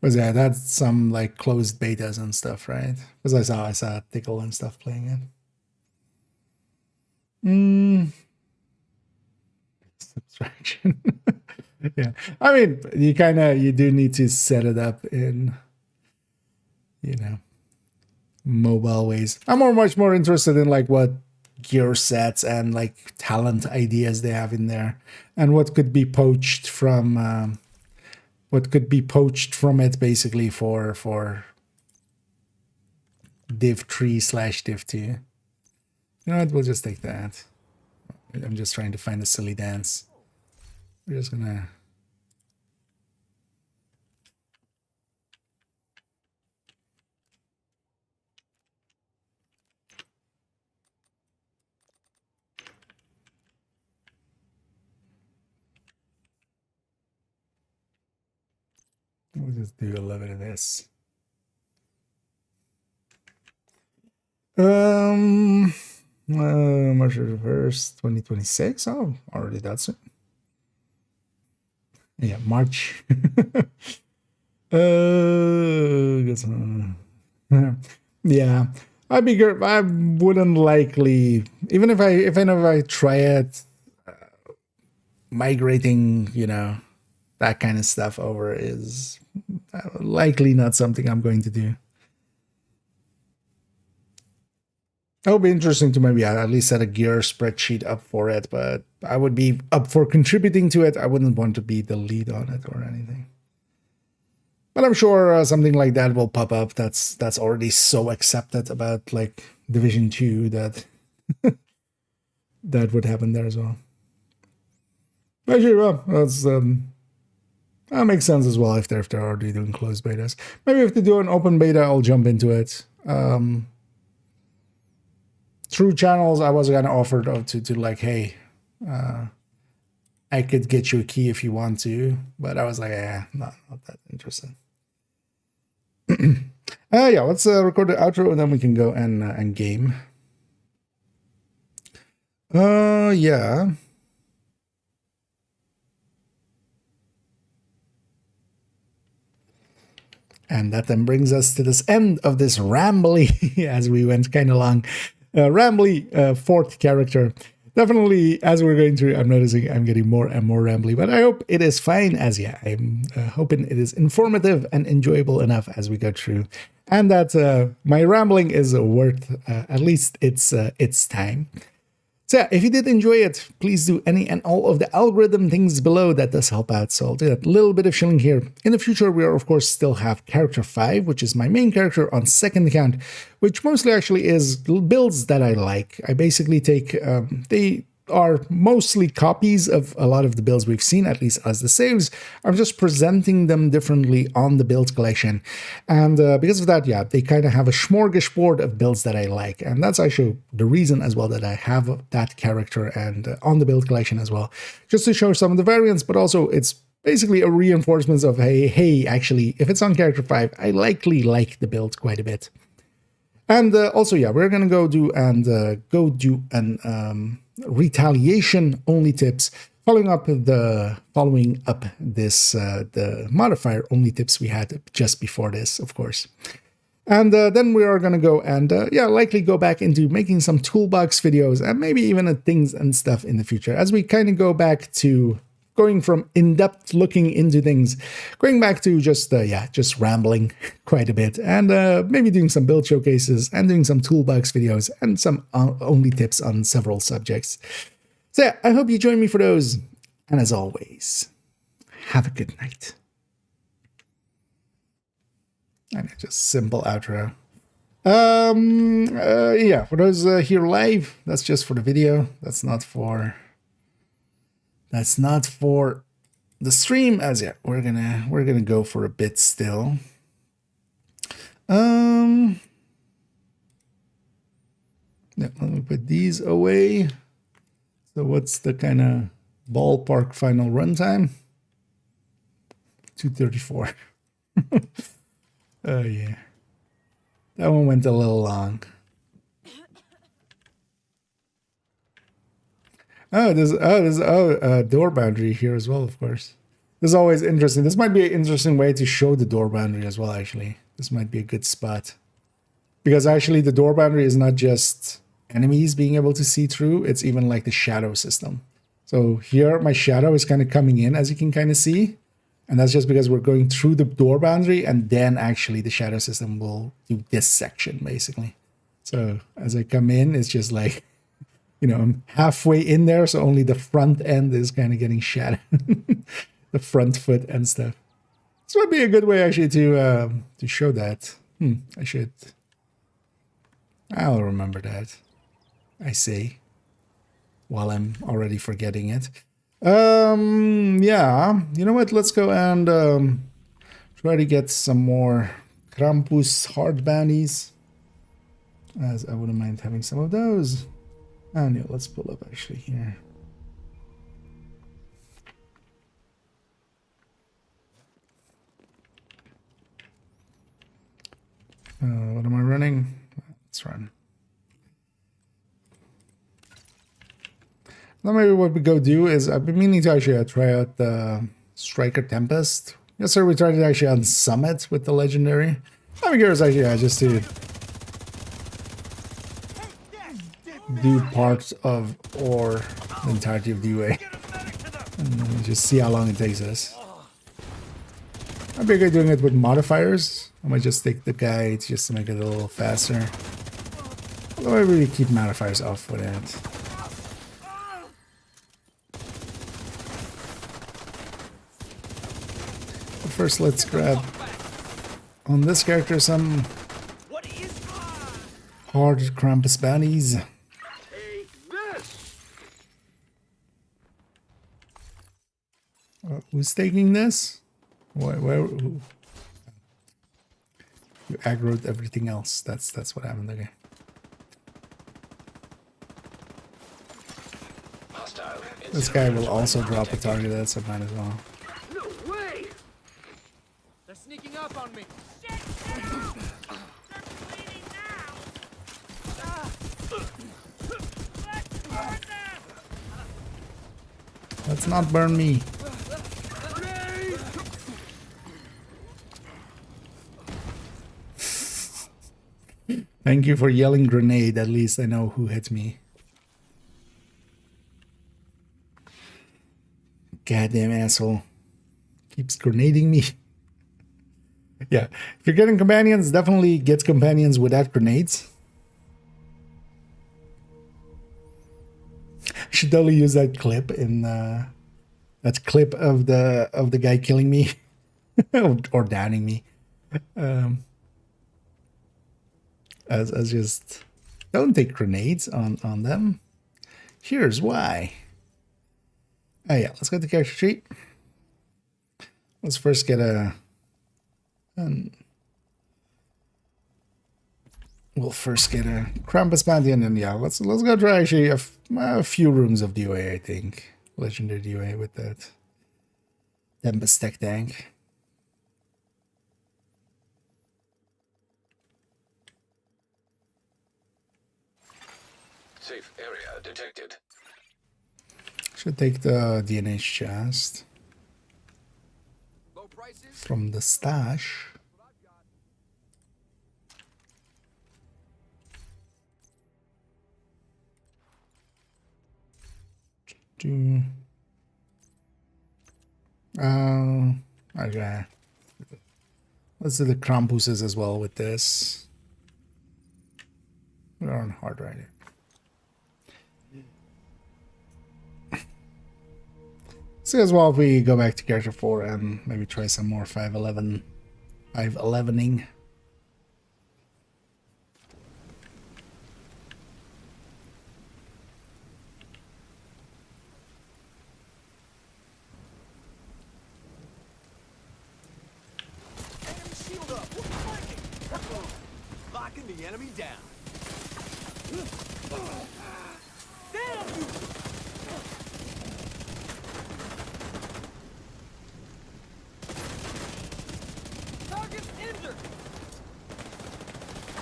Was yeah, that's some like closed betas and stuff, right? Because I saw Tickle and stuff playing it. Subtraction. Yeah, I mean, you do need to set it up in, mobile ways. I'm much more interested in like what gear sets and like talent ideas they have in there, and what could be poached from. What could be poached from it basically for div 3/div 2. You know what, we'll just take that. I'm just trying to find a silly dance. We're just gonna... We'll just do a little bit of this. March 1st, 2026. Oh, already that's it. Yeah, March. Yeah, I wouldn't likely, even if I try it, migrating, that kind of stuff over is likely not something I'm going to do. It would be interesting to maybe at least set a gear spreadsheet up for it, but I would be up for contributing to it. I wouldn't want to be the lead on it or anything. But I'm sure something like that will pop up. That's already so accepted about like Division 2 that that would happen there as well. Actually, well, that makes sense as well if they're already doing closed betas. Maybe if they do an open beta, I'll jump into it. Through channels, I was kind of offered to like, hey, I could get you a key if you want to, but I was like, not that interested. Yeah, let's record the outro and then we can go and game. Yeah. And that then brings us to this end of this rambly, as we went kind of long, rambly fourth character. Definitely, as we're going through, I'm noticing I'm getting more and more rambly, but I hope it is fine as, yeah, I'm hoping it is informative and enjoyable enough as we go through, and that my rambling is worth at least its time. So yeah, if you did enjoy it, please do any and all of the algorithm things below. That does help out. So I'll do that little bit of shilling here. In the future, we are, of course, still have character 5, which is my main character on second account, which mostly actually is builds that I like. I basically take, they are mostly copies of a lot of the builds we've seen, at least as the saves. I'm just presenting them differently on the build collection. And because of that, yeah, they kind of have a smorgasbord of builds that I like. And that's actually the reason as well that I have that character and on the build collection as well, just to show some of the variants, but also it's basically a reinforcement of, hey, actually, if it's on character 5, I likely like the build quite a bit. And also, yeah, we're going to go do an retaliation only tips, following up this the modifier only tips we had just before this, of course. And then we are going to go and yeah, likely go back into making some toolbox videos and maybe even things and stuff in the future as we kind of go back to going from in-depth looking into things, going back to just rambling quite a bit, and maybe doing some build showcases and doing some toolbox videos and some only tips on several subjects. So yeah, I hope you join me for those, and as always, have a good night. And just simple outro. Yeah, for those here live, that's just for the video. That's not for the stream, as yeah, we're gonna go for a bit still. Yeah, let me put these away. So what's the kind of ballpark final runtime? 2:34. Oh yeah, that one went a little long. There's door boundary here as well, of course. This is always interesting. This might be an interesting way to show the door boundary as well, actually. This might be a good spot. Because actually the door boundary is not just enemies being able to see through, it's even like the shadow system. So here my shadow is kind of coming in, as you can kind of see. And that's just because we're going through the door boundary, and then actually the shadow system will do this section, basically. So as I come in, it's just like, you know, I'm halfway in there, so only the front end is kind of getting shadowed. The front foot and stuff. This might be a good way actually to show that. I'll remember that. I say, while I'm already forgetting it. Yeah, you know what? Let's go and try to get some more Krampus hard bounties, as I wouldn't mind having some of those. And yeah, let's pull up actually here. What am I running? Let's run. Now maybe what we go do is, I've been meaning to actually try out the Striker Tempest. Yes sir, we tried it actually on Summit with the Legendary. I'm curious actually, just to do parts of or the entirety of the UA and just see how long it takes us. I'd be good doing it with modifiers. I might just take the guide just to make it a little faster. Although I really keep modifiers off for that. But first let's grab on this character some What is hard Krampus bounties. Take this? Who's taking this? Where who? You aggroed everything else. That's what happened. Okay. Hostile. This guy will also drop a target. That's a might as well. No way! They're sneaking up on me. Shit! They're bleeding now. Let's not burn me. Thank you for yelling grenade. At least I know who hit me. Goddamn asshole. Keeps grenading me. Yeah. If you're getting companions, definitely get companions without grenades. I should totally use that clip in that clip of the guy killing me or downing me. As just don't take grenades on them. Here's why. Oh yeah, let's go to character sheet. Let's first get we'll first get a Krampus bounty, and then yeah, let's go try actually a few rooms of DOA. I think legendary DOA with that Tempest tech tank. Safe area detected. Should take the DNA chest Low prices? from the stash. Okay. Let's do the Krampuses as well with this. We're on hard right here. See as well if we go back to character 4 and maybe try some more 511ing. Enemy shield up! We're flanking! Locking the enemy down. Damn you! Target's injured!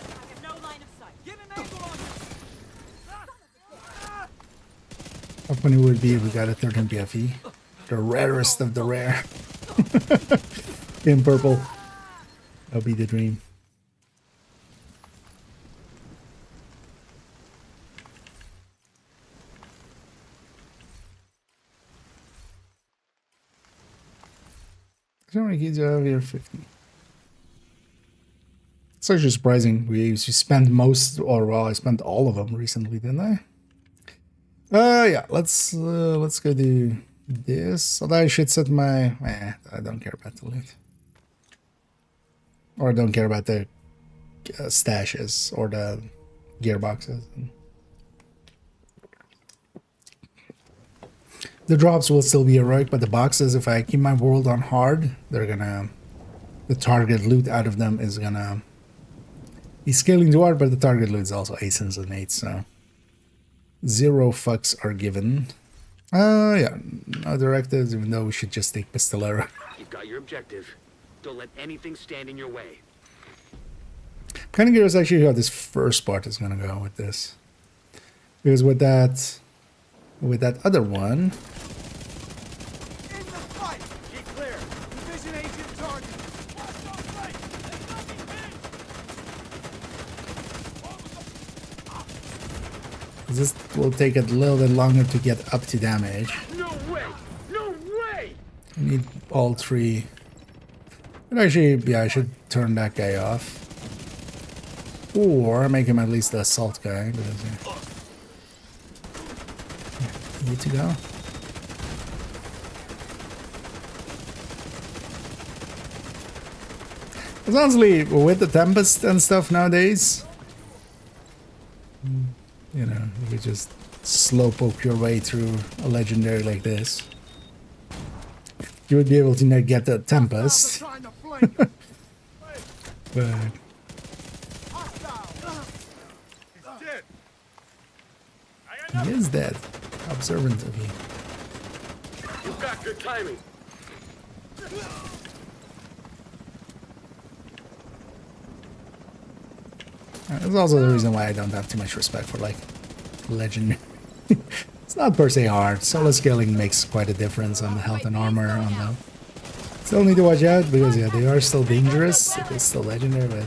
I have no line of sight. Give him angle on this! How funny would it be if we got a 13 BFE? The rarest of the rare. In purple. That'll be the dream. How many kids do I have here? 50. It's actually surprising. We spent most, or well, I spent all of them recently, didn't I? Yeah. Let's go do this. Although I should set my. I don't care about the loot, or I don't care about the stashes or the gearboxes. The drops will still be heroic, but the boxes, if I keep my world on hard, they're gonna... The target loot out of them is gonna be scaling to hard, but the target loot is also ASINs and 8s, so... 0 fucks are given. Yeah, no directives, even though we should just take Pistolero. You've got your objective. Don't let anything stand in your way. I'm kind of curious actually how this first part is gonna go with this. Because with that other one... In the fight! Get clear! Division agent target! Watch those flanks! They got me pinned! This will take a little bit longer to get up to damage. No way! No way! I need all 3. And actually, yeah, I should turn that guy off. Or make him at least the assault guy. Because, need to go. Because honestly, with the Tempest and stuff nowadays, you know, you could just slowpoke your way through a legendary like this. You would be able to get the Tempest. Trying to flank us. But He's dead. he is dead. Observant of you. You've got good timing. That's also the reason why I don't have too much respect for like legend. It's not per se hard. Solo scaling makes quite a difference on the health and armor on them. Still need to watch out because yeah, they are still dangerous. It is still legendary, but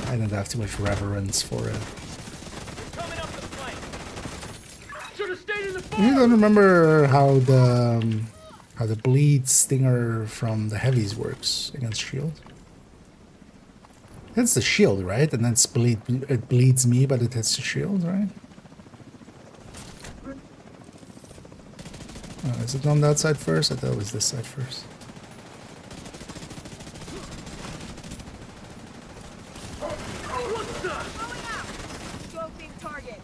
I don't have too much reverence for it. Coming up the flank. Should have stayed in the You fort. don't remember how the bleed stinger from the heavies works against shield? That's the shield, right? And then it bleeds me, but it hits the shield, right? Oh, is it on that side first? I thought it was this side first. Scoping target.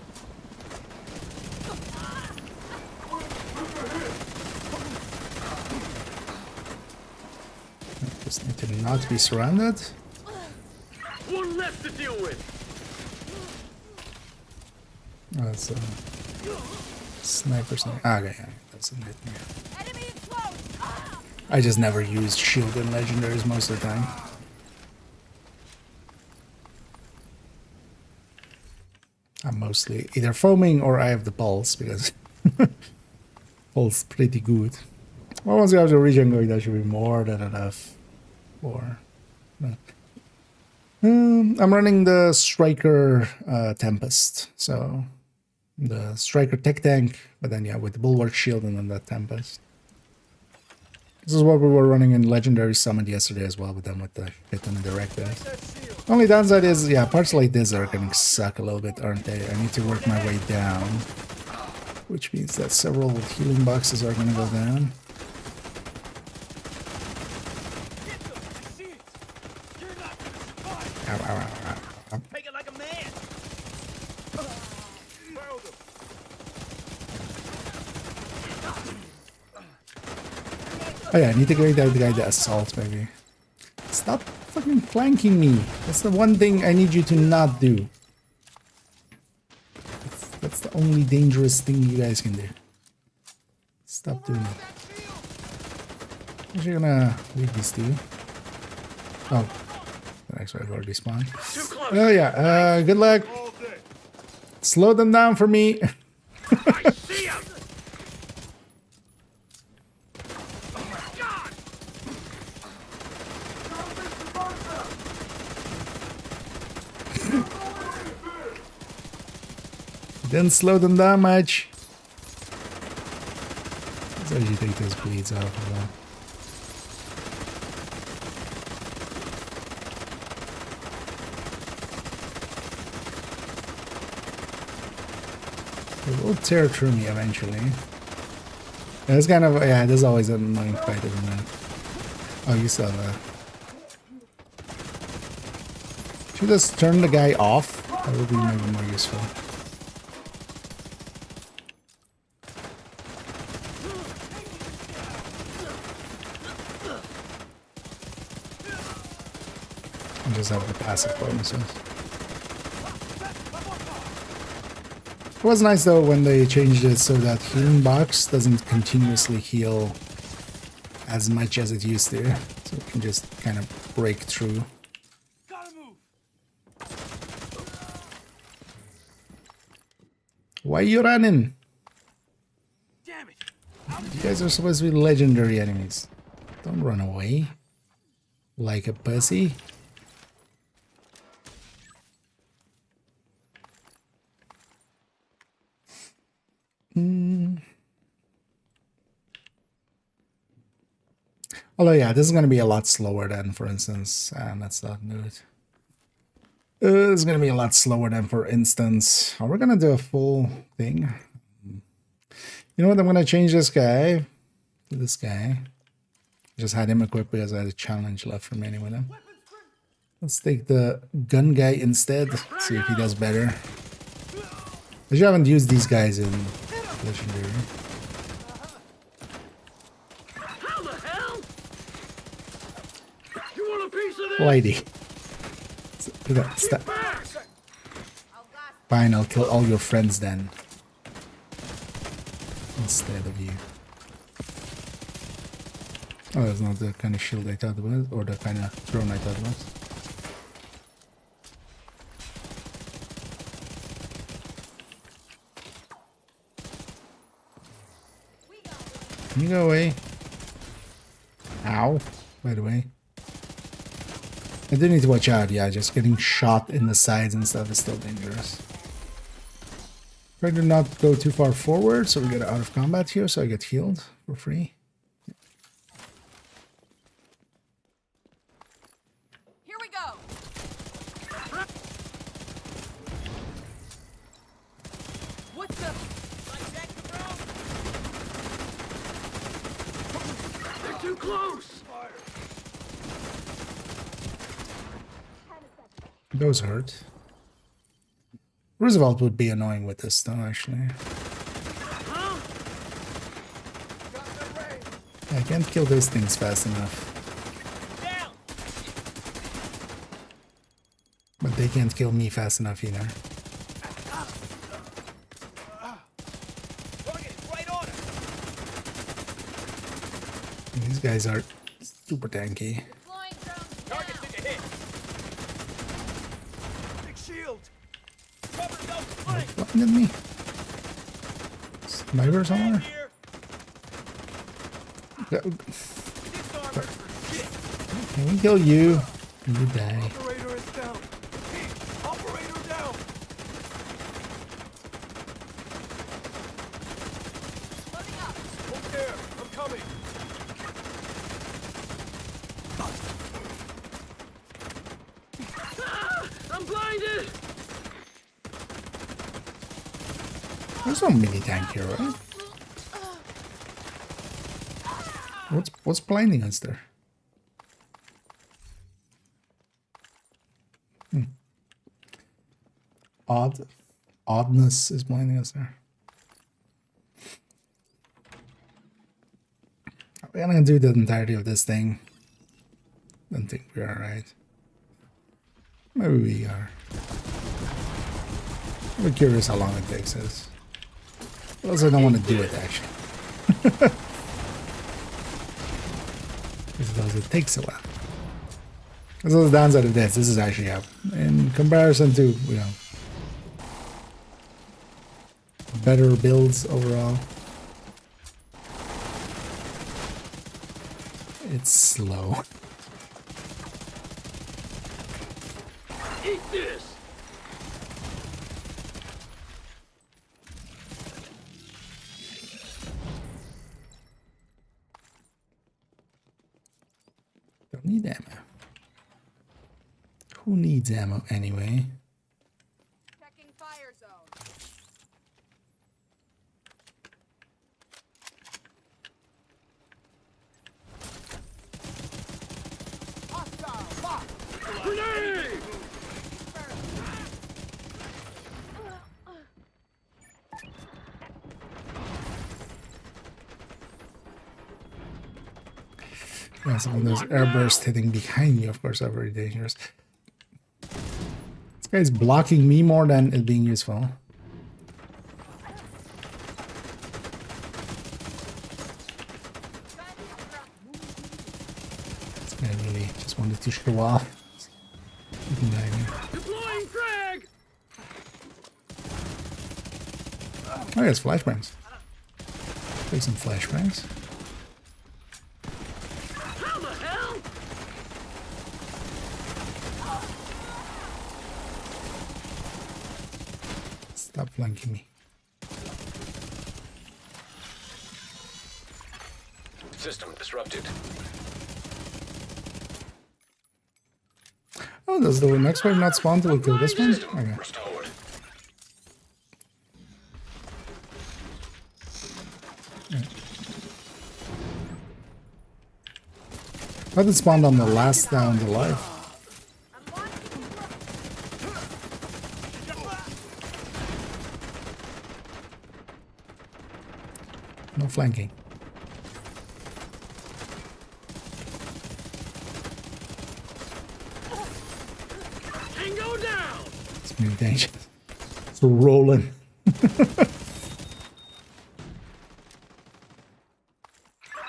Just need to not be surrounded. One less to deal with. Oh, that's a sniper. Ah, okay, yeah, that's a hit me. Enemy is close. Ah! I just never used shield in legendaries most of the time. I'm mostly either foaming or I have the pulse because pulse pretty good. Well, once you have the regen going, that should be more than enough. Or I'm running the Striker Tempest, so the Striker Tech Tank, but then yeah, with the Bulwark Shield and then that Tempest. This is what we were running in Legendary Summit yesterday as well, but then with the hit and the directives. Only downside is, yeah, parts like this are gonna suck a little bit, aren't they? I need to work my way down, which means that several healing boxes are gonna go down. Ow, ow, ow, ow, ow. Take it like a man. Oh yeah, I need to get that guy the assault, maybe. Stop fucking flanking me. That's the one thing I need you to not do. That's the only dangerous thing you guys can do. Stop doing it. I'm actually gonna leave these two. Oh, the next one I've already spawned. Too close. Oh yeah, good luck. Slow them down for me. I see him. Didn't slow them down much. So you take those bleeds off of them. It will tear through me eventually. It's kind of, yeah, there's always an annoying fight, isn't it? Oh, you saw that. Should just turn the guy off. That would be maybe more useful. And just have the passive bonuses. It was nice though when they changed it so that healing box doesn't continuously heal as much as it used to. So it can just kind of break through. Gotta move. Why are you running? Damn it. You guys are supposed to be legendary enemies. Don't run away. Like a pussy. Although, yeah, this is going to be a lot slower than, for instance, and let's not do it. It's going to be a lot slower than, for instance, we're going to do a full thing. You know what? I'm going to change this guy to this guy. Just had him equipped because I had a challenge left remaining with him. Let's take the gun guy instead. See if he does better. I haven't used these guys in Legendary. How the hell? You want a piece of this? Lady. Stop. Fine, I'll kill all your friends then. Instead of you. Oh, that's not the kind of shield I thought it was, or the kind of drone I thought it was. Can you go away? Ow, by the way. I do need to watch out, yeah, just getting shot in the sides and stuff is still dangerous. Try to not go too far forward so we get out of combat here so I get healed for free. Here we go. What's the? They're too close. Those hurt. Roosevelt would be annoying with this though, actually. I can't kill those things fast enough. But they can't kill me fast enough either. These guys are super tanky. Flying drones Target down. took a hit. Big shield. Cover those flanks. Looking at me. Sniper somewhere? Here. Yeah, Disarmored for shit. can we kill you? You die. Operator is down. Hey, operator down. Loading up. Hold there. I'm coming. I'm blinded. There's no mini tank here, right? What's blinding us there? Oddness is blinding us there. Are we gonna do the entirety of this thing? Don't think we are, right? Maybe we are. I'm curious how long it takes us. But also, I don't want to do it actually. Because it takes a while. That's the downside of this. This is actually up in comparison to, you know, better builds overall. It's slow. Eat this. Don't need ammo. Who needs ammo anyway? Checking fire zone. Hostile. Lock. Grenade. Yeah, some of those airbursts hitting behind you, of course, are very dangerous. This guy's blocking me more than it being useful. This guy really just wanted to show off. You can die here. Deploying frag. Oh, yes, flashbangs. Take some flashbangs. How the hell? Stop flanking me. System disrupted. Oh, does the next wave not spawn till we kill this one? System Okay. restored. I did spawn on the last down the life. No flanking. Tango down! It's really dangerous. It's rolling.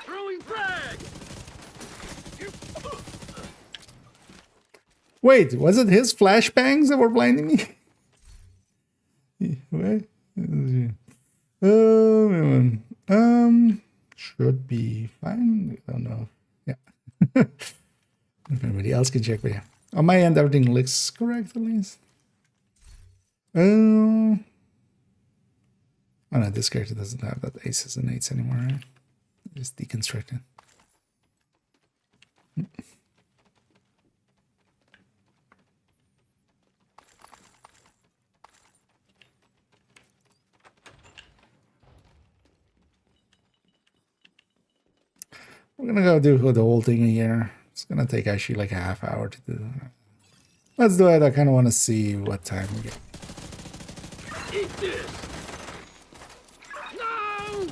Throwing frag! Wait, was it his flashbangs that were blinding me? Wait. Should be fine. I don't know. Yeah. If anybody else can check, but yeah. On my end, everything looks correct at least. Oh no, this character doesn't have that aces and eights anymore, right? Just deconstructed. We're gonna go do the whole thing here. It's gonna take actually like a half hour to do that. Let's do it. I kind of want to see what time we get. Eat this! No!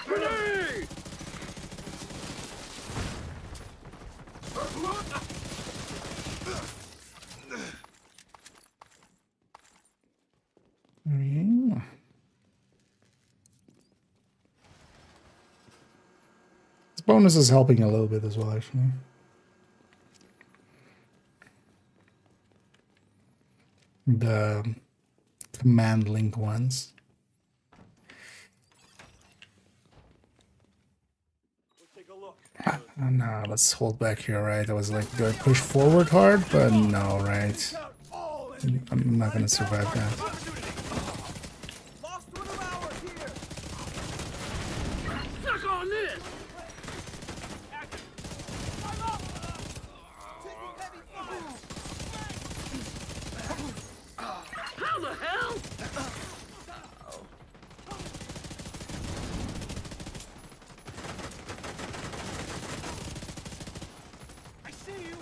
Grenade! Yeah. This bonus is helping a little bit as well, actually. The command link ones. No, let's hold back here, right? I was like, do I push forward hard? But no, right? I'm not gonna survive that. Lost one of ours here. Suck on this! I'm up. Taking heavy fire. How the hell? I see you.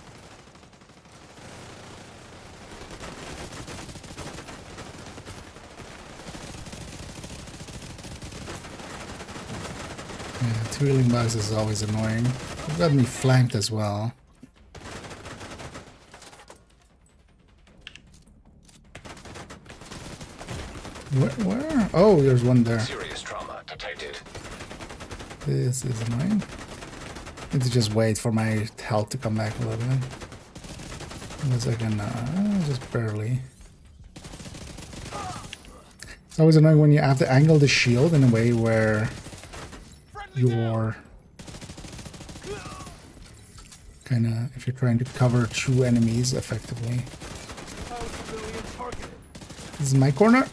Yeah, twirling bugs is always annoying. They've got me flanked as well. Where? Oh, there's one there. Serious trauma detected. This is annoying. Need to just wait for my health to come back a little bit. Unless I can, just barely. It's always annoying when you have to angle the shield in a way where you're kind of, if you're trying to cover two enemies effectively. This is my corner.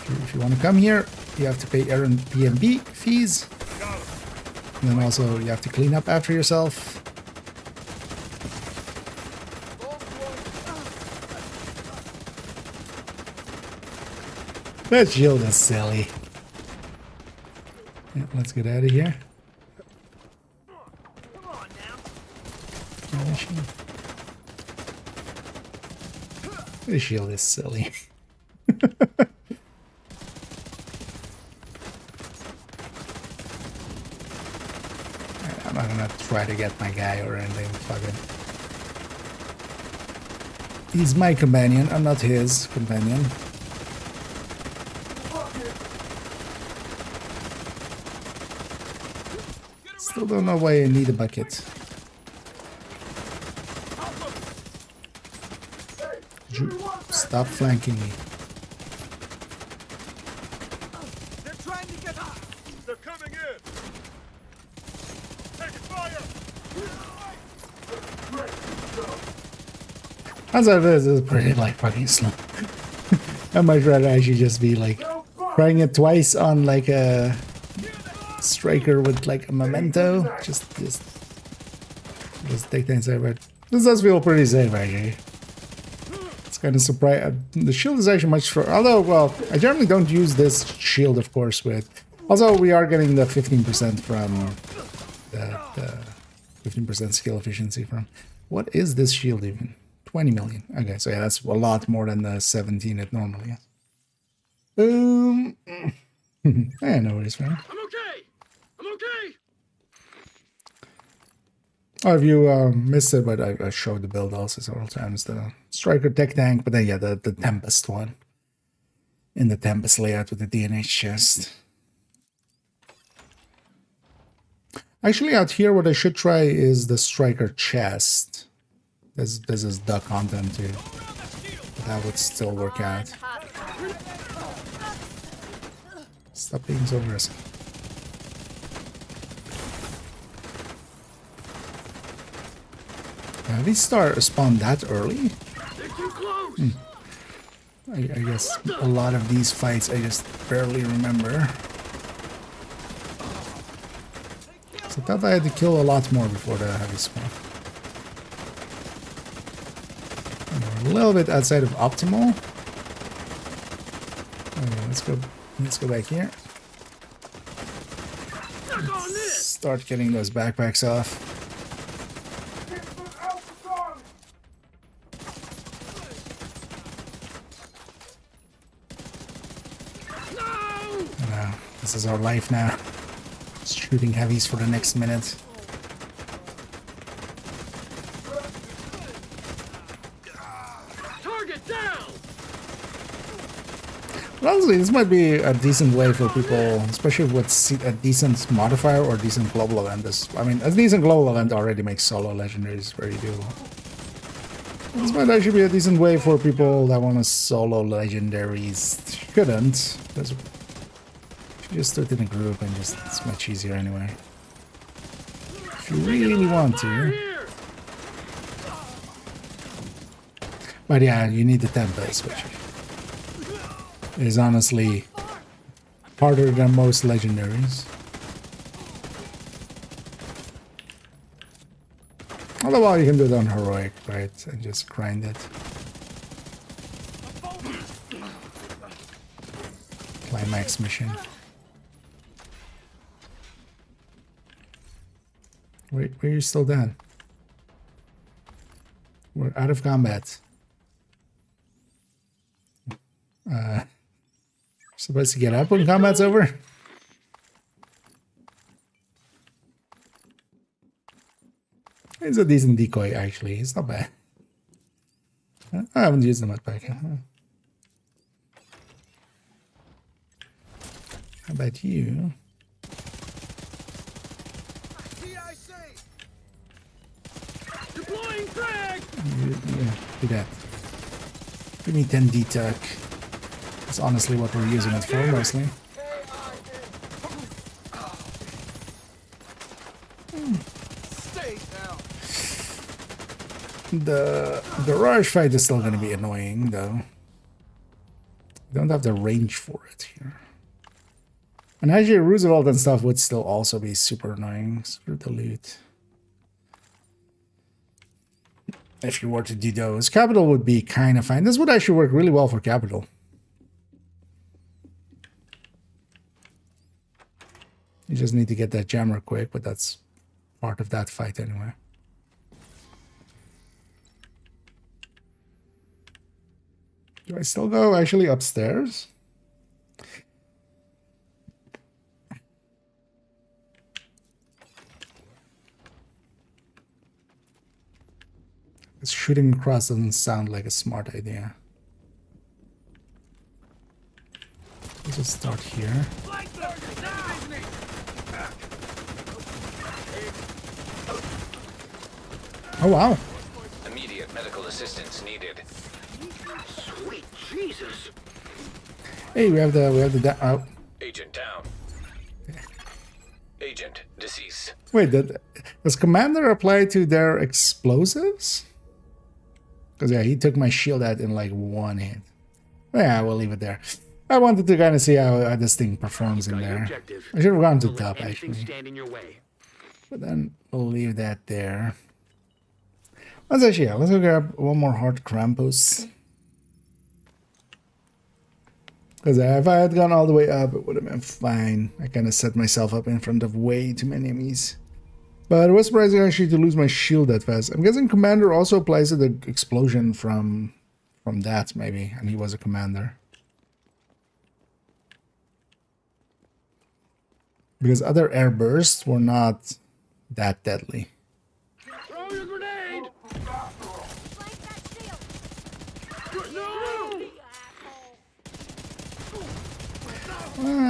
If you want to come here, you have to pay Airbnb fees. And then also you have to clean up after yourself. That shield is silly. Yeah, let's get out of here. Come on now. The shield is silly. I'm not gonna try to get my guy or anything. Fuck it. He's my companion. I'm not his companion. Still don't know why I need a bucket. Stop flanking me. They're trying to get us. They're coming in. Take fire. As I this is pretty like fucking slow. I might rather actually just be like trying it twice on like a striker with like a memento. Just Just take things safe, but this does feel pretty safe actually. It's kind of surprising. The shield is actually much stronger. Although, well, I generally don't use this shield, of course, with... Also, we are getting the 15% from the 15% skill efficiency from... What is this shield even? 20 million. Okay, so yeah, that's a lot more than the 17 it normally is. Yeah, no worries, man. I'm okay. I'm okay. Oh, if you missed it, but I showed the build also several times. The Striker Tech Tank, but then yeah, the Tempest one. In the Tempest layout with the DNH chest. Actually, out here, what I should try is the Striker chest. This is the content too. But that would still work out. Stop being so aggressive. Have we spawn that early? They're too close. I guess a lot of these fights I just barely remember. So I thought I had to kill a lot more before the heavy spawn. And we're a little bit outside of optimal. Okay, let's go back here. Start getting those backpacks off. This is our life now. Shooting heavies for the next minute. Target down. Well, honestly, this might be a decent way for people, especially with a decent modifier or decent global event. I mean, a decent global event already makes solo legendaries very doable. This might actually be a decent way for people that want to solo legendaries. Shouldn't, because just do it in a group and just it's much easier anyway. If you really want to. But yeah, you need the Tempest, which is honestly harder than most legendaries. Although, well, you can do it on heroic, right? And just grind it. Climax mission. Wait, are you still down? We're out of combat. Supposed to get up when combat's over? It's a decent decoy, actually. It's not bad. I haven't used them at back. How about you? Deploying frag. Yeah, do that. Give me 10 D-Tuck. That's honestly what we're using it for, mostly. The barrage fight is still going to be annoying, though. We don't have the range for it here. And actually, Roosevelt and stuff would still also be super annoying. Screw the loot. If you were to do those, Capital would be kind of fine. This would actually work really well for Capital. You just need to get that jammer quick, but that's part of that fight anyway. Do I still go actually upstairs? Shooting across doesn't sound like a smart idea. Let's just start here. Oh wow! Immediate medical assistance needed. Sweet Jesus. Hey, we have the oh. Agent down. Agent deceased. Wait, does Commander apply to their explosives? Because yeah, he took my shield out in like one hit. Yeah, we'll leave it there. I wanted to kind of see how this thing performs in there. I should have gone to top actually. Stand in your way. But then we'll leave that there. Let's actually, yeah, let's go grab one more hard Krampus. Because if I had gone all the way up, it would have been fine. I kind of set myself up in front of way too many enemies. But it was surprising actually to lose my shield that fast. I'm guessing Commander also applies to the explosion from that, maybe. And he was a Commander. Because other air bursts were not that deadly. Throw your grenade! Flank that shield! No!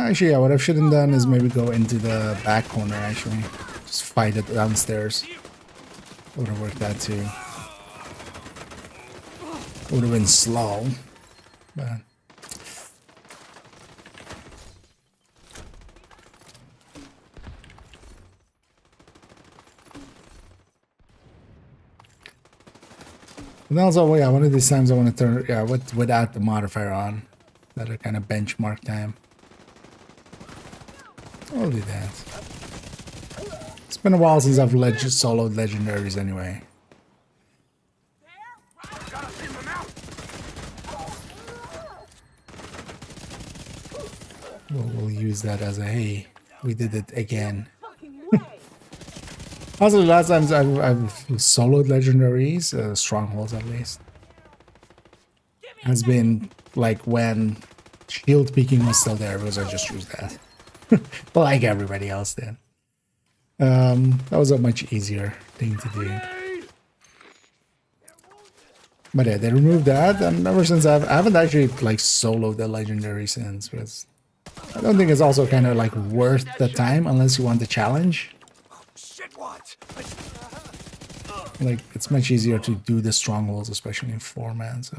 Actually, yeah, what I should have done is maybe go into the back corner, actually. Just fight it downstairs. Would have worked that too. Would have been slow. But... And also, yeah, one of these times I want to turn, yeah, without the modifier on. That are kind of benchmark time. I'll do that. It's been a while since I've soloed legendaries anyway. We'll use that as a, hey, we did it again. Also, the last times I've soloed legendaries, strongholds at least, has been like when shield peeking was still there, because I just used that. Like everybody else did. That was a much easier thing to do. But yeah, they removed that, and ever since I haven't actually like soloed the legendary since, because I don't think it's also kind of like worth the time unless you want the challenge. Shit, what? Like, it's much easier to do the strongholds, especially in 4-man, so...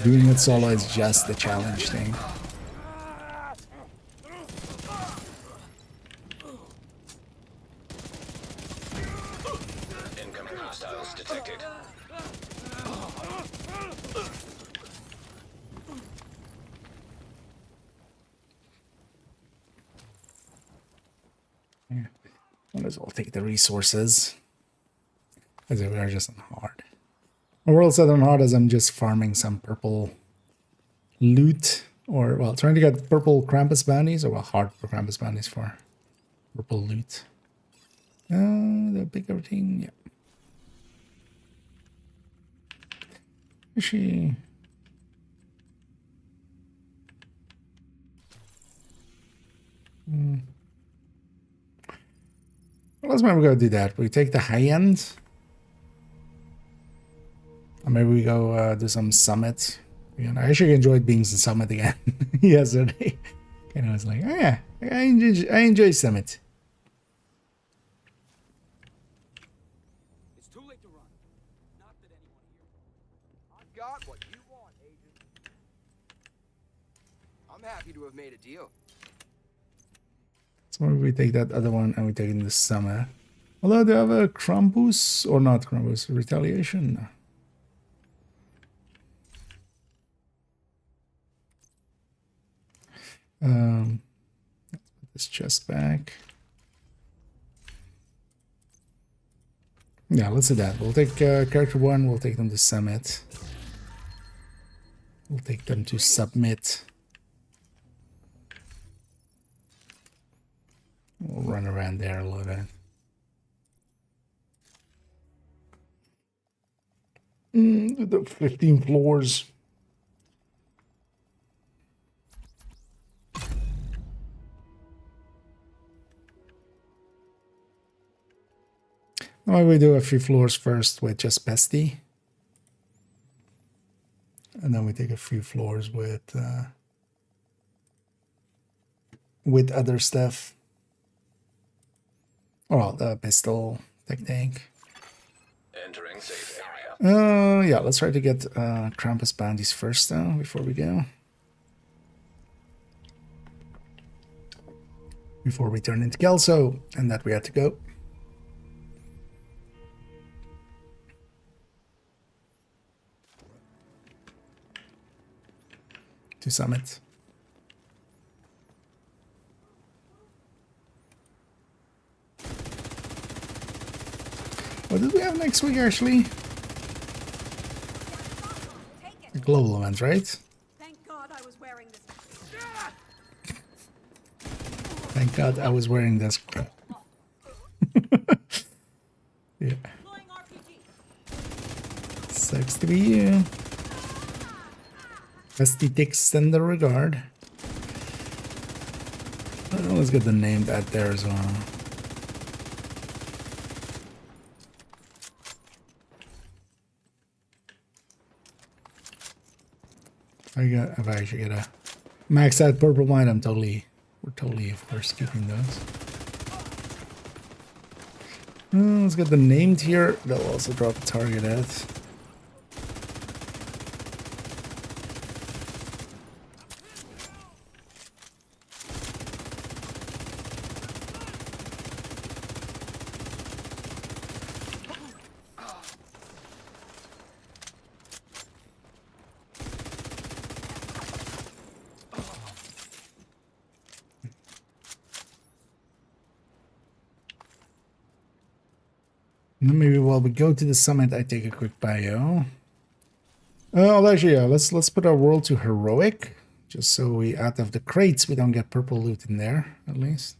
Doing it solo is just the challenge thing. Incoming hostiles detected. Yeah. Might as well take the resources. As if we are just on hard. My world set on hard as I'm just farming some purple loot. Or, well, trying to get purple Krampus bounties. Or, well, hard for Krampus bounties for purple loot. The bigger thing, yeah. Is she... Well, let's maybe go do that. We take the high end. Or maybe we go do some summit. Again, I actually enjoyed being in summit again yesterday. And I was like, oh, yeah, I enjoy summit. It's too late to run. Not that anyone here. I've got what you want, Agent. I'm happy to have made a deal. So maybe we take that other one and we take it in the summer. Although they have a Krampus, or not Krampus, Retaliation. Let's put this chest back. Yeah, let's do that. We'll take character 1, we'll take them to summit. We'll take them to submit. We'll run around there a little bit. The 15 floors. Why we do a few floors first with just Bestie. And then we take a few floors with other stuff. Oh, the pistol tank. Entering safe area. Yeah, let's try to get Krampus bounties first though, before we go. Before we turn into Kelso, and that we had to go. To summit. What did we have next week, actually? Take The it. global event, right? Thank God I was wearing this. Thank God I was wearing this. Yeah. Deploying RPG. Sucks to be you. Rusty Dick send the regard. Oh, let's get the name that there as well. If I actually get a max out purple mine, we're totally of course keeping those. Let's get the named here. They'll also drop a target at. And then maybe while we go to the summit, I take a quick bio. Oh, actually, yeah, let's put our world to heroic, just so we out of the crates we don't get purple loot in there at least.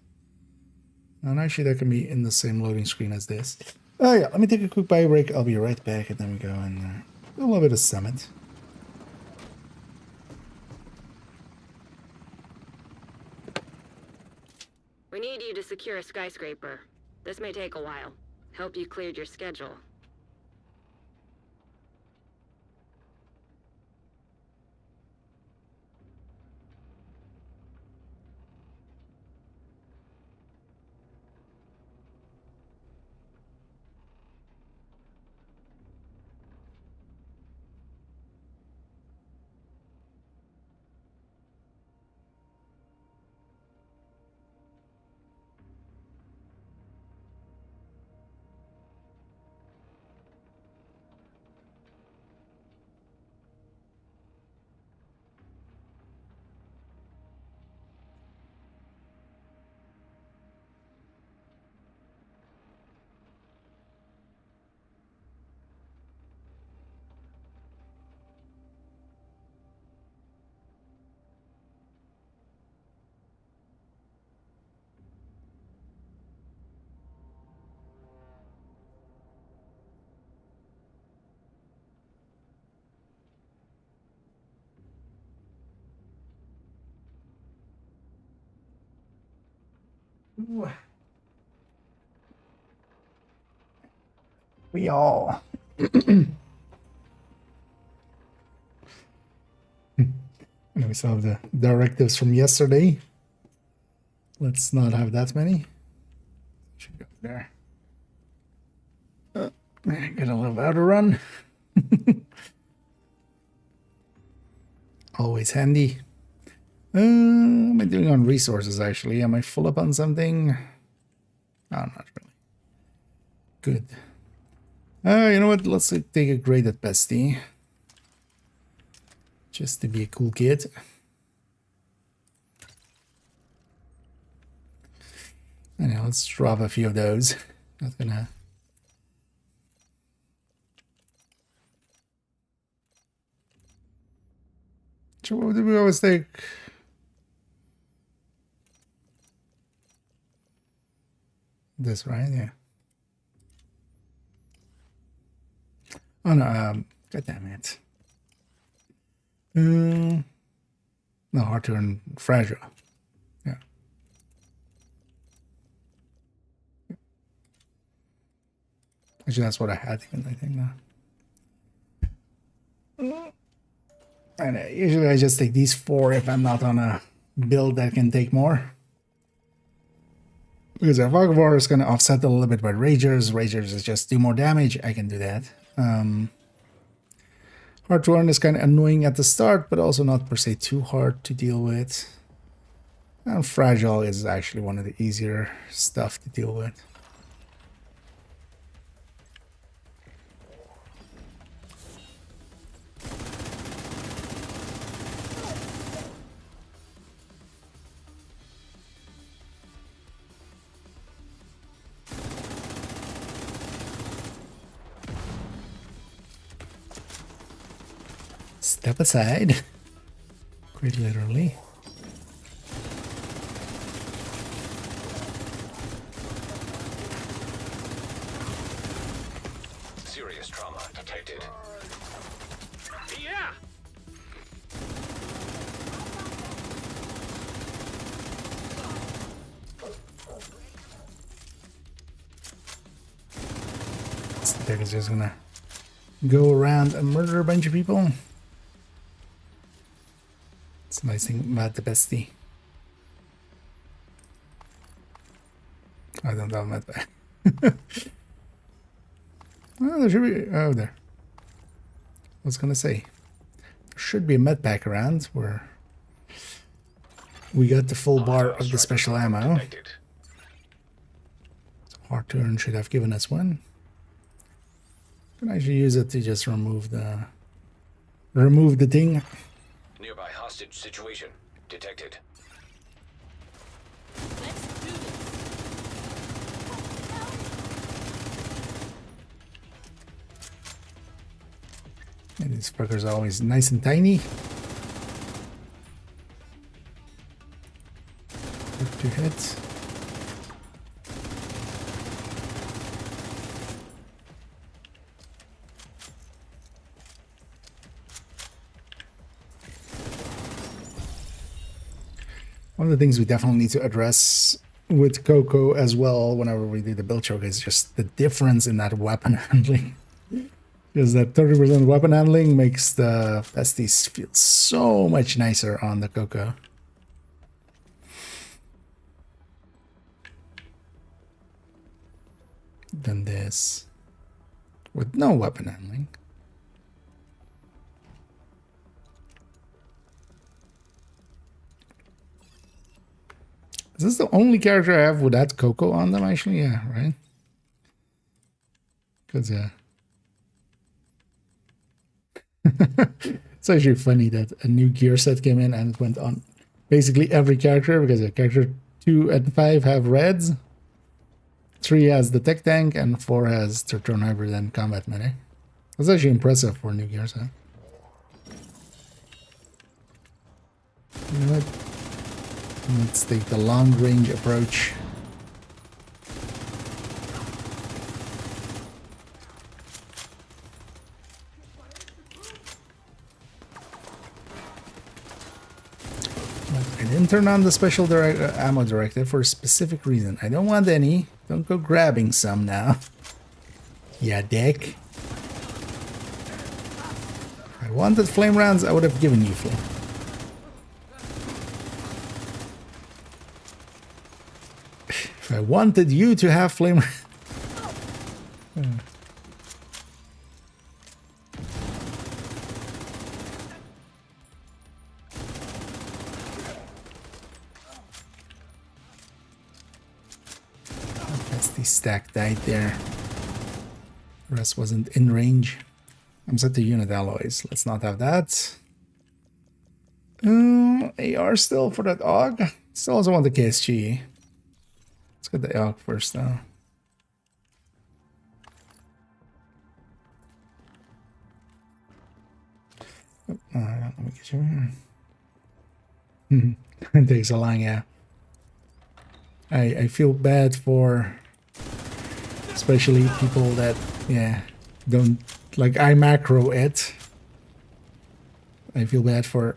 And actually, that can be in the same loading screen as this. Oh yeah, let me take a quick bio break. I'll be right back, and then we go and do a little bit of summit. We need you to secure a skyscraper. This may take a while. Hope you cleared your schedule. We all. And we still have the directives from yesterday. Let's not have that many. Should go there. Get a little outer run. Always handy. What am I doing on resources actually? Am I full up on something? Oh, not really. Good. You know what? Let's take a grade at bestie. Just to be a cool kid. Anyway, let's drop a few of those. Not gonna. So what did we always take? This, right? Yeah. Oh no, god damn it. No, hard to earn fragile. Yeah. Actually, that's what I had, I think now. And usually I just take these 4 if I'm not on a build that can take more. Because our Fog of War is going to offset a little bit by Ragers. Ragers is just do more damage. I can do that. Hard to earn is kind of annoying at the start, but also not per se too hard to deal with. And Fragile is actually one of the easier stuff to deal with. Step aside. Quite literally. Serious trauma detected. Yeah! They're just gonna go around and murder a bunch of people. It's a nice thing about the bestie. I don't have med pack. Well, there should be. Oh, there. I was gonna say there should be a med pack around where we got the full bar of the special ammo. Detected. Hard turn should have given us one. Can actually use it to just remove the thing. Nearby hostage situation detected. Let's do this. And these fuckers are always nice and tiny. Quick to hit. One of the things we definitely need to address with Coco as well whenever we do the build choke is just the difference in that weapon handling. Because that 30% weapon handling makes the besties feel so much nicer on the Coco. Than this with no weapon handling. Is this the only character I have with that Coco on them, actually? Yeah, right? Because, it's actually funny that a new gear set came in and it went on basically every character, because character 2 and 5 have reds, 3 has the tech tank, and 4 has Turtle Hybrid and Combat Medic. That's actually impressive for a new gear set. You know what? Let's take the long range approach. I didn't turn on the special ammo directive for a specific reason. I don't want any. Don't go grabbing some now. Yeah, dick. If I wanted flame rounds, I would have given you flame. If I wanted you to have flame... That's the stack died there. The rest wasn't in range. I'm set to unit alloys. Let's not have that. AR still for that AUG. Still also want the KSG. Let's get the AUG first though. Oh, let me get you here. It takes a long, yeah. I feel bad for especially people that, yeah, don't, like, I macro it. I feel bad for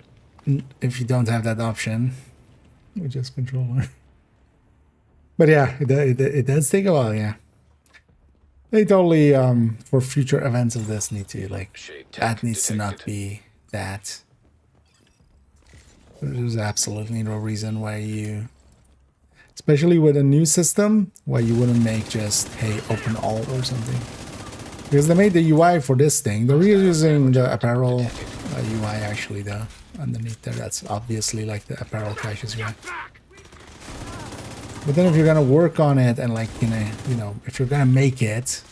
if you don't have that option, which is controller. But yeah, it does take a while, yeah. They totally, for future events of this, need to, like, that needs to not be that. There's absolutely no reason why you, especially with a new system, why you wouldn't make just, hey, open all or something. Because they made the UI for this thing. They're reusing the apparel UI actually, though, underneath there. That's obviously like the apparel caches UI. But then if you're gonna work on it and, like, you know, if you're gonna make it,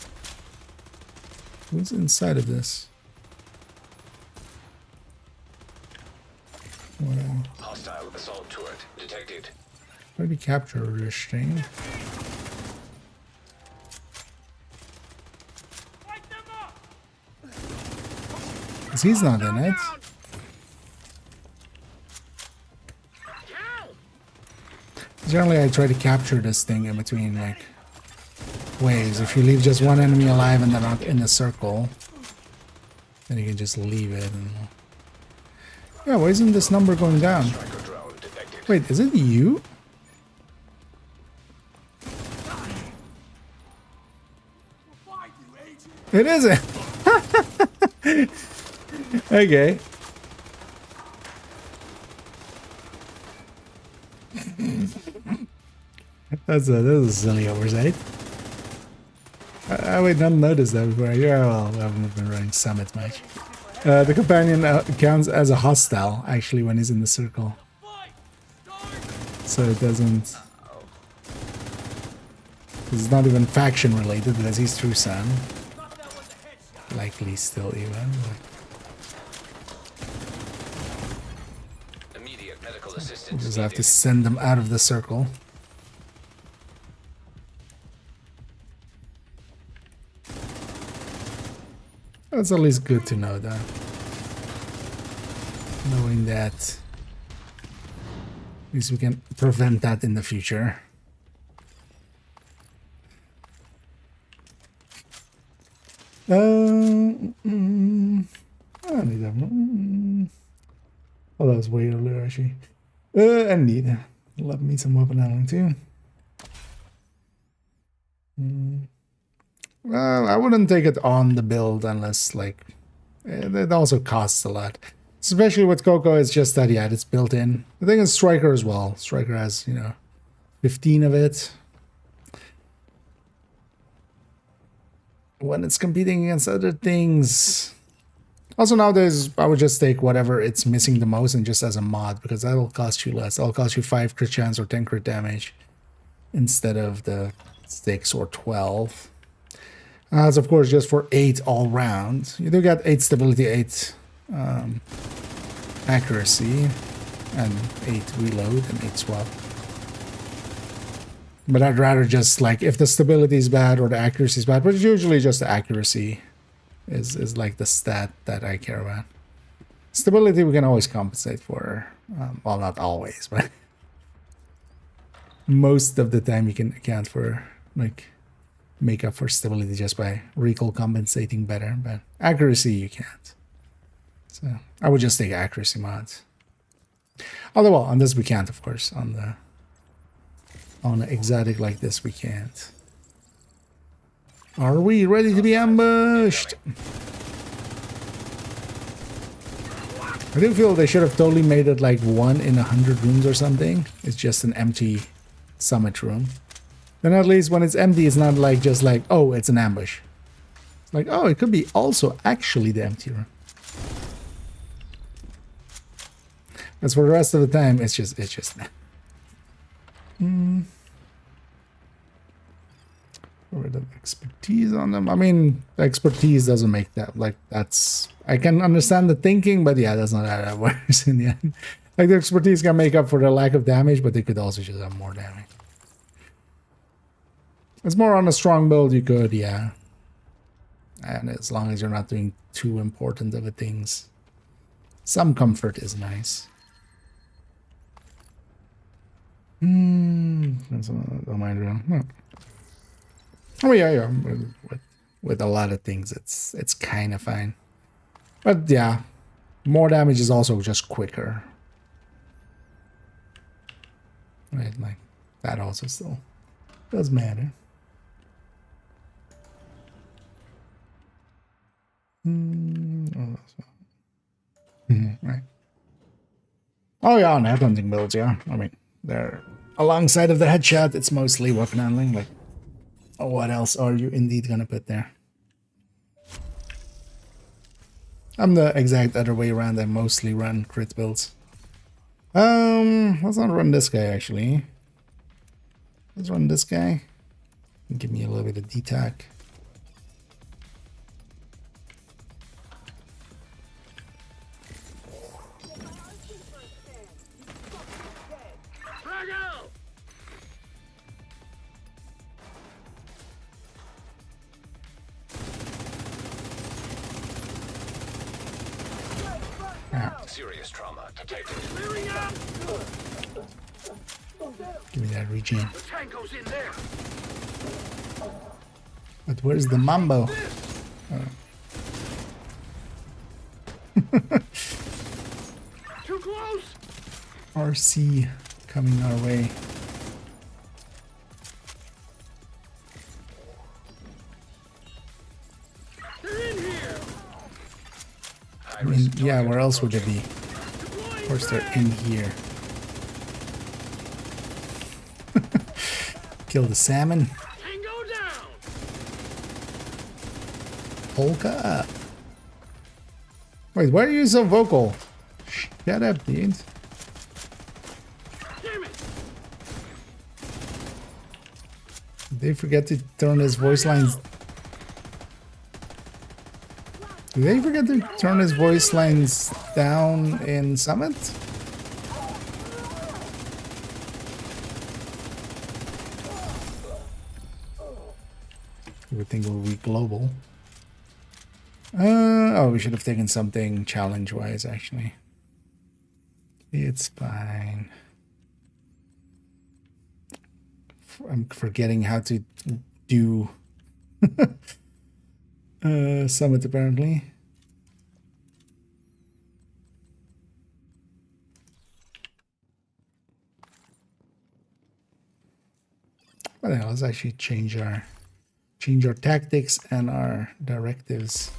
what's inside of this? Well, Hostile assault turret detected. maybe capture this thing. Because he's not in it. Generally, I try to capture this thing in between, like, waves. If you leave just one enemy alive and they're not in the circle, then you can just leave it. And... yeah, why isn't this number going down? Striker drone detected. Wait, is it you? It isn't. Okay. That's a silly oversight. I would not notice that before. Yeah, well, I haven't been running Summit much. The companion counts as a hostile, actually, when he's in the circle. So it doesn't... it's not even faction related, because he's through Sun. Likely still even. Immediate medical We'll assistance just have to needed. send them out of the circle. That's at least good to know, though. Knowing that, at least we can prevent that in the future. I don't need that one. Oh, that was way earlier, actually. I need. Love me some weapon handling, too. Well, I wouldn't take it on the build unless, like, it also costs a lot. Especially with Coco, it's just that, yeah, it's built in. The thing is Striker as well. Striker has, 15 of it. When it's competing against other things. Also nowadays, I would just take whatever it's missing the most and just as a mod, because that'll cost you less. That'll cost you 5 crit chance or 10 crit damage instead of the 6 or 12. That's of course just for 8 all round. You do get 8 stability, 8 accuracy, and 8 reload and 8 swap. But I'd rather just, like, if the stability is bad or the accuracy is bad, but it's usually just the accuracy is like the stat that I care about. Stability we can always compensate for. Well, not always, but most of the time you can account for, like, make up for stability just by recall compensating better, but accuracy you can't. So I would just take accuracy mods. Although, well, on this we can't, of course. On an exotic like this we can't. Are we ready to be ambushed? I do feel they should have totally made it like 1 in 100 rooms or something. It's just an empty summit room. Then at least when it's empty, it's not like just like, oh, it's an ambush. It's like, oh, it could be also actually the empty room. As for the rest of the time, it's just Or the expertise on them. I mean, the expertise doesn't make that, like, that's, I can understand the thinking, but yeah, that's not how that works in the end. Like, the expertise can make up for the lack of damage, but they could also just have more damage. It's more on a strong build, you could, yeah. And as long as you're not doing too important of a things, some comfort is nice. That's don't mind around. No. Oh yeah. With a lot of things, it's kind of fine. But yeah, more damage is also just quicker. Right, like that also still does matter. Right. Oh yeah, on headhunting builds, yeah. I mean, they're alongside of the headshot, it's mostly weapon handling. Like, what else are you indeed gonna put there? I'm the exact other way around. I mostly run crit builds. Let's not run this guy actually. Let's run this guy. Give me a little bit of DTAC. Serious trauma detected. Give me that regen. The tango's in there. But where's the mambo? Too close. RC coming our way. They're in here. I mean, yeah, where else would they be? Of course they're in here. Kill the salmon. Tango down. Polka up. Wait, why are you so vocal? Shut up, dude. Damn it. Did they forget to turn his voice lines? Did they forget to turn his voice lines down in Summit? You would think it would be global. Oh, we should have taken something challenge-wise, actually. It's fine. I'm forgetting how to do Summit, apparently. What the hell? Let's actually change our tactics and our directives.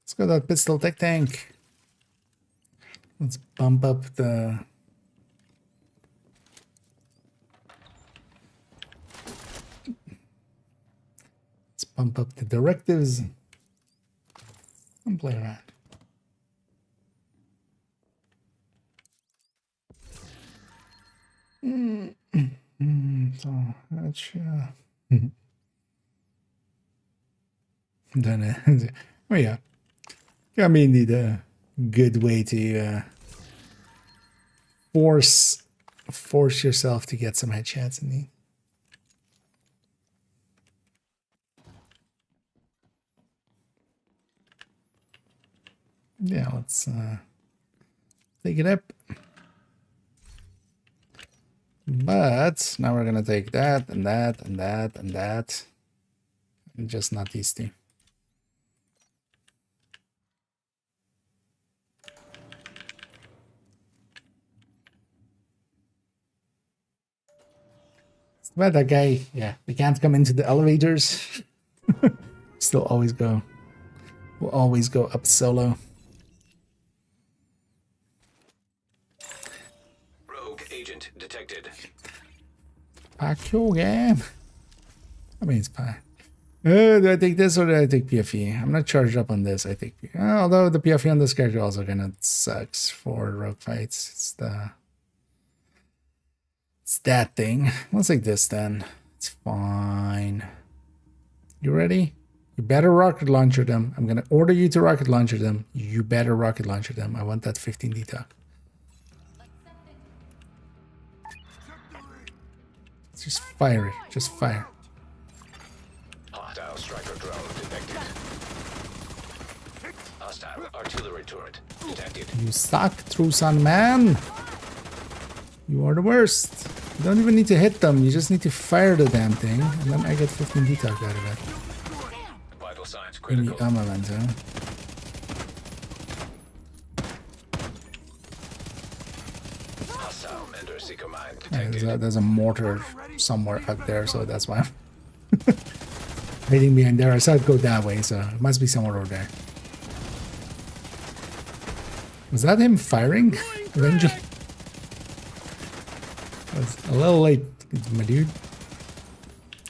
Let's go that pistol tech tank. Let's bump up the directives and play around. So that's then oh yeah, I mean the good way to force yourself to get some headshots in the. Yeah, let's take it up. But now we're gonna take that and that and that and that, and just not these two. But that guy, yeah, they can't come into the elevators. Still always go. We'll always go up solo. Rogue agent detected. Pack your game. I mean, it's fine. Do I take this or do I take PFE? I'm not charged up on this. I take PFE. Although the PFE on this character also kind of sucks for rogue fights. It's that thing. Let's take this then. It's fine. You ready? You better rocket launcher them. I'm gonna order you to rocket launcher them. You better rocket launcher them. I want that 15 detox. Just fire it. Just fire. Hostile striker drone detected. Hostile artillery turret detected. You suck, Trusan man. You are the worst. You don't even need to hit them. You just need to fire the damn thing, and then I get 15 detox out of it. Vital signs Give me critical. armament, huh? Hostile Mender Seeker mine Yeah, detected. there's a mortar somewhere out there, so that's why I'm hiding behind there. I saw it go that way, so it must be somewhere over there. Was that him firing? Eventually? I was a little late, my dude.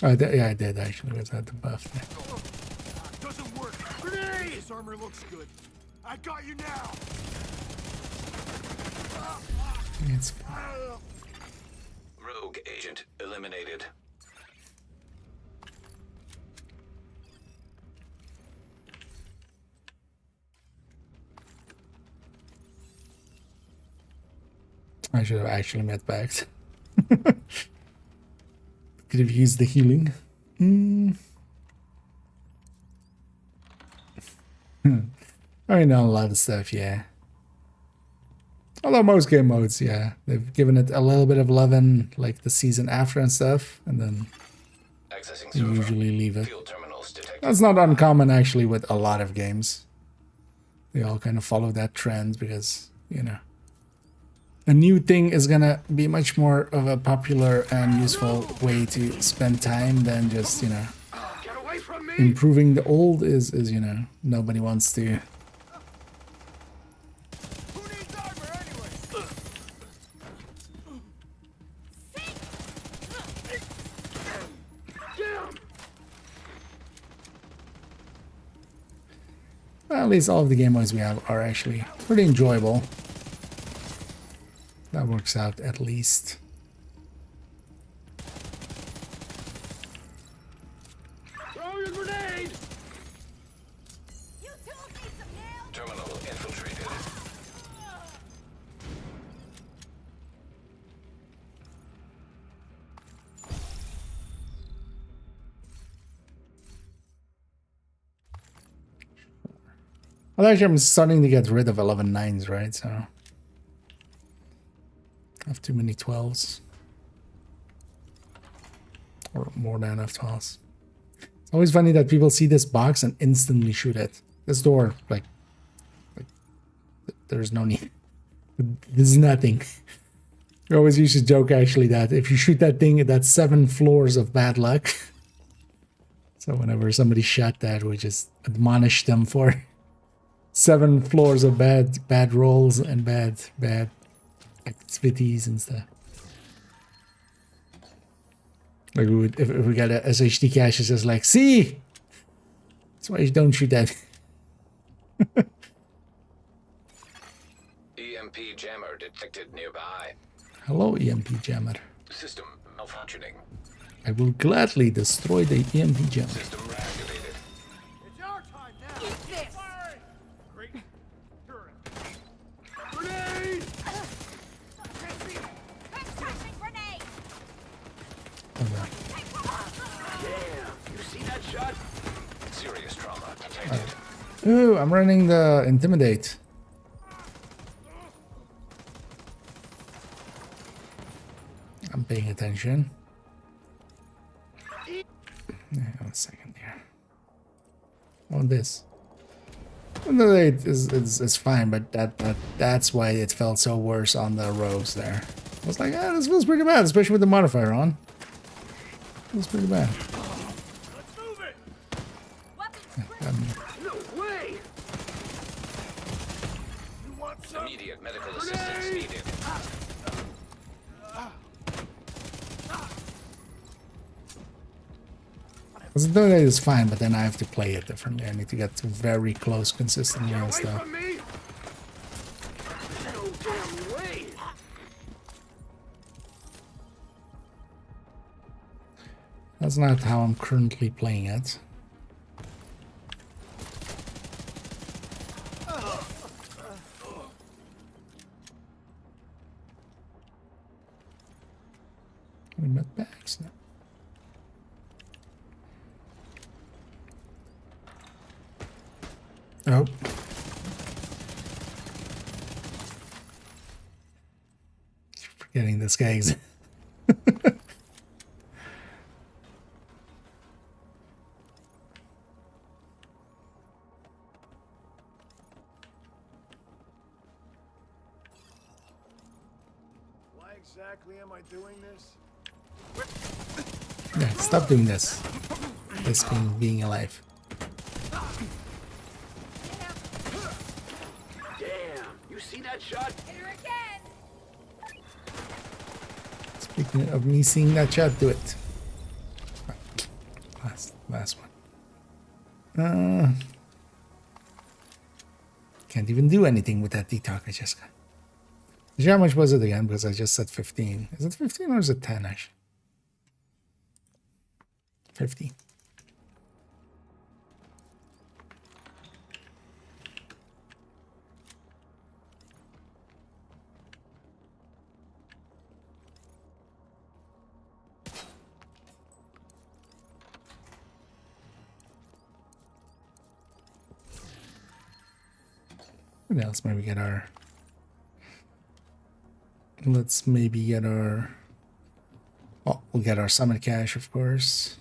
Oh, yeah, I did actually. Was that the buff there? Doesn't work. Grenade! This armor looks good. I got you now. It's fine. Rogue agent eliminated. I should have actually met back. Could have used the healing. I mean, a lot of stuff, yeah. Although most game modes, yeah, they've given it a little bit of love in like the season after and stuff, and then Accessing you server. usually leave it. Fuel terminals detected. That's not uncommon actually with a lot of games. They all kind of follow that trend because, you know, a new thing is gonna be much more of a popular and useful way to spend time than just, you know, Get away from me! improving the old is you know, nobody wants to. Who needs armor anyway? Get him! Well, at least all of the game modes we have are actually pretty enjoyable. That works out at least. Throw your grenade! You two need some help. Terminal infiltrated. Well, actually, I'm starting to get rid of 11 9s, right? So I have too many 12s. Or more than enough 12s. It's always funny that people see this box and instantly shoot it. This door, like there's no need. There's nothing. We always used to joke, actually, that if you shoot that thing, that's 7 floors of bad luck. So whenever somebody shot that, we just admonish them for 7 floors of bad rolls and bad activities and stuff. Like we would, if we got a SHD cache, it's just like, see, that's why you don't shoot that. EMP jammer detected nearby. Hello, EMP jammer. System malfunctioning. I will gladly destroy the EMP jammer. System reactivated. It's our time now. Eat this. Firing. Great. Sure. Grenade! Crashing grenade. Okay. Damn! You see that shot? Serious trauma detected. Ooh, I'm running the Intimidate. I'm paying attention. Hang on a second here. Oh, this. Intimidate is fine, but that's why it felt so worse on the rogues there. I was like, ah, this feels pretty bad, especially with the modifier on. Feels pretty bad. Let's move it. Weapons free. No way! You want some? Immediate medical assistance needed. Intimidate is fine, but then I have to play it differently. I need to get very close consistently Get and away stuff. from me! No damn way! That's not how I'm currently playing it. We met bags now. Oh. Forgetting this guy exists. Why exactly am I doing this? Yeah, stop doing this. This being alive. Damn! You see that shot? Hit her again. Speaking of me seeing that shot, do it. Last one. Can't even do anything with that detox I just got. How much was it again? Because I just said 15. Is it 15 or is it 10 actually? 15. What else might we get our... Let's maybe get our... Oh, we'll get our summit cache, of course.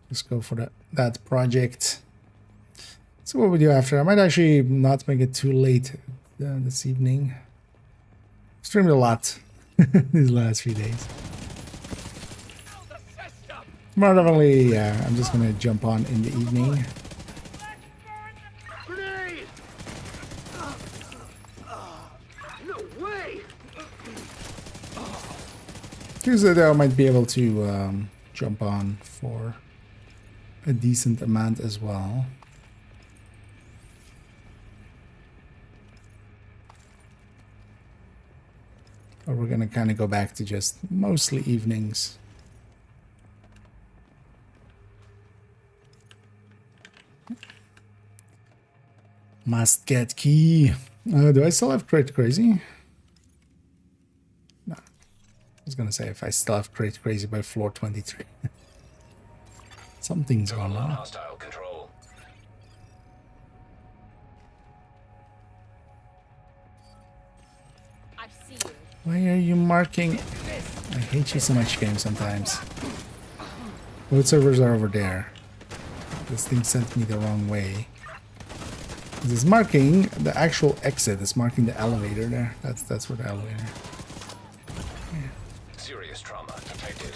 Let's go for that project. So what we do after? I might actually not make it too late this evening. Streamed a lot these last few days. More definitely, yeah, I'm just gonna jump on in the evening. Grenade! No way! Tuesday though, I might be able to jump on for a decent amount as well. Or we're gonna kind of go back to just mostly evenings. Must get key. Do I still have Crate Crazy? No. I was gonna say if I still have Crate Crazy by floor 23. Something's gone Total wrong. hostile control. I see you. Why are you marking? I hate you so much, game, sometimes. Both servers are over there. This thing sent me the wrong way. This is marking the actual exit. It's marking the elevator there. That's where the elevator. Serious trauma detected.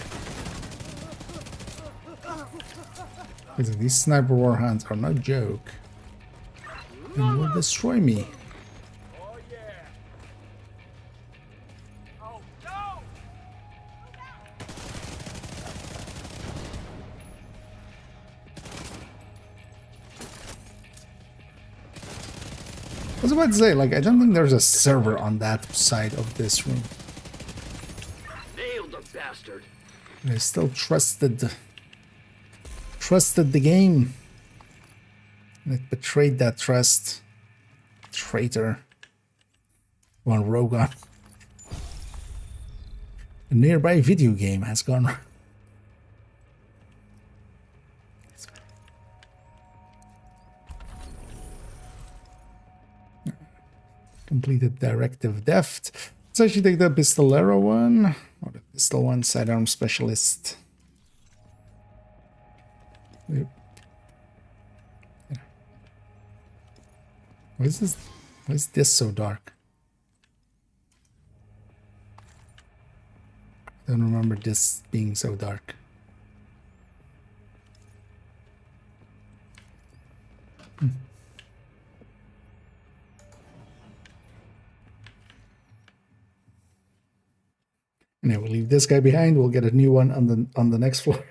Listen, these sniper warhounds are no joke. And will destroy me. Oh yeah. Oh no! I was about to say, like, I don't think there's a server on that side of this room. Nailed the bastard. I still trusted the game. And it betrayed that trust. Traitor. One rogue on. A nearby video game has gone. Completed directive deft. Let's actually take the pistolero one. Or the pistol one, sidearm specialist. Yep. Yeah. Why is this so dark? I don't remember this being so dark. And we'll leave this guy behind. We'll get a new one on the next floor.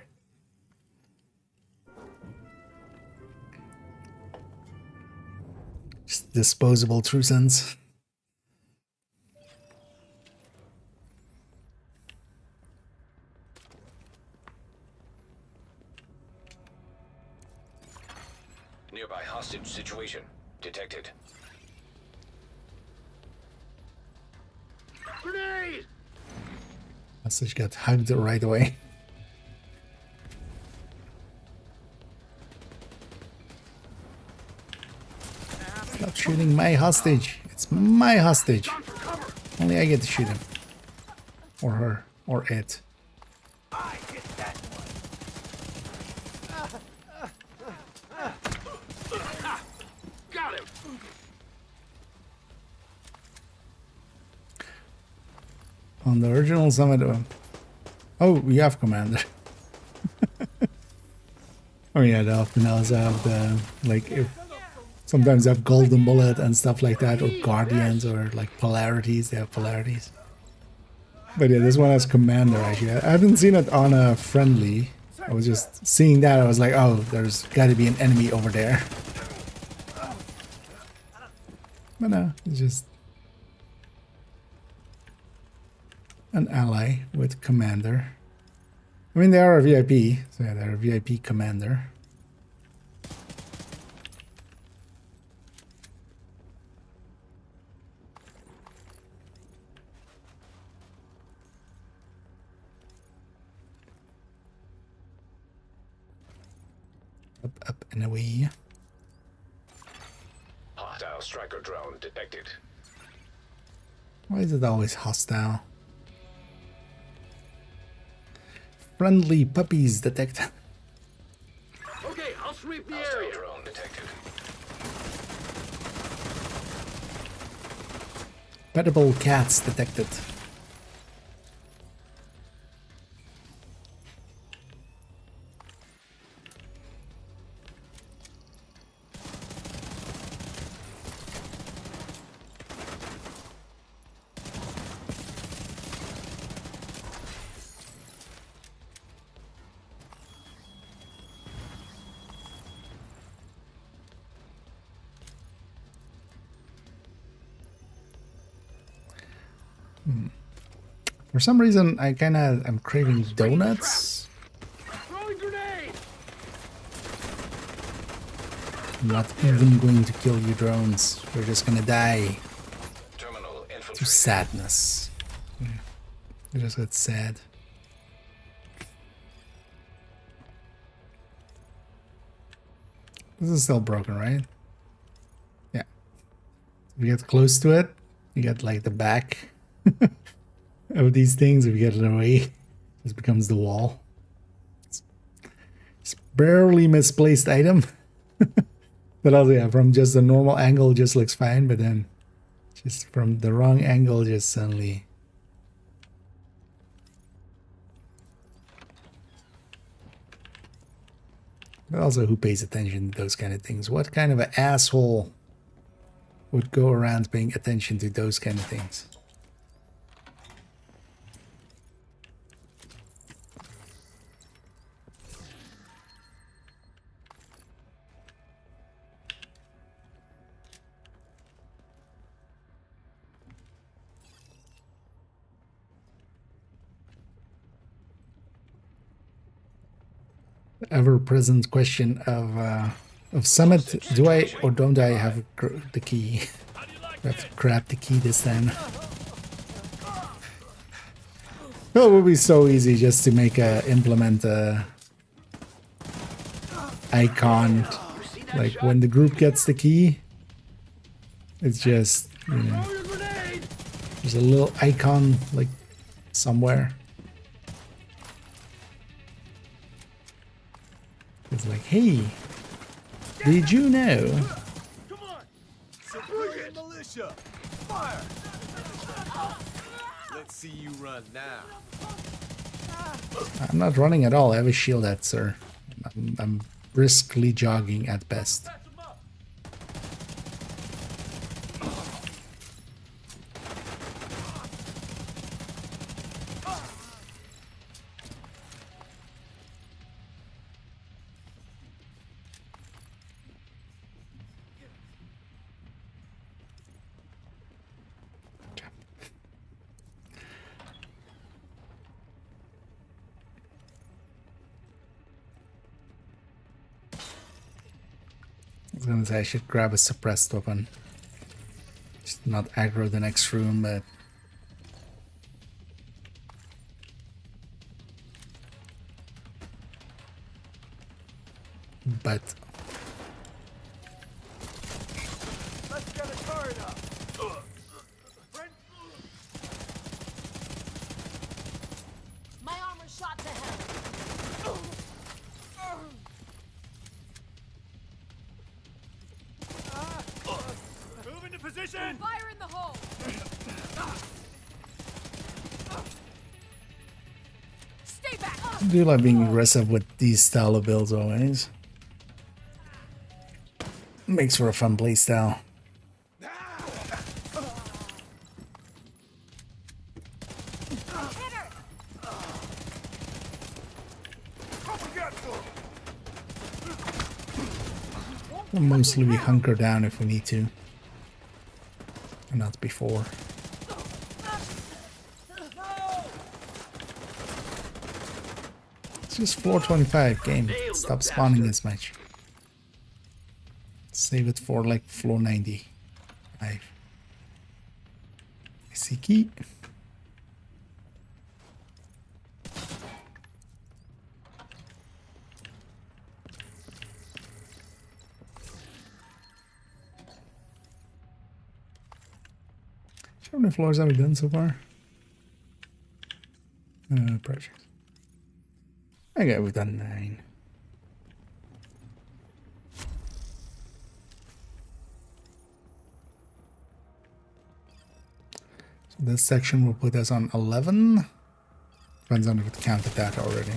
Just disposable true sense. Nearby hostage situation detected. Grenade! Message got hugged right away. Stop shooting my hostage. It's my hostage. Only I get to shoot him. Or her. Or it. I get that one. Got him! On the original summit. Oh, we have commander. Oh yeah, they often also have the, like, if sometimes they have golden bullet and stuff like that, or guardians, or like polarities. They have polarities. But yeah, this one has commander actually. I haven't seen it on a friendly. I was just seeing that. I was like, oh, there's got to be an enemy over there. But no, it's just an ally with commander. I mean, they are a VIP, so yeah, they're a VIP commander. Up and away. Hostile Hostile striker drone detected. Why is it always hostile? Friendly puppies detected. Okay, I'll sweep the Hostile area. drone detected. Petable cats detected. For some reason, I'm craving donuts. Throwing grenade! I'm not even going to kill you, drones. You're just gonna die Terminal to infiltrated. sadness. Yeah. I just got sad. This is still broken, right? Yeah. If you get close to it, you get like the back of these things. If you get it away, this becomes the wall. It's barely misplaced item. But also, yeah, from just a normal angle, just looks fine. But then, just from the wrong angle, just suddenly. But also, who pays attention to those kind of things? What kind of an asshole would go around paying attention to those kind of things? Ever-present question of Summit: do I or don't I have the key? I have to grab the key this time. Well, it would be so easy just to make implement a icon, like when the group gets the key. It's just, you know, Throw your grenade! there's a little icon like somewhere. It's like, hey, did you know? Come on! Civilian militia! Fire! Let's see you run now. I'm not running at all. I have a shield at, sir. I'm briskly jogging at best. I was gonna say I should grab a suppressed weapon. Just not aggro the next room, but Let's get it fired up. My armor shot to hell. Move into position. Fire in the hole. Stay back. I do like being aggressive with these style of builds always. Makes for a fun playstyle. Hit her. We'll mostly we hunker down if we need to. And not before. It's just 425 game. Stop spawning this much. Save it for like floor 90. I see key. How many floors have we done so far? Projects. Okay, we've done 9. So this section will put us on 11. Depends on if it counted that already.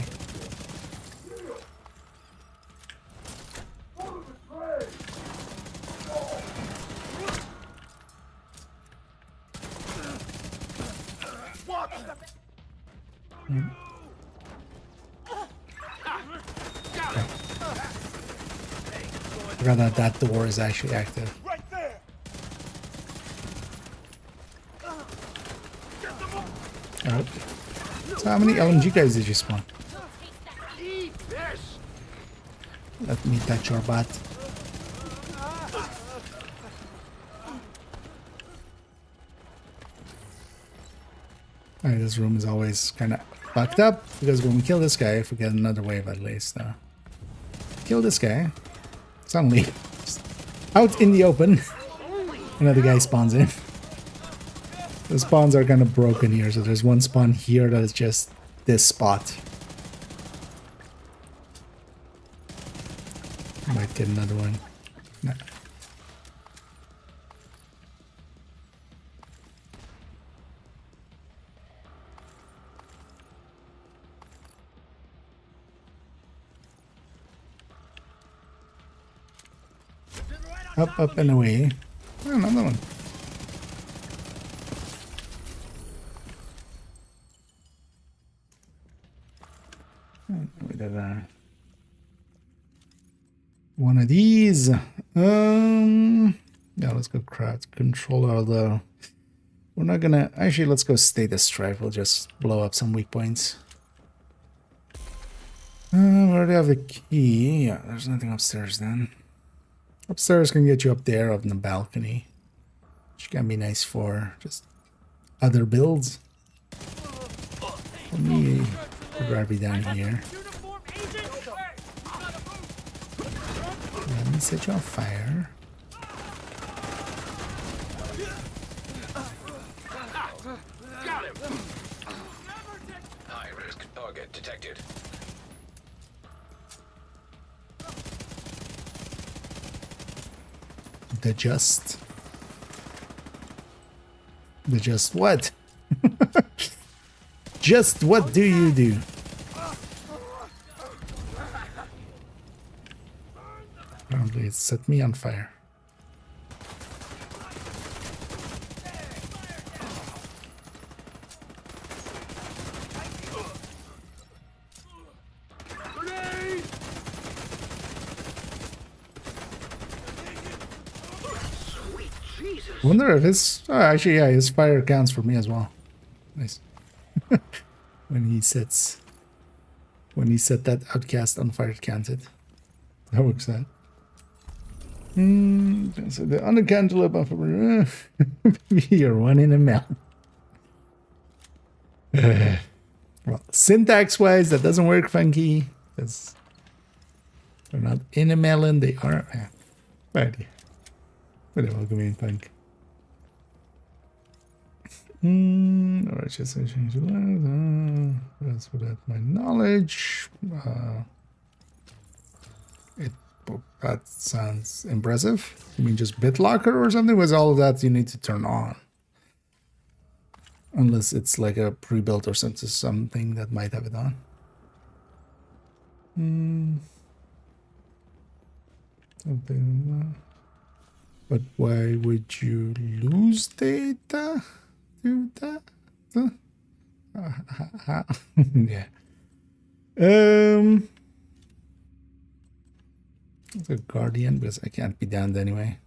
Forgot that that door is actually active. Alright. So how many LMG guys did you spawn? Eat this! Let me touch your butt. Alright, this room is always kind of fucked up because when we kill this guy, if we get another wave at least, kill this guy. Suddenly, just out in the open, another guy spawns in. The spawns are kind of broken here, so there's one spawn here that is just this spot. Might get another one. No. Up, up, and away. Oh, another one. We did one of these. Yeah, let's go craft controller. Although we're not gonna actually. Let's go status drive. We'll just blow up some weak points. We already have the key. Yeah, there's nothing upstairs then. Upstairs can get you up there, up in the balcony, which can be nice for just other builds. For me, I'd rather be down here. Let me set you on fire. Got him! High-risk target detected. The just what? Just what do you do? Apparently it set me on fire. I wonder if his... Oh, actually, yeah, his fire counts for me as well. Nice. When he sets... When he set that outcast on fire, it counted. That works out. So the undercantaloupe buffer... You're one in a million. Well, syntax-wise, that doesn't work, Funky. Because they're not in a melon, they are... Right. Whatever, welcome in, Punk. Alright, just change the that's without my knowledge. That sounds impressive. You mean just BitLocker or something? Was all of that you need to turn on? Unless it's like a pre-built or something that might have it on. Something. But why would you lose data? Do that? Yeah. It's a guardian because I can't be damned anyway.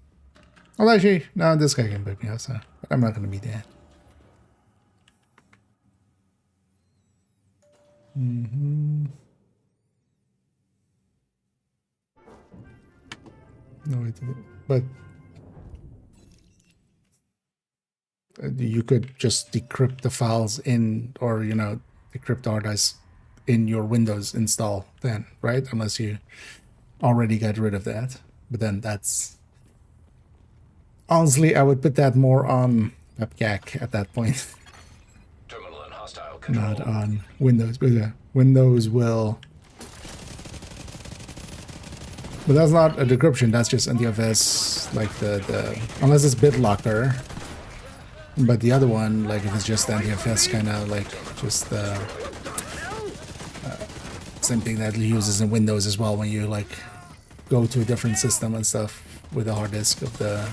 Well, actually, no, this guy can pick me up, so but I'm not gonna be damned. No way to do it. But you could just decrypt the files in, or, you know, decrypt hard drives in your Windows install then, right? Unless you already got rid of that. But then that's... Honestly, I would put that more on pepcac at that point. Terminal and hostile control. Not on Windows, but Windows will. But that's not a decryption. That's just NTFS, like the unless it's BitLocker. But the other one, like if it's just NTFS, kind of like just the same thing that uses in Windows as well when you like go to a different system and stuff with the hard disk of the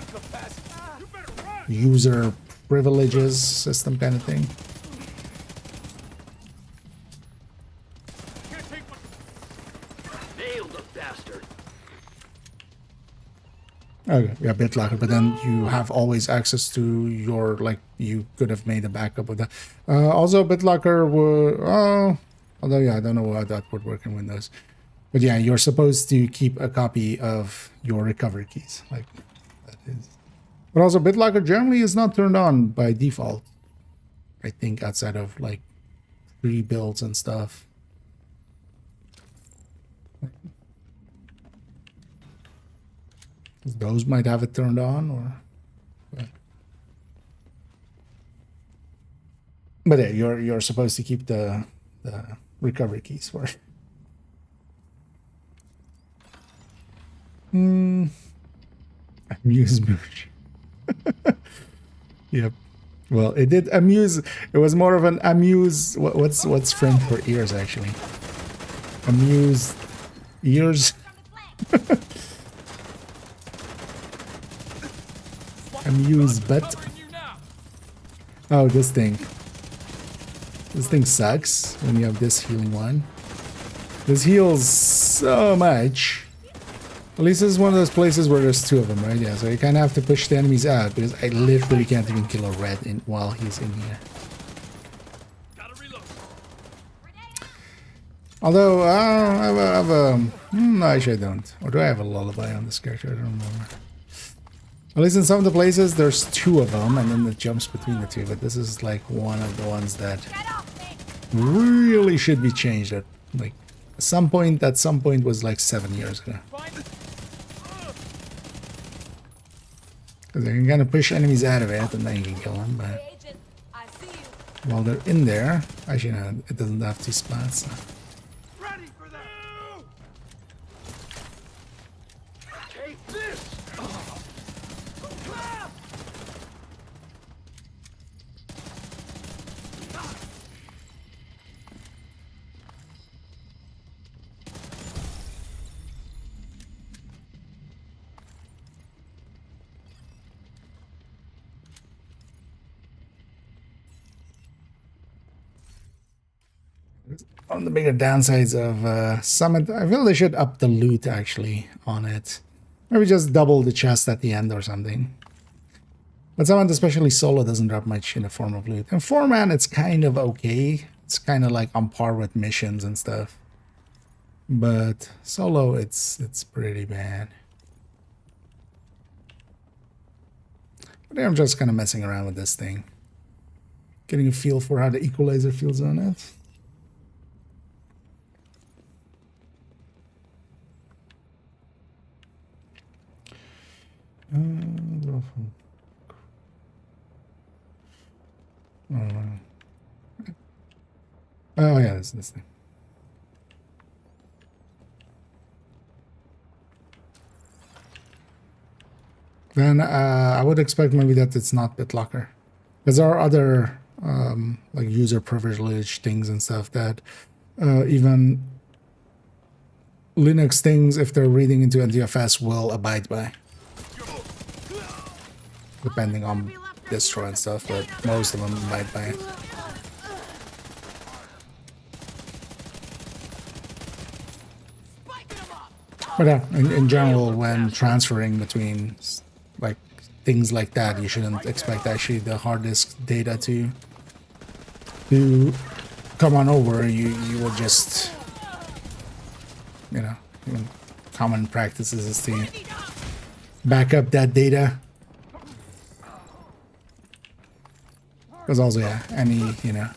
user privileges system kind of thing. Nailed the bastard. Okay, yeah, BitLocker, but then you have always access to your, like, you could have made a backup of that. Also, BitLocker would, although, yeah, I don't know how that would work in Windows. But yeah, you're supposed to keep a copy of your recovery keys, like, that is. But also, BitLocker generally is not turned on by default. I think outside of, like, free builds and stuff. Those might have it turned on, or but yeah, you're supposed to keep the recovery keys for it. Amuse Mooch. Yep. Well, it did amuse. It was more of an amuse. What's French for ears actually? Amuse ears. Amuse butt. Oh, this thing. This thing sucks when you have this healing one. This heals so much. At least this is one of those places where there's two of them, right? Yeah, so you kind of have to push the enemies out because I literally can't even kill a red while he's in here. Although, I have a no, actually I don't. Or do I have a lullaby on this character? I don't remember. At least in some of the places, there's two of them, and then it jumps between the two. But this is like one of the ones that really should be changed. At like some point was like 7 years ago. Because they can kind of push enemies out of it, and then you can kill them. But while they're in there, actually no, it doesn't have two spots. So. One of the bigger downsides of Summit, I feel they should up the loot actually on it. Maybe just double the chest at the end or something. But Summit, especially solo, doesn't drop much in the form of loot. And 4-man, it's kind of okay. It's kind of like on par with missions and stuff. But solo, it's pretty bad. But I'm just kind of messing around with this thing. Getting a feel for how the equalizer feels on it. Oh yeah, this thing. Then I would expect maybe that it's not BitLocker, because there are other like user privilege things and stuff that even Linux things, if they're reading into NTFS, will abide by, depending on distro and stuff, but most of them abide by it. But yeah, in general, when transferring between like things like that, you shouldn't expect actually the hard disk data to come on over. You will just, you know, common practices is to back up that data. Because also, yeah, any, you know,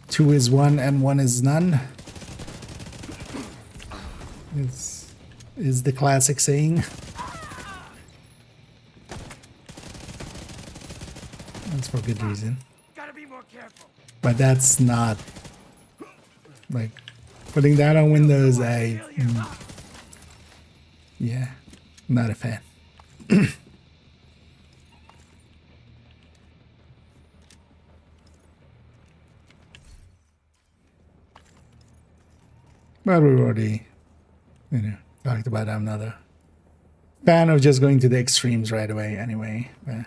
2 is 1 and 1 is none is the classic saying. That's for good reason. Gotta be more careful. But that's not like putting that on Windows. Yeah, not a fan. But we already, talked about that. I'm not a fan of just going to the extremes right away. Anyway. Yeah.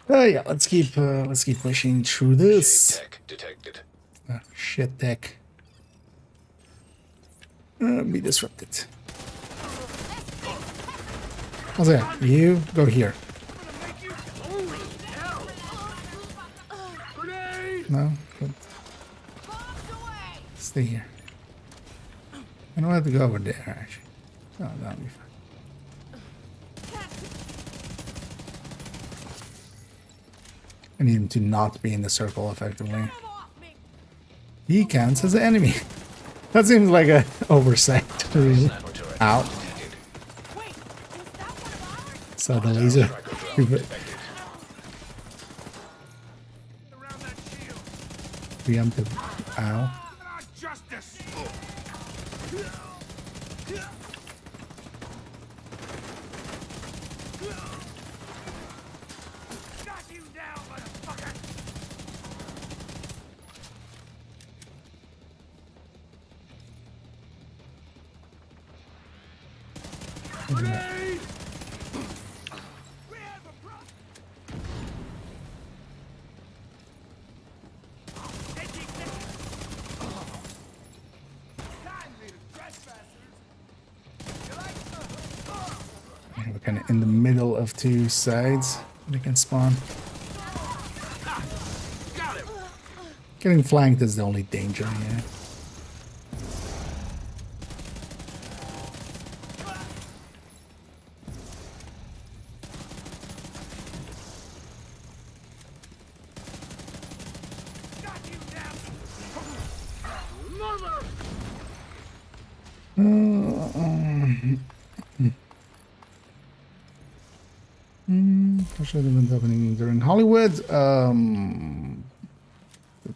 Yeah, let's keep pushing through this. Tech detected. Shit tech. Be disrupted. How's that? You go here. No? Good. Stay here. I don't have to go over there, actually. Oh, that'll be fine. I need him to not be in the circle effectively. He counts as an enemy. That seems like a oversight. Really. Ow. So the laser. Preemptive. Ow. Justice. Got you down, motherfucker. Grenade! We have a problem. We're kind of in the middle of two sides. They can spawn. Getting flanked is the only danger here. Events happening during Hollywood.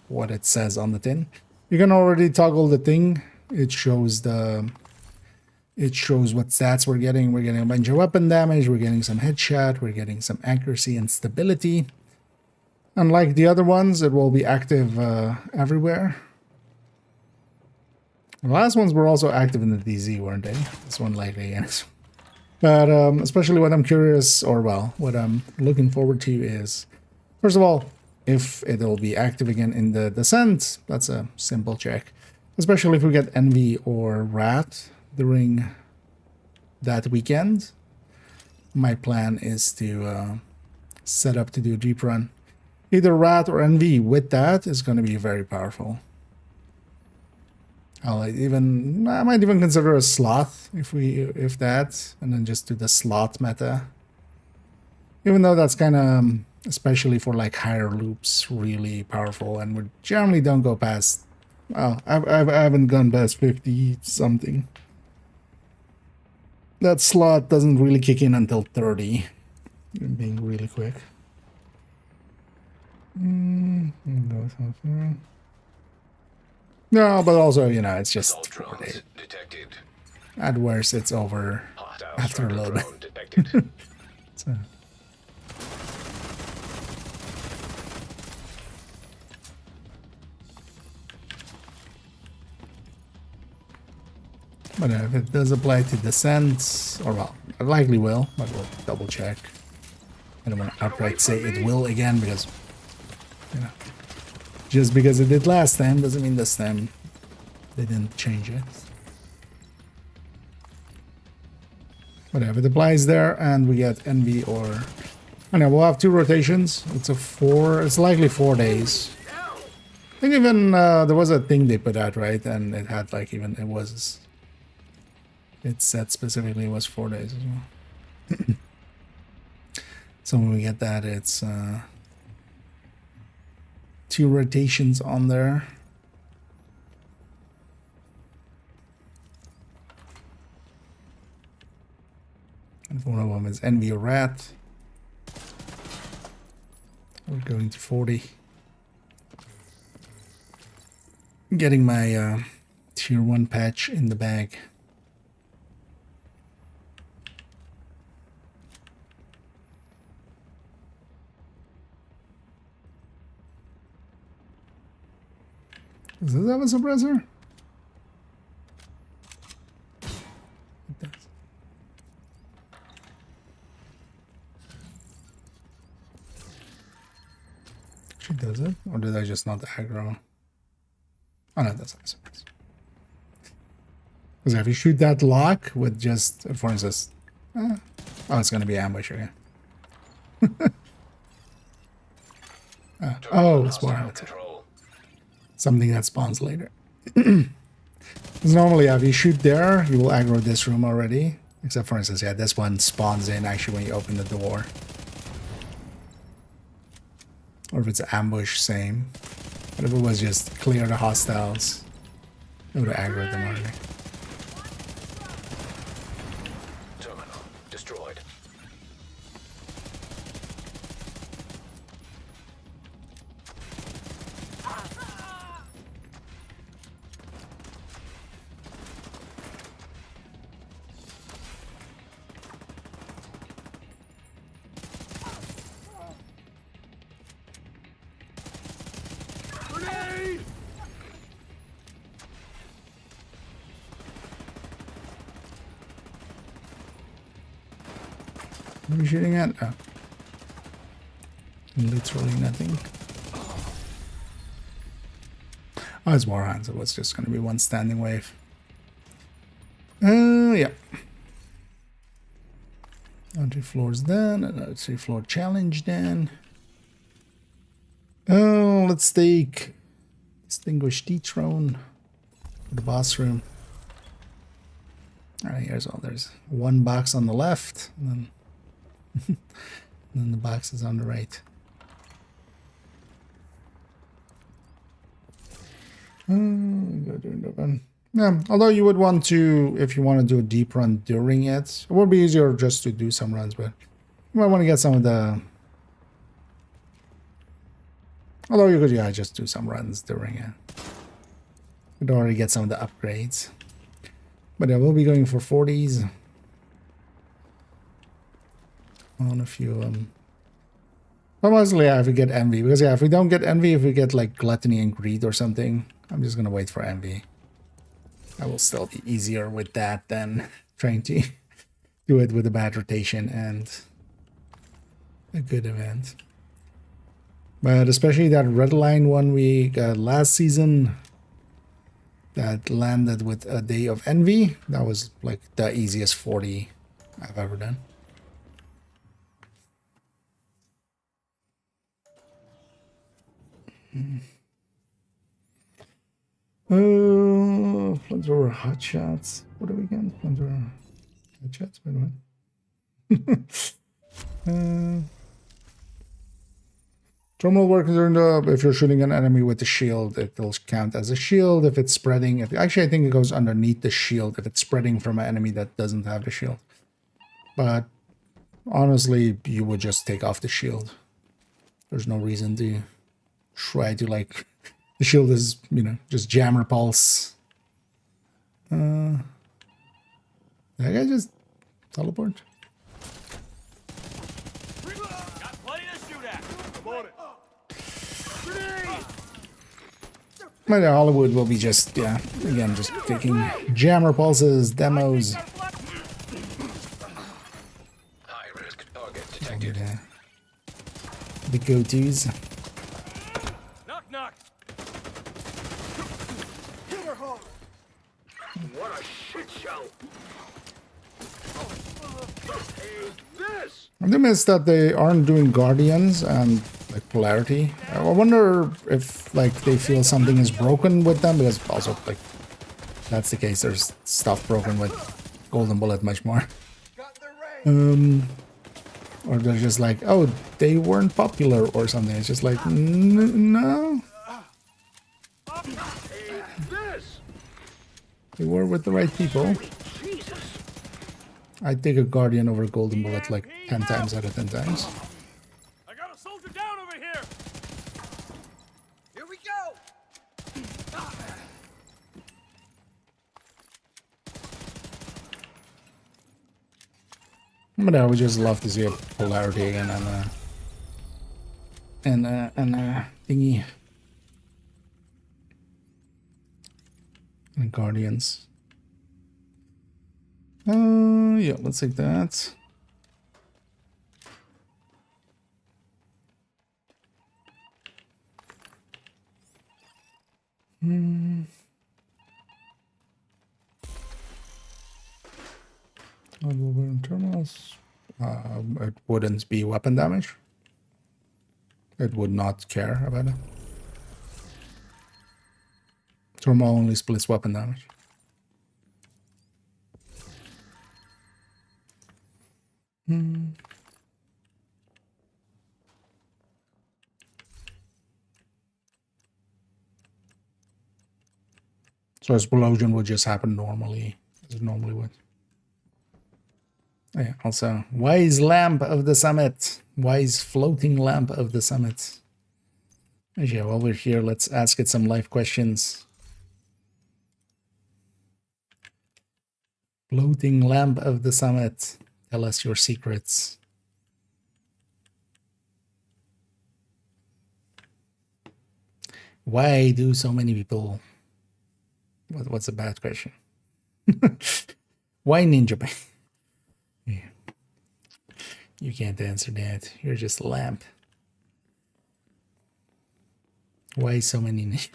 What it says on the tin. You can already toggle the thing. It shows what stats we're getting. We're getting a bunch of weapon damage. We're getting some headshot. We're getting some accuracy and stability. Unlike the other ones, it will be active everywhere. The last ones were also active in the DZ, weren't they? This one likely, yes. But especially what I'm curious, or well, what I'm looking forward to is, first of all, if it'll be active again in the Descent. That's a simple check. Especially if we get Envy or Rat during that weekend. My plan is to set up to do a Jeep run. Either Rat or Envy with that is going to be very powerful. I might even consider a Sloth if that, and then just do the Sloth meta. Even though that's kind of, especially for like higher loops, really powerful, and we generally don't go past. Well, I haven't gone past 50 something. That slot doesn't really kick in until 30. Being really quick. No, but also, it's just 4 days. Detected. At worst, it's over Hostile after a striker little bit. drone detected. So. But if it does apply to Descent, or well, it likely will, but we'll double check. I don't want to outright say it will again because, just because it did last time doesn't mean this time they didn't change it. Whatever, it applies there, and we get Envy or... I know, we'll have 2 rotations. It's likely 4 days. I think even there was a thing they put out, right? And it had like it said specifically it was 4 days as well. So when we get that, it's 2 rotations on there. And one of them is Envy or Rat. We're going to 40. Getting my tier 1 patch in the bag. Does this have a suppressor? It does. She does it? Or did I just not aggro? Oh no, that's not a suppressor. Because if you shoot that lock with just, for instance, oh, it's going to be ambush again. Oh, it's more something that spawns later. Because normally, if you shoot there, you will aggro this room already. Except, for instance, yeah, this one spawns in actually when you open the door. Or if it's ambush, same. But if it was just clear the hostiles, it would have aggroed them already. Terminal destroyed. What are we shooting at? Oh. Literally nothing. Oh, it's Warhounds. It was just going to be one standing wave. Yeah. 2 floors done. Another 3-floor challenge done. Oh, let's take Distinguished Dethrone for the boss room. Alright, here's all. There's 1 box on the left, and then and then the box is on the right. Yeah, although you would want to, if you want to do a deep run during it, it would be easier just to do some runs, but you might want to get some of the... Although you could, yeah, just do some runs during it. You'd already get some of the upgrades. But yeah, we'll be going for 40s. On a few of them. But mostly, yeah, if we get Envy. Because, yeah, if we don't get Envy, if we get, like, Gluttony and Greed or something, I'm just gonna wait for Envy. That will still be easier with that than trying to do it with a bad rotation and a good event. But especially that red line one we got last season that landed with a day of Envy, that was, like, the easiest 40 I've ever done. Flamethrower hotshots. What do we get? Flamethrower hotshots. Wait a minute. Terminal works during the. If you're shooting an enemy with the shield, it will count as a shield. If it's spreading, actually I think it goes underneath the shield if it's spreading from an enemy that doesn't have the shield. But honestly, you would just take off the shield. There's no reason to try to, like, the shield is, you know, just jam repulse. Did that guy just teleport? Got plenty to shoot at. But yeah, Hollywood will be just, yeah, again, just taking jam repulses, demos. High risk target detected. The go-tos. Knock knock. What a shit show! Hey, this! I'm gonna miss that they aren't doing Guardians, and like polarity. I wonder if like they feel something is broken with them, because also like that's the case. There's stuff broken with Golden Bullet much more. Or they're just like, oh, they weren't popular or something. It's just like, no. They were with the right people. I'd take a Guardian over Golden Bullet like 10 times out of 10 times. I got a soldier down over here. Here we go. But I would just love to see a polarity again and thingy. And Guardians. Yeah, let's take that. Terminals. It wouldn't be weapon damage. It would not care about it. Thermal only splits weapon damage. So explosion would just happen normally, as it normally would. Yeah, also, wise lamp of the summit. Wise floating lamp of the summit. Yeah, while we're here, let's ask it some life questions. Floating lamp of the summit. Tell us your secrets. Why do so many people... What's a bad question? Why Ninja Bang? Yeah. You can't answer that. You're just a lamp. Why so many ninja?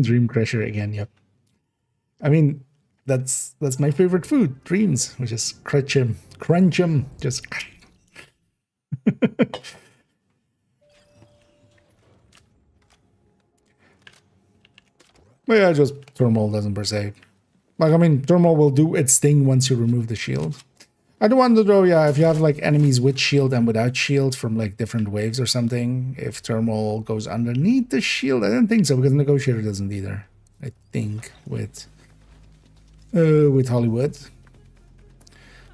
Dream Crusher again, yep. I mean, that's my favorite food, dreams. We just crunch them, just. But yeah, just thermal doesn't per se. Like, I mean, thermal will do its thing once you remove the shield. I do wonder though, yeah, if you have like enemies with shield and without shield from like different waves or something, if thermal goes underneath the shield. I don't think so, because Negotiator doesn't either. I think with Hollywood.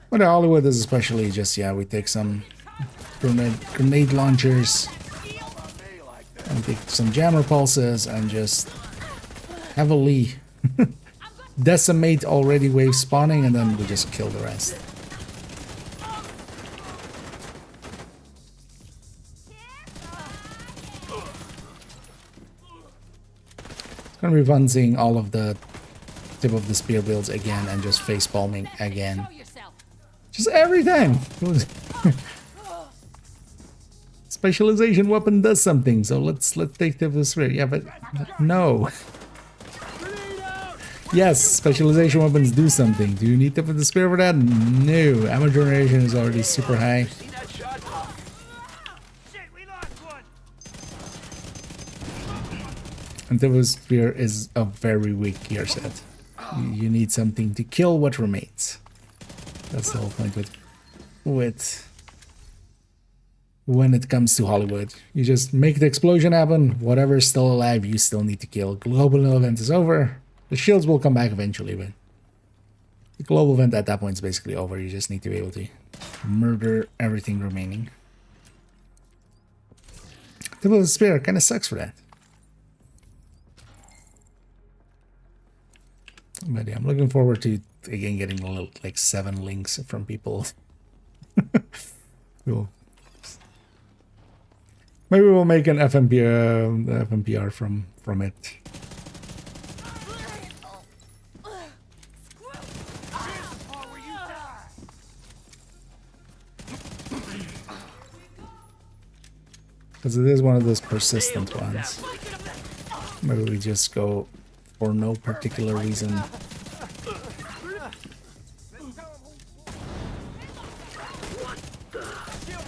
But Hollywood is especially just, yeah, we take some grenade launchers and take some jammer pulses and just heavily decimate already wave spawning, and then we just kill the rest. It's gonna be fun seeing all of the tip of the spear builds again and just face palming again. Just every time. Specialization weapon does something, so let's take tip of the spear. Yeah, but no. Yes, specialization weapons do something. Do you need tip of the spear for that? No. Ammo generation is already super high. And tip of the spear is a very weak gear set. You need something to kill what remains. That's the whole point with when it comes to Hollywood. You just make the explosion happen. Whatever's still alive, you still need to kill. Global event is over. The shields will come back eventually, but the global event at that point is basically over. You just need to be able to murder everything remaining. The Will of Spear kind of sucks for that. But yeah, I'm looking forward to, again, getting a little, like 7 links from people. Cool. Maybe we'll make an FMPR from it. Because it is one of those persistent ones. Maybe we just go for no particular reason. Shield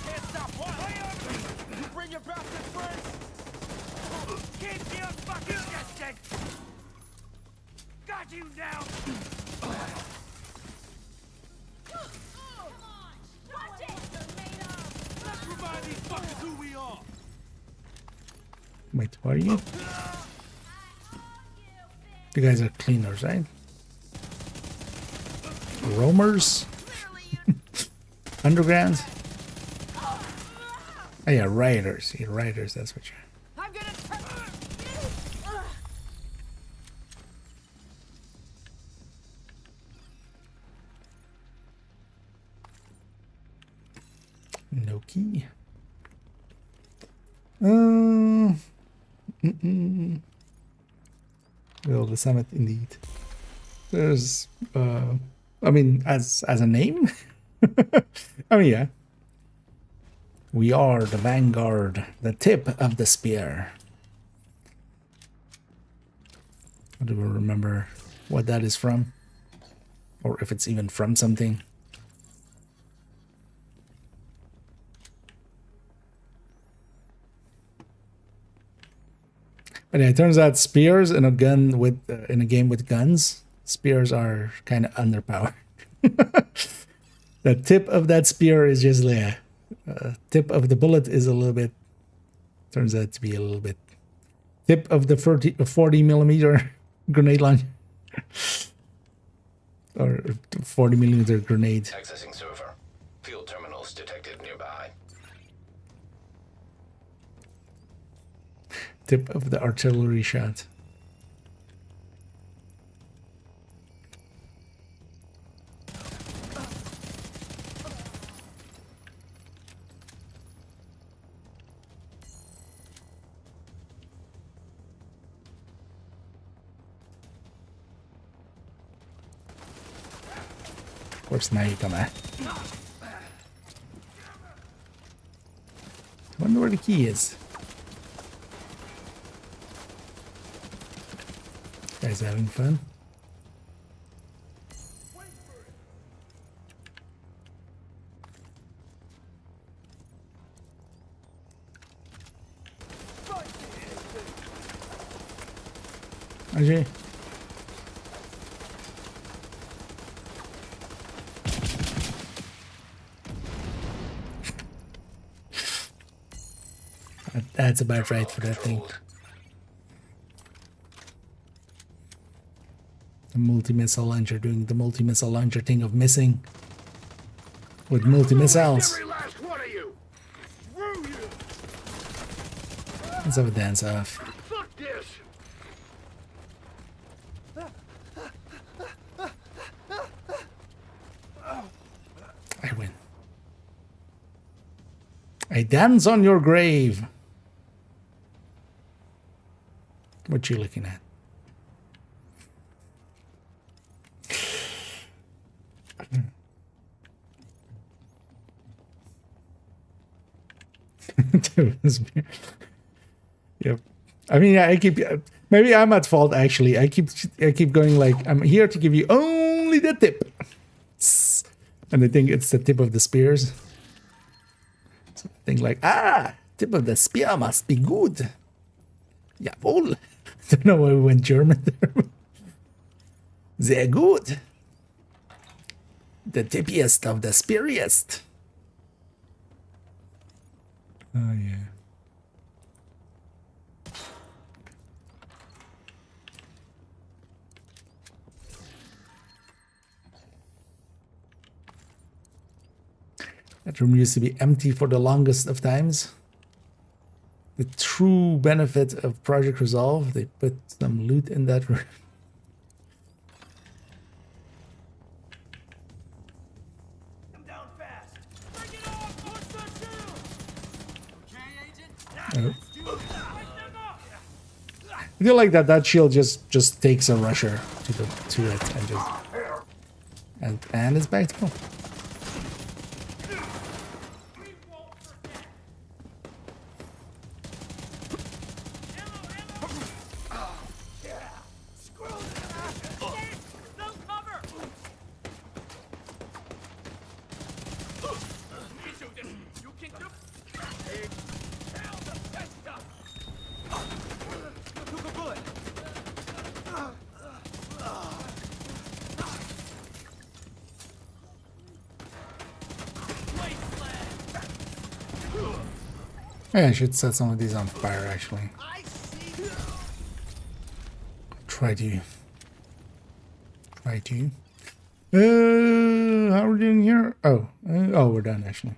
can't stop one. You bring your bastard friends. Keep your fucking distance. Got you now. Watch it! Let's remind these fuckers who we are. Wait, what are you? You guys are cleaners, right? Roamers? Underground? Oh yeah, rioters. Yeah, rioters, that's what you're... I'm gonna No key. Well, the summit indeed. There's I mean, as a name? I mean, yeah. We are the vanguard, the tip of the spear. I don't remember what that is from, or if it's even from something. But yeah, it turns out spears in a gun with in a game with guns, spears are kind of underpowered. The tip of that spear is just like tip of the bullet is a little bit. Turns out to be a little bit. Tip of the 40 millimeter grenade launcher, or 40 millimeter grenade. Accessing server. Field terminals detected nearby. Tip of the artillery shot. Of course, now you come at. Wonder where the key is. Guys having fun? Ajay. That's about right for that thing. The multi-missile launcher doing the multi-missile launcher thing of missing with multi-missiles. Every last one of you. Screw you. Let's have a dance off. Fuck this. I win. I dance on your grave. What you looking at? Yep. I mean, I keep. Maybe I'm at fault. Actually, I keep going like I'm here to give you only the tip, and I think it's the tip of the spears. Something like tip of the spear must be good. Jawohl. I don't know why we went German there. Sehr good. The tippiest of the speariest. Oh, yeah. That room used to be empty for the longest of times. The true benefit of Project Resolve, they put some loot in that room. Come down fast. Bring it on. Push the shield. Okay, agent. Now let's do this. Light them up. I feel like that shield just takes a rusher to it and just and it's back to go. Hey, I should set some of these on fire, actually. Try to. How are we doing here? Oh, we're done, actually.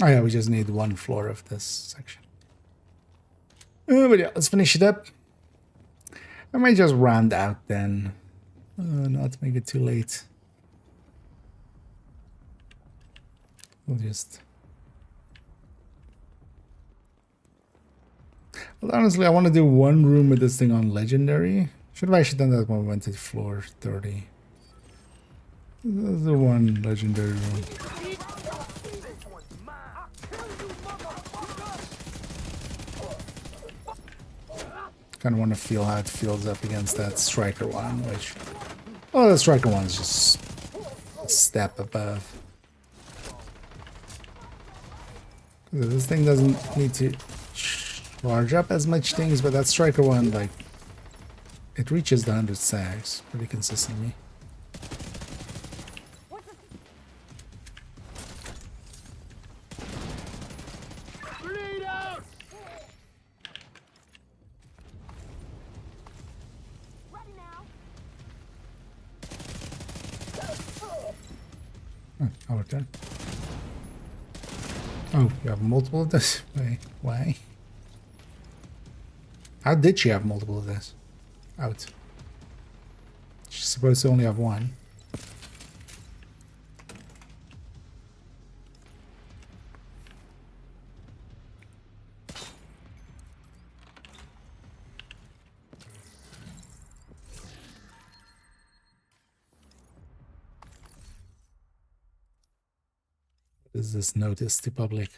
Oh, yeah, we just need one floor of this section. But yeah, let's finish it up. I might just round out then. Not make it too late. We'll just... Well, honestly, I want to do one room with this thing on Legendary. Should have actually done that when we went to floor 30. This is the one Legendary room. Kind of want to feel how it feels up against that Striker one, which... Oh, the Striker one is just a step above. This thing doesn't need to charge up as much things, but that Striker one, like, it reaches the 100 sags pretty consistently. Grenade out! Ready now. Oh, we're done. Oh, you have multiple of this? Wait, why? How did she have multiple of this? Out. She's supposed to only have one. What is this notice to public?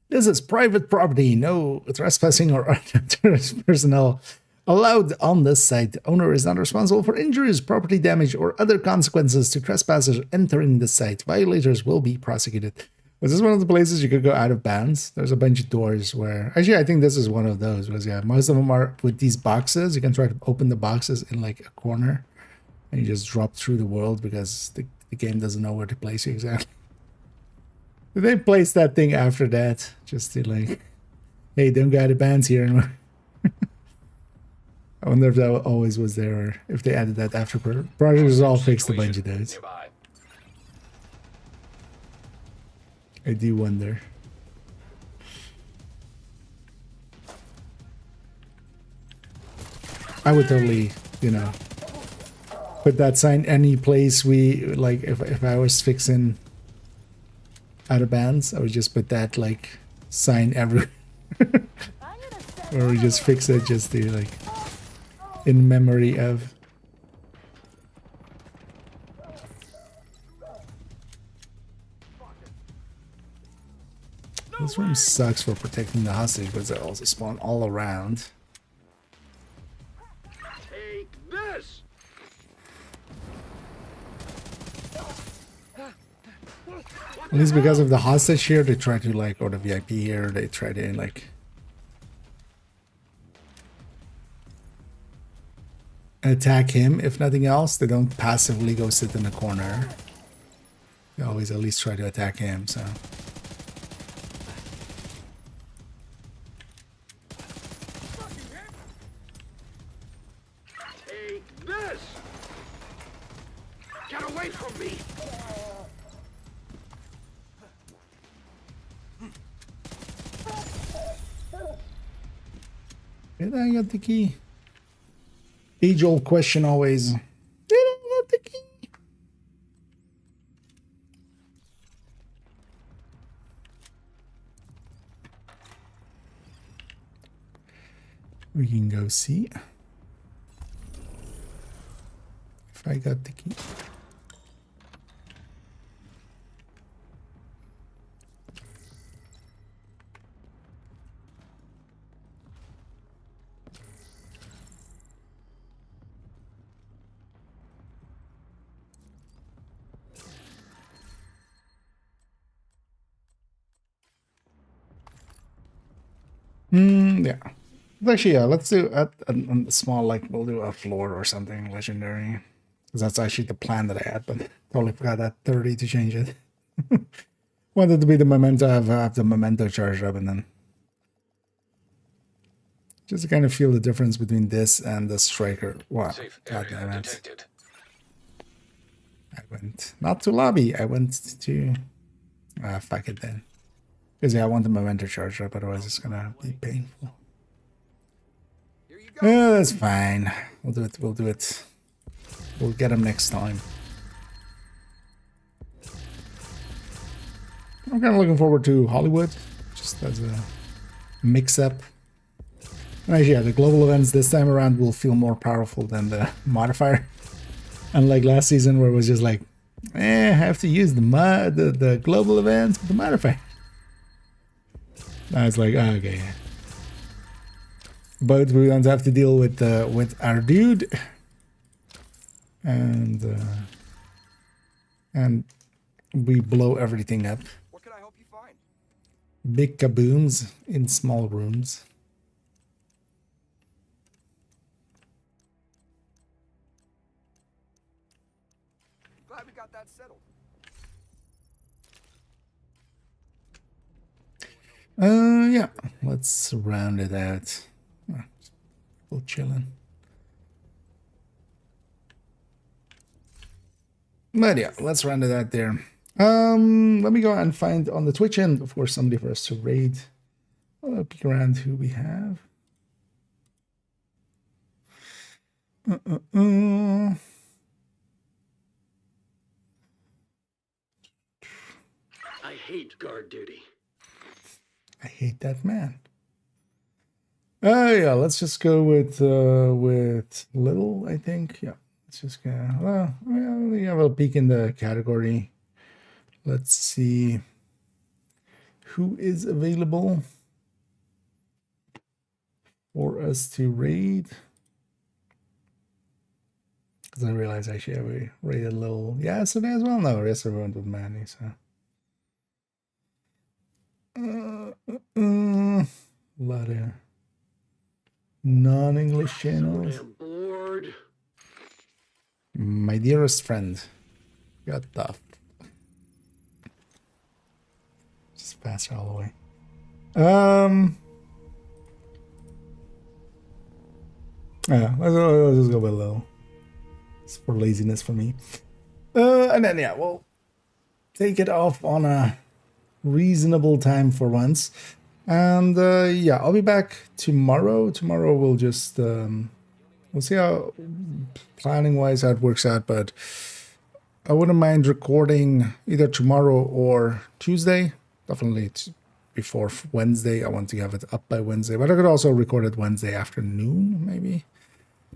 This is private property. No trespassing or unauthorized personnel allowed on this site. The owner is not responsible for injuries, property damage, or other consequences to trespassers entering the site. Violators will be prosecuted. Was this one of the places you could go out of bounds? There's a bunch of doors where... Actually, I think this is one of those. Because, yeah, most of them are with these boxes. You can try to open the boxes in, like, a corner. And you just drop through the world because the game doesn't know where to place you exactly. Did they place that thing after that? Just to, like... Hey, don't go out of bounds here anymore. I wonder if that always was there, or if they added that after Project Resolve fixed a bunch of those. Nearby. I do wonder. I would totally, you know, put that sign any place we, like, if I was fixing out of bands, I would just put that, like, sign everywhere. Or we just fix it just to, like, in memory of. This room sucks for protecting the hostage, but they also spawn all around. Take this! At least because of the hostage here, they try to, like, or the VIP here, they try to, like, attack him. If nothing else, they don't passively go sit in the corner. They always at least try to attack him, so. Take this! Get away from me! Did I get the key? Age-old question always. Did I get the key? We can go see if I got the key. Yeah. Actually, yeah, let's do a small, like, we'll do a floor or something legendary. Because that's actually the plan that I had, but totally forgot that 30 to change it. wanted to be the memento, have the memento charged up, and then just to kind of feel the difference between this and the striker. Wow, Safe god area damn it. detected. I went not to lobby, I went to fuck it then. Because yeah, I want the memento charged up, otherwise it's gonna be painful. Yeah, that's fine. We'll do it, we'll do it. We'll get him next time. I'm kind of looking forward to Hollywood, just as a mix-up. And actually, yeah, the global events this time around will feel more powerful than the modifier. Unlike last season, where it was just like, I have to use the global events with the modifier. Now it's like, oh, okay. But we don't have to deal with our dude. And we blow everything up. What can I help you find? Big kabooms in small rooms. Glad we got that settled. Yeah, let's round it out. Still chilling. But yeah, let's round it out there. Let me go and find on the Twitch end, of course, somebody for us to raid. I'll peek around who we have. I hate guard duty. I hate that man. Yeah, let's just go with Little, I think. Yeah, let's just go. Well, we have a peek in the category. Let's see who is available for us to raid. Because I realized actually we raided Little yesterday as well. No, yesterday we went with Manny, so. A lot of non-English channels. So damn bored. My dearest friend. Got the just faster all the way. Yeah, let's just go with Little. It's for laziness for me. And then yeah, we'll take it off on a reasonable time for once. And yeah, I'll be back tomorrow. Tomorrow we'll just we'll see how planning wise how it works out, but I wouldn't mind recording either tomorrow or Tuesday. Definitely before Wednesday. I want to have it up by Wednesday, but I could also record it Wednesday afternoon, maybe.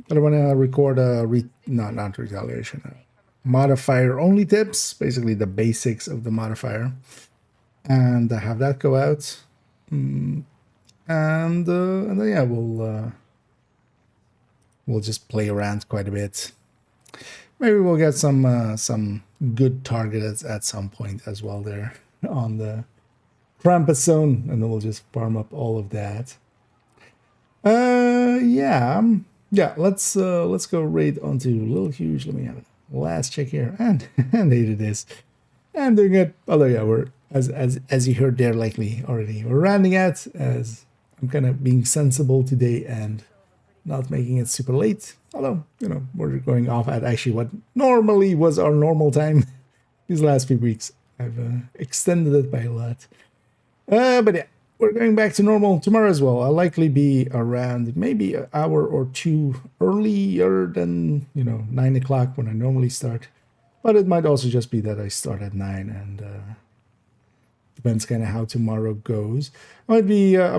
But I want to record a not retaliation, modifier only tips, basically the basics of the modifier, and have that go out. And then yeah, we'll just play around quite a bit. Maybe we'll get some good targets at some point as well there on the Krampus zone, and then we'll just farm up all of that. Yeah, let's go right onto Little Huge. Let me have a last check here, and it is. And doing it. Although yeah, we're as you heard there likely already, we're rounding out as I'm kind of being sensible today and not making it super late. Although, you know, we're going off at actually what normally was our normal time these last few weeks. I've extended it by a lot. But yeah, we're going back to normal tomorrow as well. I'll likely be around maybe an hour or two earlier than, 9 o'clock when I normally start. But it might also just be that I start at 9 and depends kind of how tomorrow goes. I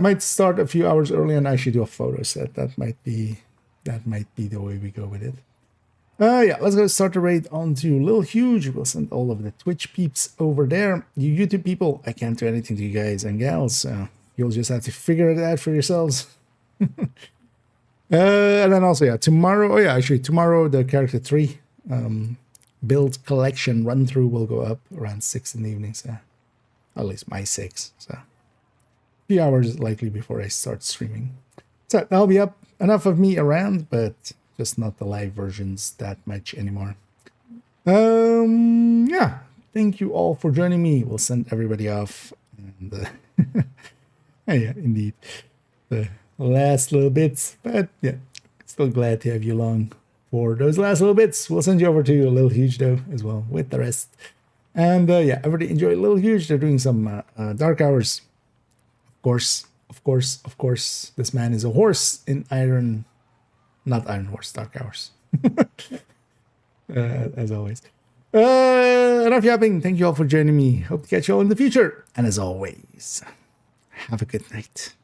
might start a few hours early and actually do a photo set. That might be the way we go with it. Yeah, let's go start the raid onto Little Huge. We'll send all of the Twitch peeps over there. You YouTube people, I can't do anything to you guys and gals, so you'll just have to figure it out for yourselves. And then also, yeah, tomorrow, tomorrow the Character 3 build collection run through will go up around 6 in the evening, so at least my 6, so a few hours likely before I start streaming. So that'll be up. Enough of me around, but just not the live versions that much anymore. Yeah, thank you all for joining me. We'll send everybody off. And yeah, indeed. The last little bits. But yeah, still glad to have you along for those last little bits. We'll send you over to a Little Huge, though, as well, with the rest. And yeah, everybody enjoy Little Huge. They're doing some Dark Hours. Of course, this man is a horse in Iron... Not Iron Horse, Dark Hours. As always. Enough yapping. Thank you all for joining me. Hope to catch you all in the future. And as always, have a good night.